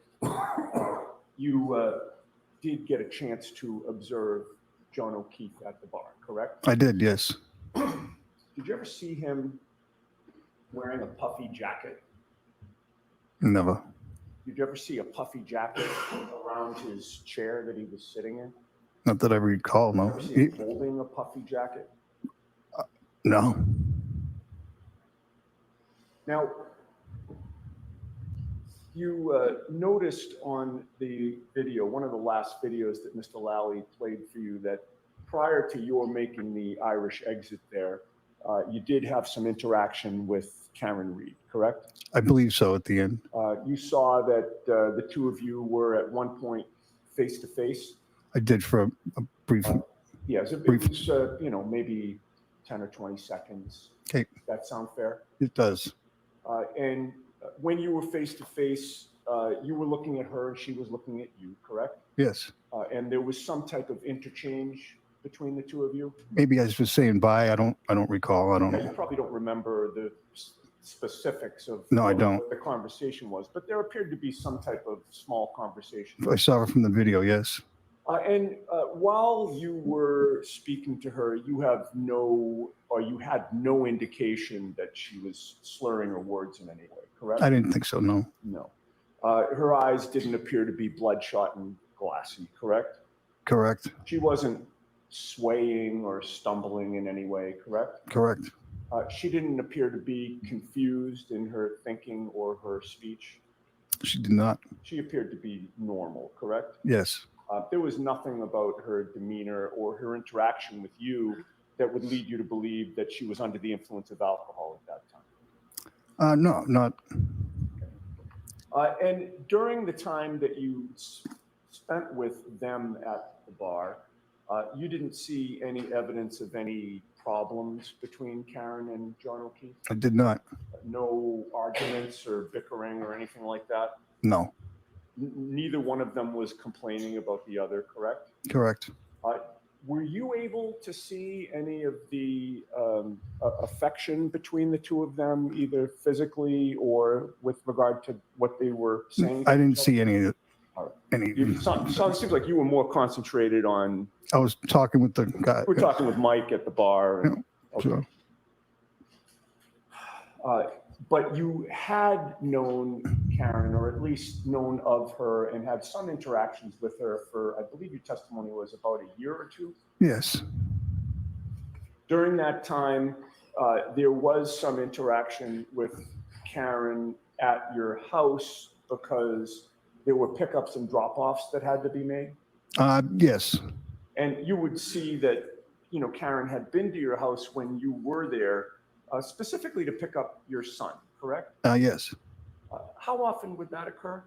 you did get a chance to observe John O'Keefe at the bar, correct? I did, yes. Did you ever see him wearing a puffy jacket? Never. Did you ever see a puffy jacket around his chair that he was sitting in? Not that I recall, no. Ever see him holding a puffy jacket? No. Now, you noticed on the video, one of the last videos that Mr. Lally played for you, that prior to your making the Irish exit there, you did have some interaction with Karen Reed, correct? I believe so at the end. You saw that the two of you were at one point face to face. I did for a brief. Yeah, it was maybe 10 or 20 seconds. Okay. That sound fair? It does. And when you were face to face, you were looking at her and she was looking at you, correct? Yes. And there was some type of interchange between the two of you. Maybe I was just saying bye. I don't recall. I don't Yeah, you know. probably don't remember the specifics of No, I what don't. the conversation was, but there appeared to be some type of small conversation. I saw her from the video, yes. And while you were speaking to her, you had no indication that she was slurring her words in any way, correct? I didn't think so, no. No. Her eyes didn't appear to be bloodshot and glassy, correct? Correct. She wasn't swaying or stumbling in any way, correct? Correct. She didn't appear to be confused in her thinking or her speech. She did not. She appeared to be normal, correct? Yes. There was nothing about her demeanor or her interaction with you that would lead you to believe that she was under the influence of alcohol at that time. No, not. And during the time that you spent with them at the bar, you didn't see any evidence of any problems between Karen and John O'Keefe? I did not. No arguments or bickering or anything like that? No. Neither one of them was complaining about the other, correct? Correct. Were you able to see any of the affection between the two of them, either physically or with regard to what they were saying? I didn't see any. It seems like you were more concentrated on. I was talking with the guy. We're talking with Mike at the bar. And, Okay. But you had known Karen, or at least known of her, and had some interactions with her for, I believe your testimony was about a year or two. Yes. During that time, there was some interaction with Karen at your house because there were pickups and drop-offs that had to be made. Yes. And you would see that, Karen had been to your house when you were there, specifically to pick up your son, correct? Yes. How often would that occur?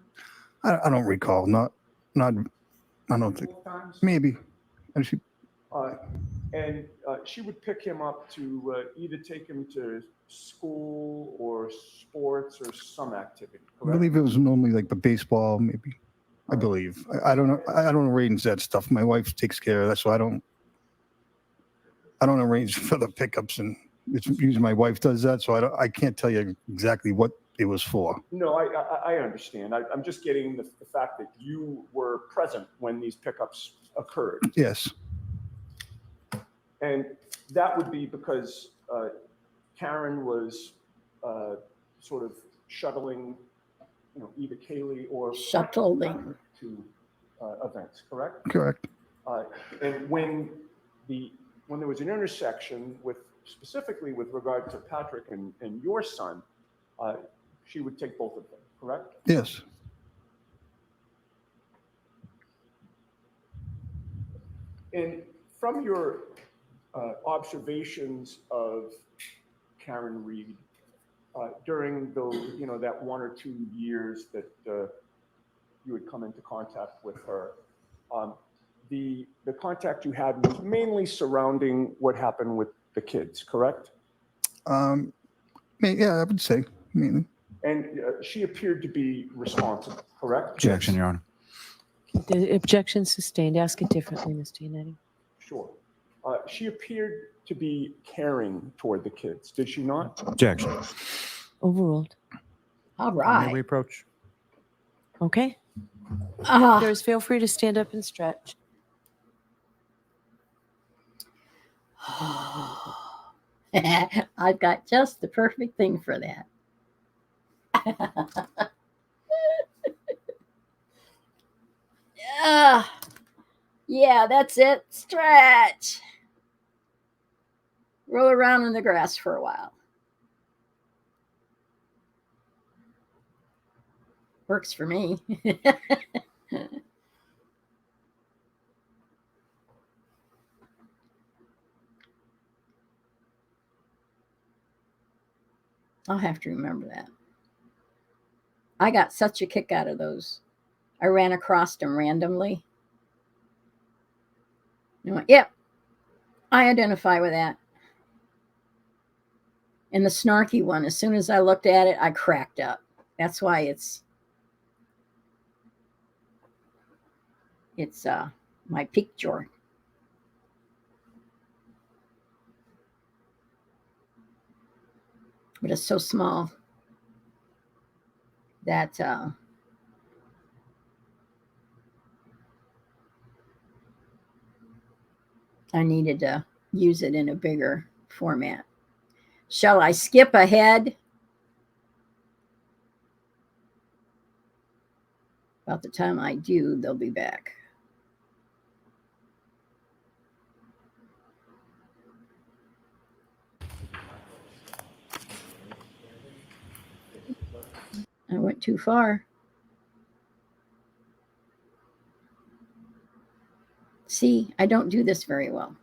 I don't recall. Not. I don't think. Both times? Maybe. And she, And she would pick him up to either take him to school or sports or some activity, I correct? believe it was normally like the baseball, maybe. I believe. I don't know. I don't arrange that stuff. My wife takes care of that, so I don't arrange for the pickups, and it's usually my wife does that. So I can't tell you exactly what it was for. No, I understand. I'm just getting the fact that you were present when these pickups occurred. Yes. And that would be because Karen was sort of shuttling, either Kaylee or Shuttling. to events, correct? Correct. And when there was an intersection specifically with regard to Patrick and your son, she would take both of them, correct? Yes. And from your observations of Karen Reed during that 1 or 2 years that you would come into contact with her, the contact you had was mainly surrounding what happened with the kids, correct? Yeah, I would say mainly. And she appeared to be responsible, correct? Objection, Your Honor. The objection sustained. Ask it differently, Mr. Yannetti. Sure. She appeared to be caring toward the kids, did she not? Objection. Overruled. All May right. we approach? Okay. Ah, Viewers, feel free to stand up and stretch. I've got just the perfect thing for that. Yeah, that's it. Stretch. Roll around in the grass for a while. Works for me. I'll have to remember that. I got such a kick out of those. I ran across them randomly. I went, yep, I identify with that. And the snarky one, as soon as I looked at it, I cracked up. That's why it's my peak jaw. But it's so small that I needed to use it in a bigger format. Shall I skip ahead? About the time I do, they'll be back. I went too far. See, I don't do this very well.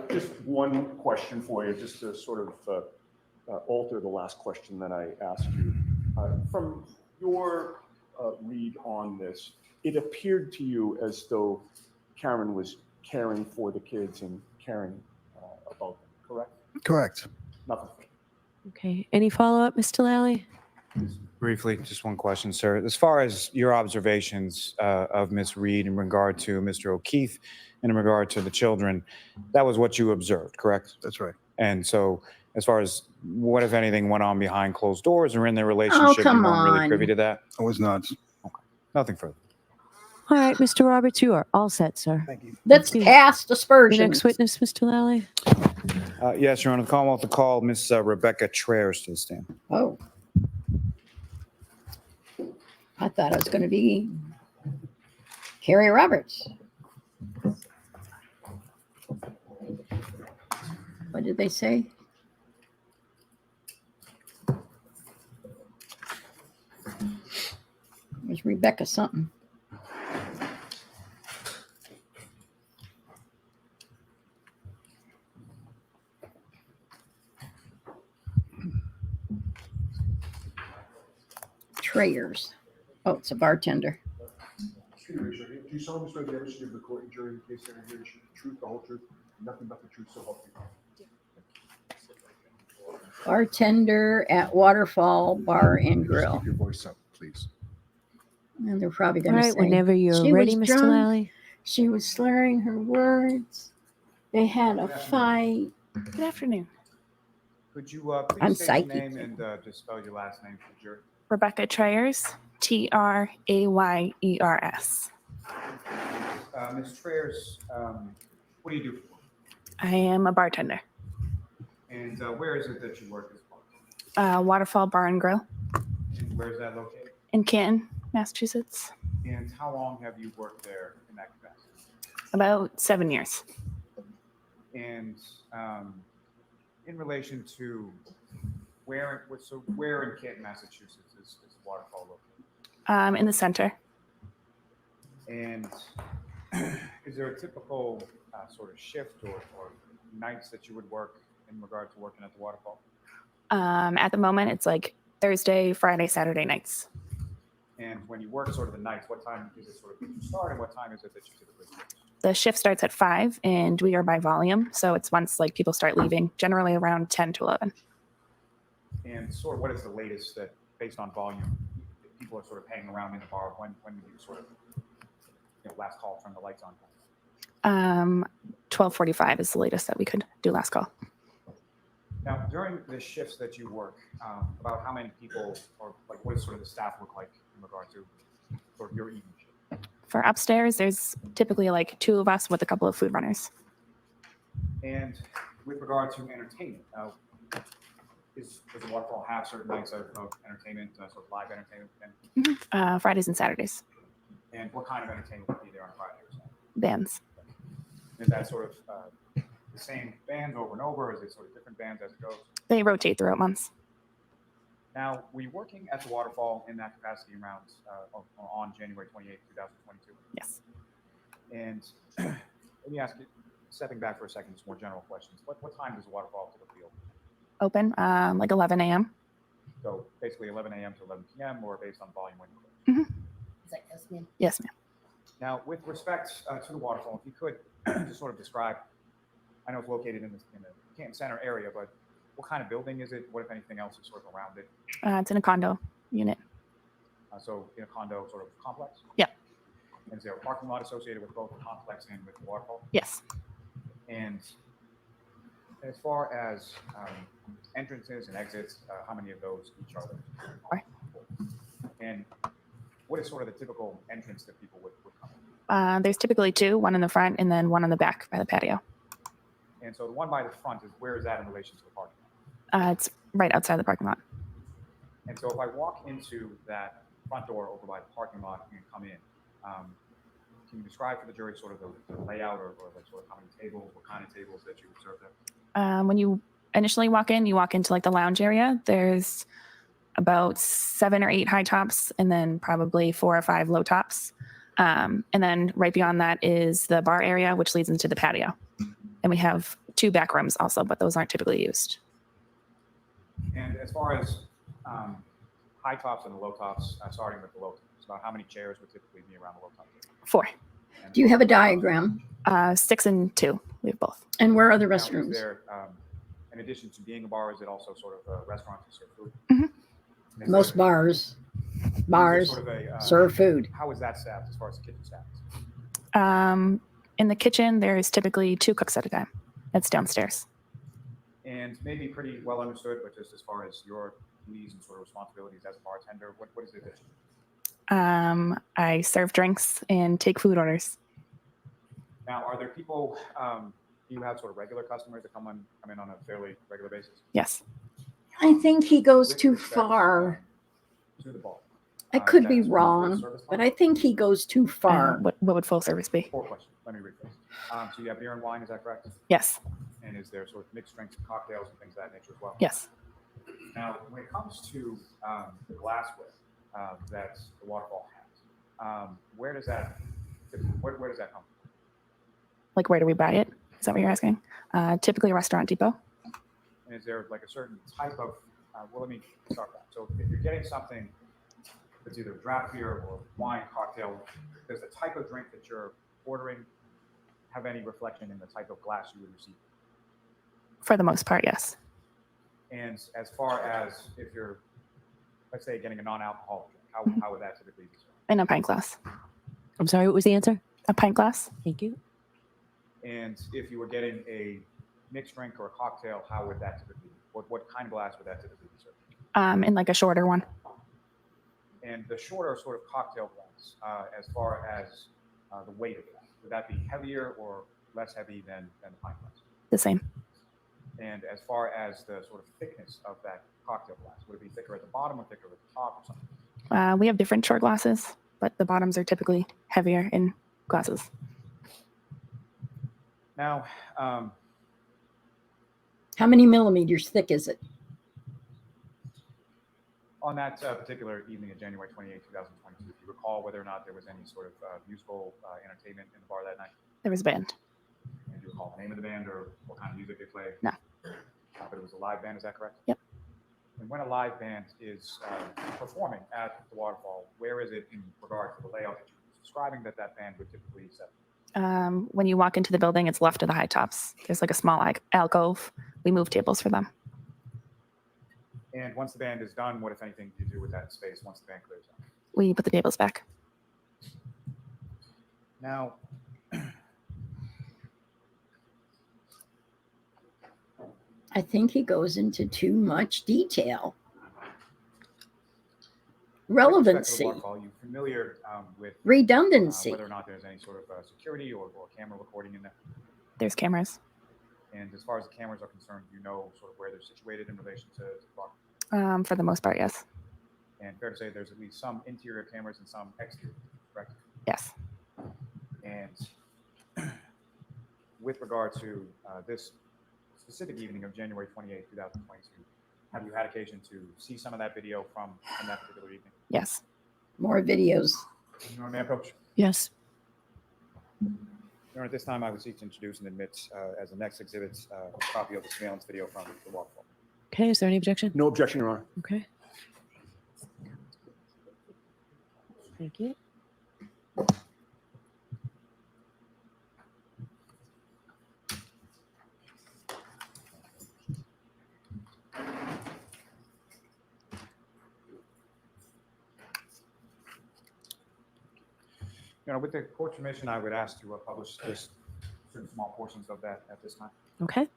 Just one question for you, just to sort of alter the last question that I asked you. From your read on this, it appeared to you as though Karen was caring for the kids and caring about them, correct? Correct. Nothing. Okay. Any follow-up, Mr. Lally? Briefly, just one question, sir. As far as your observations of Ms. Reed in regard to Mr. O'Keefe and in regard to the children, that was what you observed, correct? That's right. And so as far as what, if anything, went on behind closed doors or in their relationship, you come weren't really on. privy to that? I was not. Nothing further. All right, Mr. Roberts, you are all set, sir. Thank you. Let's pass Your dispersion. next witness, Mr. Lally. Yes, Your Honor, the Commonwealth to call Miss Rebecca Traers to the stand. Oh. I thought it was going to be Carrie Roberts. What did they say? Rebecca something. Trayers. Oh, it's a bartender. Excuse me, sir. Do you solemnly swear the evidence you give the court and jury in case they're here to shoot the truth, the whole truth, and nothing but the truth, so help you God? Bartender at Waterfall Bar and Grill. Keep your voice up, please. And they're probably All going to right, say, whenever you're she ready, was Mr. drunk. Lally. She was slurring her words. They had a fight. Good afternoon. Could you please I'm state psychic. your name and just spell your last name for the jury? Rebecca Trayers, Trayers. Ms. Trayers, what do you do for work? I am a bartender. And where is it that you work as bartender? Waterfall Bar and Grill And where is that located? in Canton, Massachusetts. And how long have you worked there in that capacity? About 7 years. And in relation to where in Canton, Massachusetts is Waterfall located? In the center. And is there a typical sort of shift or nights that you would work in regard to working at the Waterfall? At the moment, it's like Thursday, Friday, Saturday nights. And when you work sort of the nights, what time is it sort of that you start and what time is it that you typically finish? The shift starts at 5 and we are by volume. So it's once like people start leaving, generally around 10 to 11. And sort of what is the latest that, based on volume, people are sort of hanging around in the bar? When do you sort of, last call, turn the lights on? 12:45 is the latest that we could do last call. Now, during the shifts that you work, about how many people, or like what does sort of the staff look like in regard to sort of your evening shift? For upstairs, there's typically like 2 of us with a couple of food runners. And with regard to entertainment, does the Waterfall have certain nights of entertainment, sort of live entertainment? Fridays and Saturdays. And what kind of entertainment would be there on Friday or Saturday? Bands. Is that sort of the same bands over and over? Or is it sort of different bands as it goes? They rotate throughout months. Now, were you working at the Waterfall in that capacity around on January 28, 2022? Yes. And let me ask you, stepping back for a second, just more general questions. What time does the Waterfall typically open? Open like 11 a.m. So basically 11 a.m. to 11 p.m. or based on volume when you close? Is that yes, ma'am? Yes, ma'am. Now, with respect to the Waterfall, if you could just sort of describe, I know it's located in the Canton Center area, but what kind of building is it? What, if anything else, is sort of around it? It's in a condo unit. So in a condo sort of complex? Yeah. And is there a parking lot associated with both the complex and with the Waterfall? Yes. And as far as entrances and exits, how many of those each are there? 4. And what is sort of the typical entrance that people would come in? There's typically 2, one in the front and then one on the back by the patio. And so the one by the front is, where is that in relation to the parking lot? It's right outside the parking lot. And so if I walk into that front door over by the parking lot and come in, can you describe for the jury sort of the layout or like sort of how many tables, what kind of tables that you observe there? When you initially walk in, you walk into like the lounge area. There's about 7 or 8 high tops and then probably 4 or 5 low tops. And then right beyond that is the bar area, which leads into the patio. And we have 2 back rooms also, but those aren't typically used. And as far as high tops and the low tops, starting with the low tops, about how many chairs would typically be around the low top? 4. And Do you have a diagram? 6 and 2. We have both. And where are the now, restrooms? is there, in addition to being a bar, is it also sort of a restaurant to serve food? Mm-hmm. Most bars sort of a, serve food. How is that staffed as far as the kitchen staff is? In the kitchen, there's typically 2 cooks at a time. That's downstairs. And maybe pretty well understood, but just as far as your duties and sort of responsibilities as a bartender, what is it that you do? I serve drinks and take food orders. Now, are there people, do you have sort of regular customers that come in on a fairly regular basis? Yes. I think he goes With too respect, far. To the bar. I could Is be that sort of full wrong, service but bar? I think he goes too far. What would full service be? 4 questions. Let me rephrase. So you have beer and wine, is that correct? Yes. And is there sort of mixed drinks and cocktails and things of that nature as well? Yes. Now, when it comes to the glassware that the Waterfall has, Where does that come from? Like, where do we buy it? Is that what you're asking? Typically a restaurant depot. And is there like a certain type of, well, let me start that. So if you're getting something that's either draft beer or wine cocktail, does the type of drink that you're ordering have any reflection in the type of glass you would receive? For the most part, yes. And as far as if you're, let's say, getting a non-alcoholic drink, how would that typically be served? In a pint glass. I'm sorry, what was the answer? A pint glass. Thank you. And if you were getting a mixed drink or a cocktail, how would that typically be? What kind of glass would that typically be served? In like a shorter one. And the shorter sort of cocktail glass, as far as the weight of that, would that be heavier or less heavy than the pint glass? The same. And as far as the sort of thickness of that cocktail glass, would it be thicker at the bottom or thicker at the top or something? We have different short glasses, but the bottoms are typically heavier in glasses. Now, How many millimeters thick is it? on that particular evening of January 28, 2022, do you recall whether or not there was any sort of musical entertainment in the bar that night? There was a band. And do you recall the name of the band or what kind of music they played? No. But it was a live band, is that correct? Yep. And when a live band is performing at the waterfall, where is it in regard to the layout that you were describing that band would typically set? When you walk into the building, it's left of the high tops. There's like a small alcove. We move tables for them. And once the band is done, what, if anything, do you do with that space once the band clears out? We put the tables back. Now, I think he goes into too much detail. Relevancy. Are you familiar with Redundancy. whether or not there's any sort of security or camera recording in there? There's cameras. And as far as the cameras are concerned, you know sort of where they're situated in relation to the bar? For the most part, yes. And fair to say there's at least some interior cameras and some exterior, correct? Yes. And with regard to this specific evening of January 28, 2022, have you had occasion to see some of that video from that particular evening? Yes. More videos. You want me to approach? Yes. At this time, I would seek to introduce and admit as the next exhibit a copy of the surveillance video from the waterfall. Okay, is there any objection? No objection, Your Honor. Okay. Thank you. With the court's permission, I would ask to publish just certain small portions of that at this time. Okay.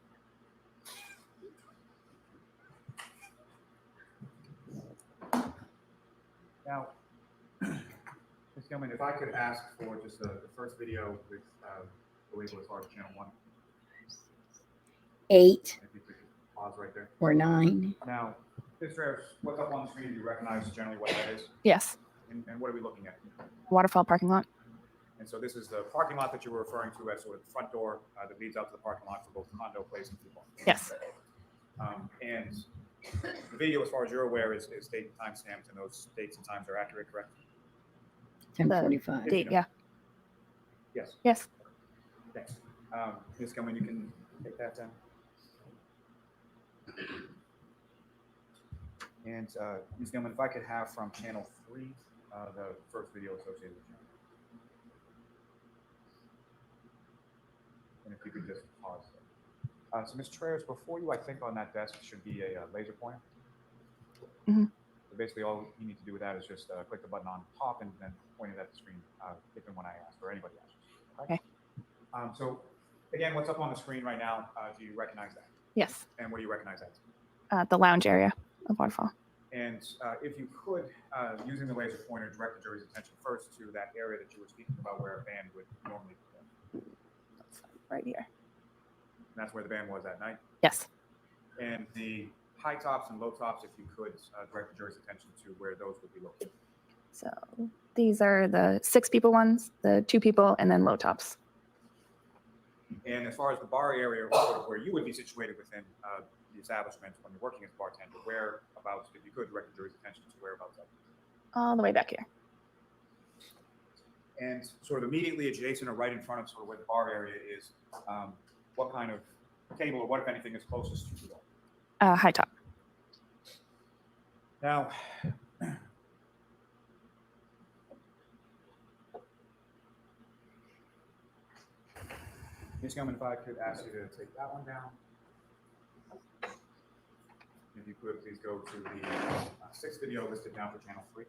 Now, Ms. Gilman, if I could ask for just the first video with the label as far as channel 1. 8 If you could pause right there. or 9. Now, Ms. Reyes, what's up on the screen? Do you recognize generally what that is? Yes. And what are we looking at? Waterfall parking lot. And so this is the parking lot that you were referring to as sort of the front door that leads out to the parking lot for both condo place and football. Yes. And the video, as far as you're aware, is date and time stamped, and those dates and times are accurate, correct? 10:45. Date, yeah. Yes. Yes. Thanks. Ms. Gilman, you can take that down. And Ms. Gilman, if I could have from channel 3 the first video associated with channel. And if you could just pause there. So Ms. Treyers, before you, I think on that desk should be a laser pointer. Mm-hmm. So basically all you need to do with that is just click the button on top and then point it at the screen, if and when I ask, or anybody asks. Okay. So again, what's up on the screen right now? Do you recognize that? Yes. And what do you recognize that? The lounge area of Waterfall. And if you could, using the laser pointer, direct the jury's attention first to that area that you were speaking about where a band would normally perform. Right here. And that's where the band was that night? Yes. And the high tops and low tops, if you could, direct the jury's attention to where those would be located. So these are the 6 people ones, the 2 people, and then low tops. And as far as the bar area, where you would be situated within the establishment when you're working as a bartender, whereabouts, if you could, direct the jury's attention to whereabouts? All the way back here. And sort of immediately adjacent or right in front of sort of where the bar area is, what kind of table or what, if anything, is closest to the door? High top. Now, Ms. Gilman, if I could ask you to take that one down. If you could, please go to the sixth video listed now for channel 3.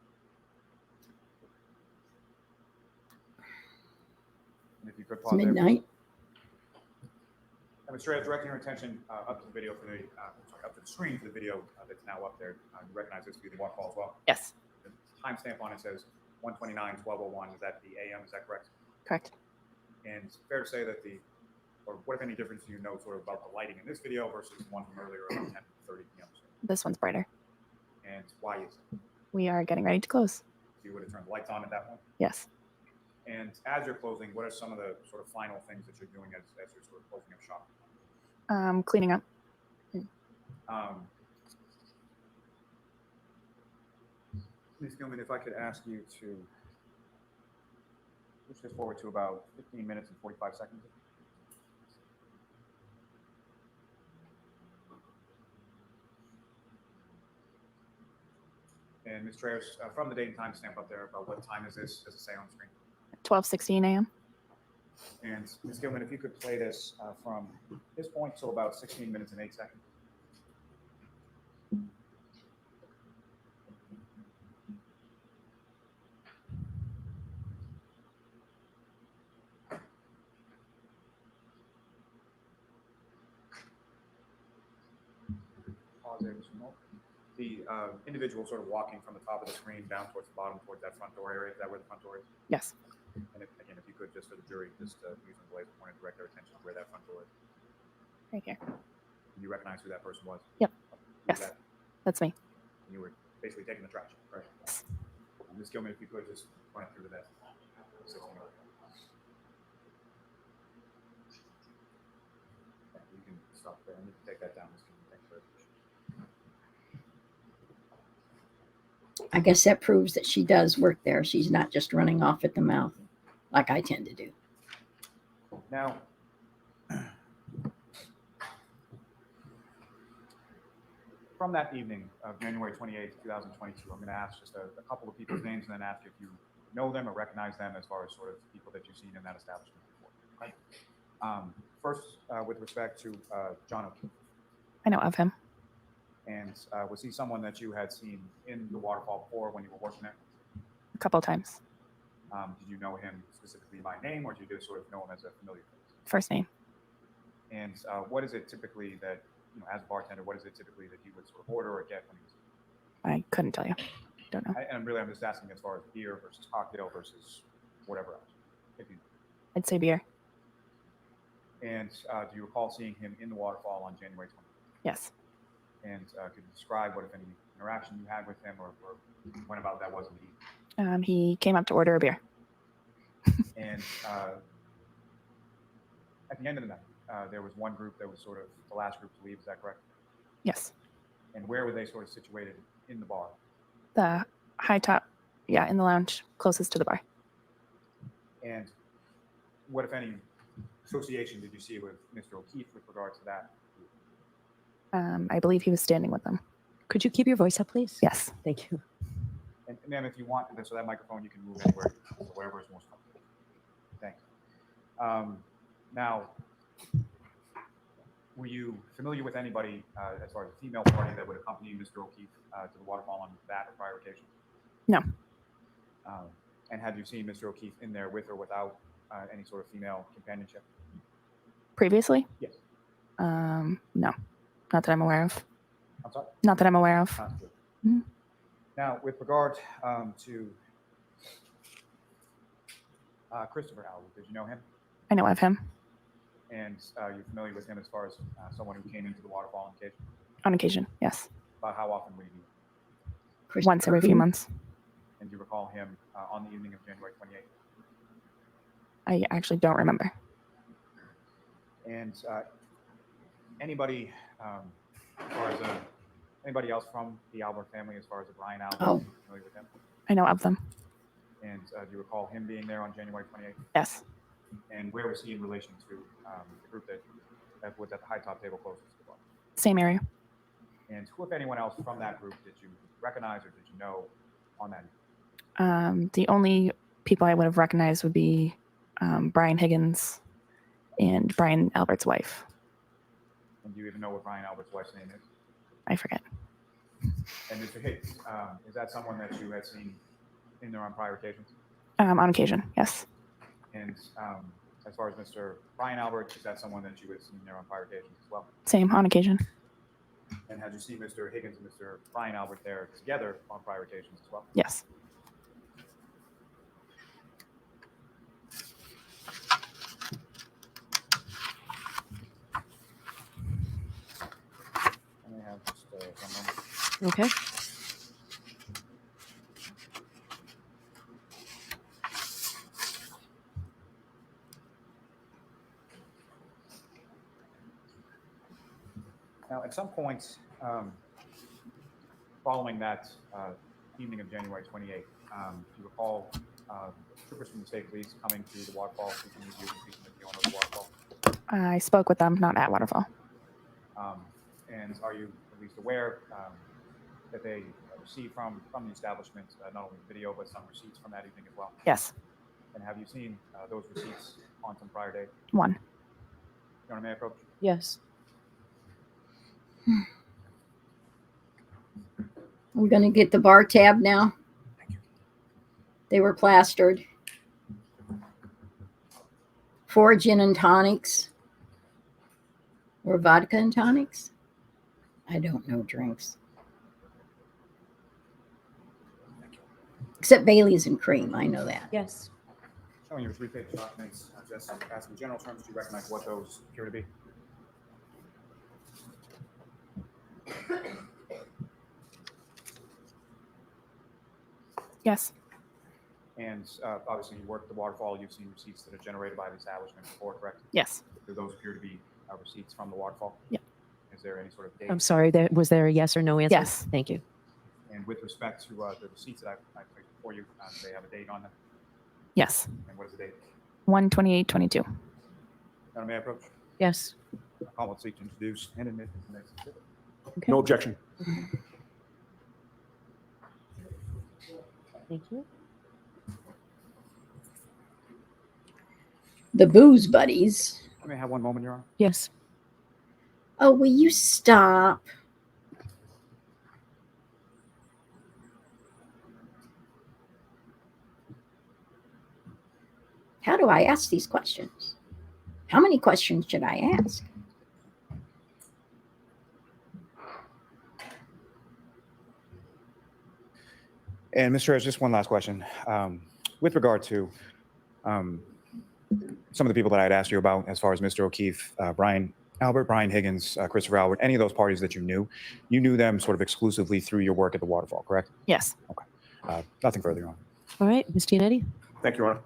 And if you could It's pause there. midnight. I'm directing your attention up to the video for the, up to the screen for the video that's now up there. You recognize this via the waterfall as well? Yes. The timestamp on it says 1:29:12:01. Is that the AM? Is that correct? Correct. And it's fair to say that or what, if any, difference do you know sort of about the lighting in this video versus the one from earlier around 10:30 p.m.? This one's brighter. And why is it? We are getting ready to close. So you would have turned the lights on at that point? Yes. And as you're closing, what are some of the sort of final things that you're doing as you're sort of closing up shop? Cleaning up. Ms. Gilman, if I could ask you to push this forward to about 15 minutes and 45 seconds. And Ms. Trayers, from the date and time stamp up there, about what time is this? Does it say on the screen? 12:16 a.m. And Ms. Gilman, if you could play this from this point till about 16 minutes and 8 seconds. Pause there just a moment. The individual sort of walking from the top of the screen down towards the bottom, towards that front door area. Is that where the front door is? Yes. And again, if you could, just for the jury, just using the laser pointer, direct their attention to where that front door is. Right here. Can you recognize who that person was? Yep. Who's Yes. that? That's me. You were basically taking the trash, right? Yes. Ms. Gilman, if you could just point through to that. You can stop there and you can take that down, Ms. Gilman. Thank you very much. I guess that proves that she does work there. She's not just running off at the mouth like I tend to do. Now, from that evening of January 28th, 2022, I'm going to ask just a couple of people's names and then ask if you know them or recognize them as far as sort of people that you've seen in that establishment before. Okay? First, with respect to John O'Keefe. I know of him. And was he someone that you had seen in the waterfall before when you were working there? A couple of times. Did you know him specifically by name, or did you just sort of know him as a familiar face? First name. And what is it typically that, as a bartender, what is it typically that he would sort of order or get when he was? I couldn't tell you. Don't know. I'm just asking as far as beer versus cocktail versus whatever else. If you, I'd say beer. and do you recall seeing him in the waterfall on January 20th? Yes. And could you describe what, if any, interaction you had with him or when about that was indeed? He came up to order a beer. And at the end of the night, there was one group that was sort of the last group to leave. Is that correct? Yes. And where were they sort of situated in the bar? The high top, yeah, in the lounge, closest to the bar. And what, if any, association did you see with Mr. O'Keefe with regard to that? I believe he was standing with them. Could you keep your voice up, please? Yes. Thank you. And ma'am, if you want, so that microphone, you can move anywhere, wherever is most comfortable. Thank you. Now, were you familiar with anybody as far as a female party that would accompany Mr. O'Keefe to the waterfall on that or prior occasion? No. And had you seen Mr. O'Keefe in there with or without any sort of female companionship? Previously? Yes. No. Not that I'm aware of. I'm sorry? Not that I'm aware of. Mm-hmm. Now, with regard to Christopher Howell, did you know him? I know of him. And you're familiar with him as far as someone who came into the waterfall on occasion? On occasion, yes. About how often would you meet? Once every few months. And do you recall him on the evening of January 28th? I actually don't remember. And anybody, as far as anybody else from the Albert family, as far as Brian Albert, familiar with him? I know of them. And do you recall him being there on January 28th? Yes. And where was he in relation to the group that was at the high top table closest to the bar? Same area. And who, if anyone else from that group, did you recognize or did you know on that? The only people I would have recognized would be Brian Higgins and Brian Albert's wife. And do you even know what Brian Albert's wife's name is? I forget. And Mr. Higgs, is that someone that you had seen in there on prior occasions? On occasion, yes. And as far as Mr. Brian Albert, is that someone that you had seen there on prior occasions as well? Same, on occasion. And had you seen Mr. Higgins and Mr. Brian Albert there together on prior occasions as well? Yes. I may have just one moment. Okay. Now, at some point following that evening of January 28th, do you recall troopers from the state police coming to the waterfall, speaking with you, and speaking with the owner of the waterfall? I spoke with them, not at Waterfall. And are you at least aware that they received from the establishment not only video but some receipts from that evening as well? Yes. And have you seen those receipts on some prior day? One. Your Honor, may I approach? Yes. We're going to get the bar tab now. They were plastered. 4 gin and tonics. Or vodka and tonics? I don't know drinks. Except Bailey's and cream. I know that. Yes. Showing your 3-page documents, just ask in general terms, do you recognize what those appear to be? Yes. And obviously, you work at the waterfall. You've seen receipts that are generated by the establishment before, correct? Yes. Do those appear to be receipts from the waterfall? Yeah. Is there any sort of date? I'm sorry. Was there a yes or no answer? Yes. Thank you. And with respect to the receipts that I placed before you, do they have a date on them? Yes. And what is the date? 1/28/22. Madam, may I approach? Yes. I call it seek to introduce and admit to the next exhibit. Okay. No objection. Thank you. The Booze Buddies. I may have one moment, Your Honor. Yes. Oh, will you stop? How do I ask these questions? How many questions should I ask? And Mr. Rose, just one last question. With regard to some of the people that I had asked you about, as far as Mr. O'Keefe, Brian Albert, Brian Higgins, Christopher Albert, any of those parties that you knew them sort of exclusively through your work at the waterfall, correct? Yes. Okay. Nothing further, Your Honor. All right. Ms. Giannetti? Thank you, Your Honor.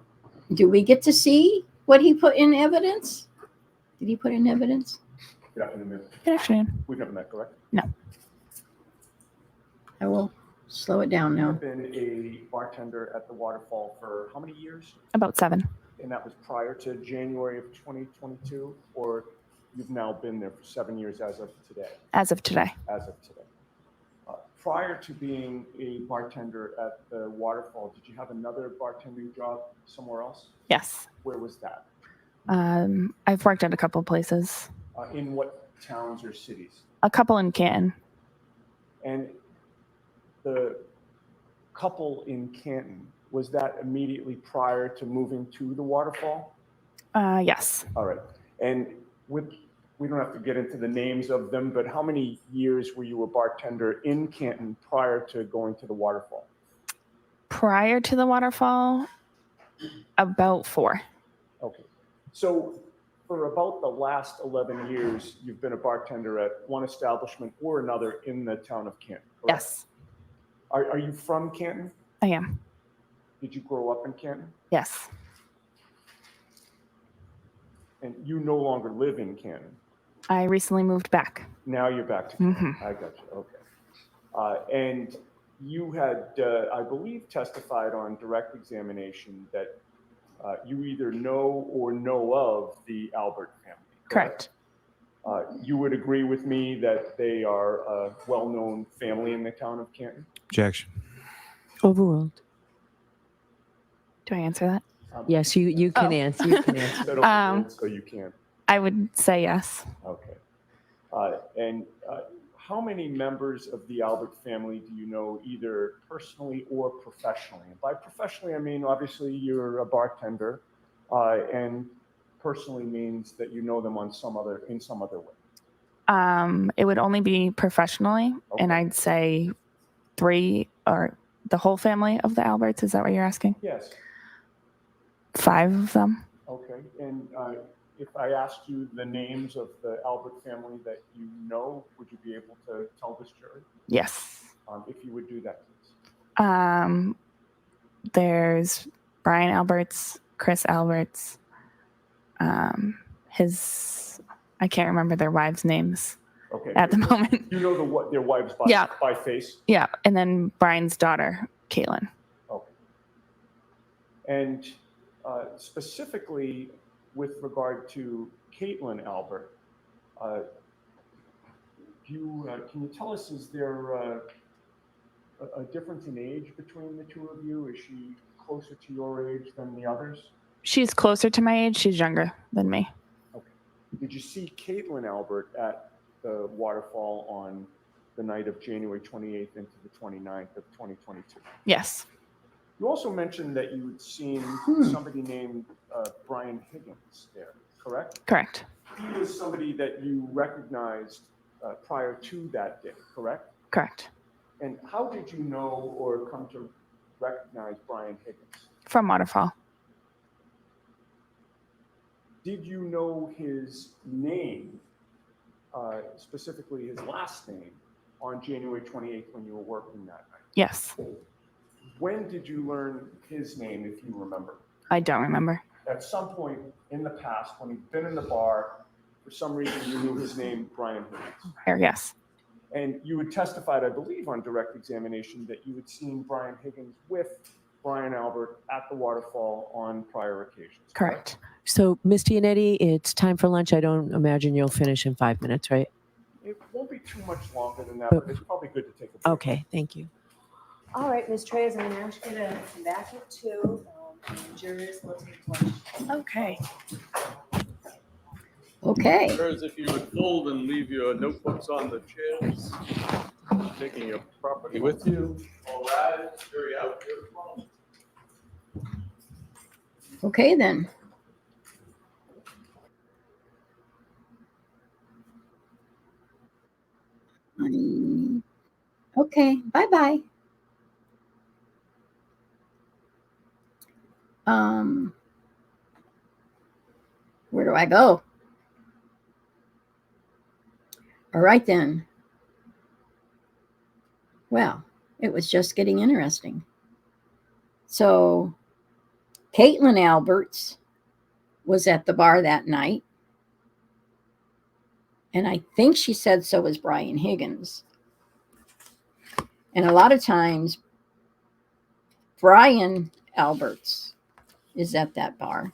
Do we get to see what he put in evidence? Did he put in evidence? Good afternoon, ma'am. Good afternoon. We've never met, correct? No. I will slow it down now. I've been a bartender at the waterfall for how many years? About 7. And that was prior to January of 2022, or you've now been there for 7 years as of today? As of today. As of today. Prior to being a bartender at the waterfall, did you have another bartending job somewhere else? Yes. Where was that? I've worked at a couple of places. In what towns or cities? A couple in Canton. And the couple in Canton, was that immediately prior to moving to the waterfall? Yes. All right. And we don't have to get into the names of them, but how many years were you a bartender in Canton prior to going to the waterfall? Prior to the waterfall, about 4. Okay. So for about the last 11 years, you've been a bartender at one establishment or another in the town of Canton, correct? Yes. Are you from Canton? I am. Did you grow up in Canton? Yes. And you no longer live in Canton? I recently moved back. Now you're back to Canton. Mm-hmm. I got you. Okay. And you had, I believe, testified on direct examination that you either know or know of the Albert family. Correct. You would agree with me that they are a well-known family in the town of Canton? Objection. Overruled. Do I answer that? Yes, you can answer. You can answer. Said overruled, so you can't. I would say yes. Okay. And how many members of the Albert family do you know either personally or professionally? And by professionally, I mean, obviously you're a bartender, and personally means that you know them in some other way. It would only be professionally, and I'd say 3 or the whole family of the Alberts. Is that what you're asking? Yes. 5 of them. Okay. And if I asked you the names of the Albert family that you know, would you be able to tell this jury? Yes. If you would do that, please. There's Brian Alberts, Chris Alberts, I can't remember their wives' names at the moment. You know their wives by face? Yeah, and then Brian's daughter, Caitlin. Okay. And specifically with regard to Caitlin Albert, can you tell us, is there a difference in age between the two of you? Is she closer to your age than the others? She's closer to my age. She's younger than me. Okay. Did you see Caitlin Albert at the waterfall on the night of January 28th into the 29th of 2022? Yes. You also mentioned that you had seen somebody named Brian Higgins there, correct? Correct. He was somebody that you recognized prior to that day, correct? Correct. And how did you know or come to recognize Brian Higgins? From Waterfall. Did you know his name, specifically his last name, on January 28th when you were working that night? Yes. When did you learn his name, if you remember? I don't remember. At some point in the past, when you've been in the bar, for some reason you knew his name, Brian Higgins. Yes. And you had testified, I believe, on direct examination that you had seen Brian Higgins with Brian Albert at the waterfall on prior occasions. Correct. So, Ms. Giannetti, it's time for lunch. I don't imagine you'll finish in 5 minutes, right? It won't be too much longer than that, but it's probably good to take a break. Okay, thank you. All right, Ms. Treyes, I'm going to ask you to come back at 2. And jurors will take lunch. Okay. Okay. Jurors, if you would fold and leave your notebooks on the chairs, taking your property with you. All right, jury out. Okay, then. Okay, bye-bye. Where do I go? All right, then. Well, it was just getting interesting. So, Caitlin Alberts was at the bar that night. And I think she said so was Brian Higgins. And a lot of times, Brian Alberts is at that bar.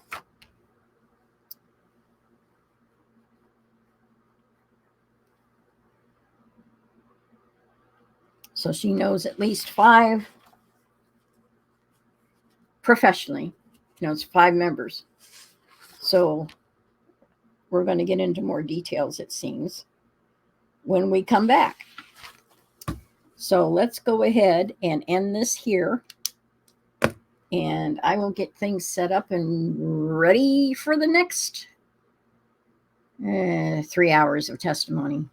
So she knows at least 5 professionally. She knows 5 members. So we're going to get into more details, it seems, when we come back. So let's go ahead and end this here. And I will get things set up and ready for the next 3 hours of testimony,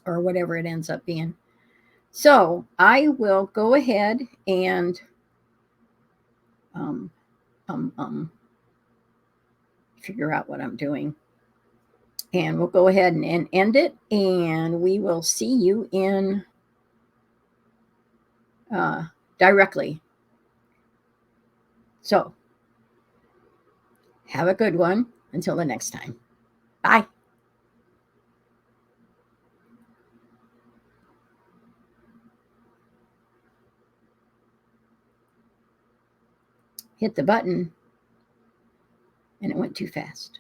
or whatever it ends up being. So I will go ahead and figure out what I'm doing. And we'll go ahead and end it, and we will see you in directly. So have a good one until the next time. Bye. hit the button and it went too fast.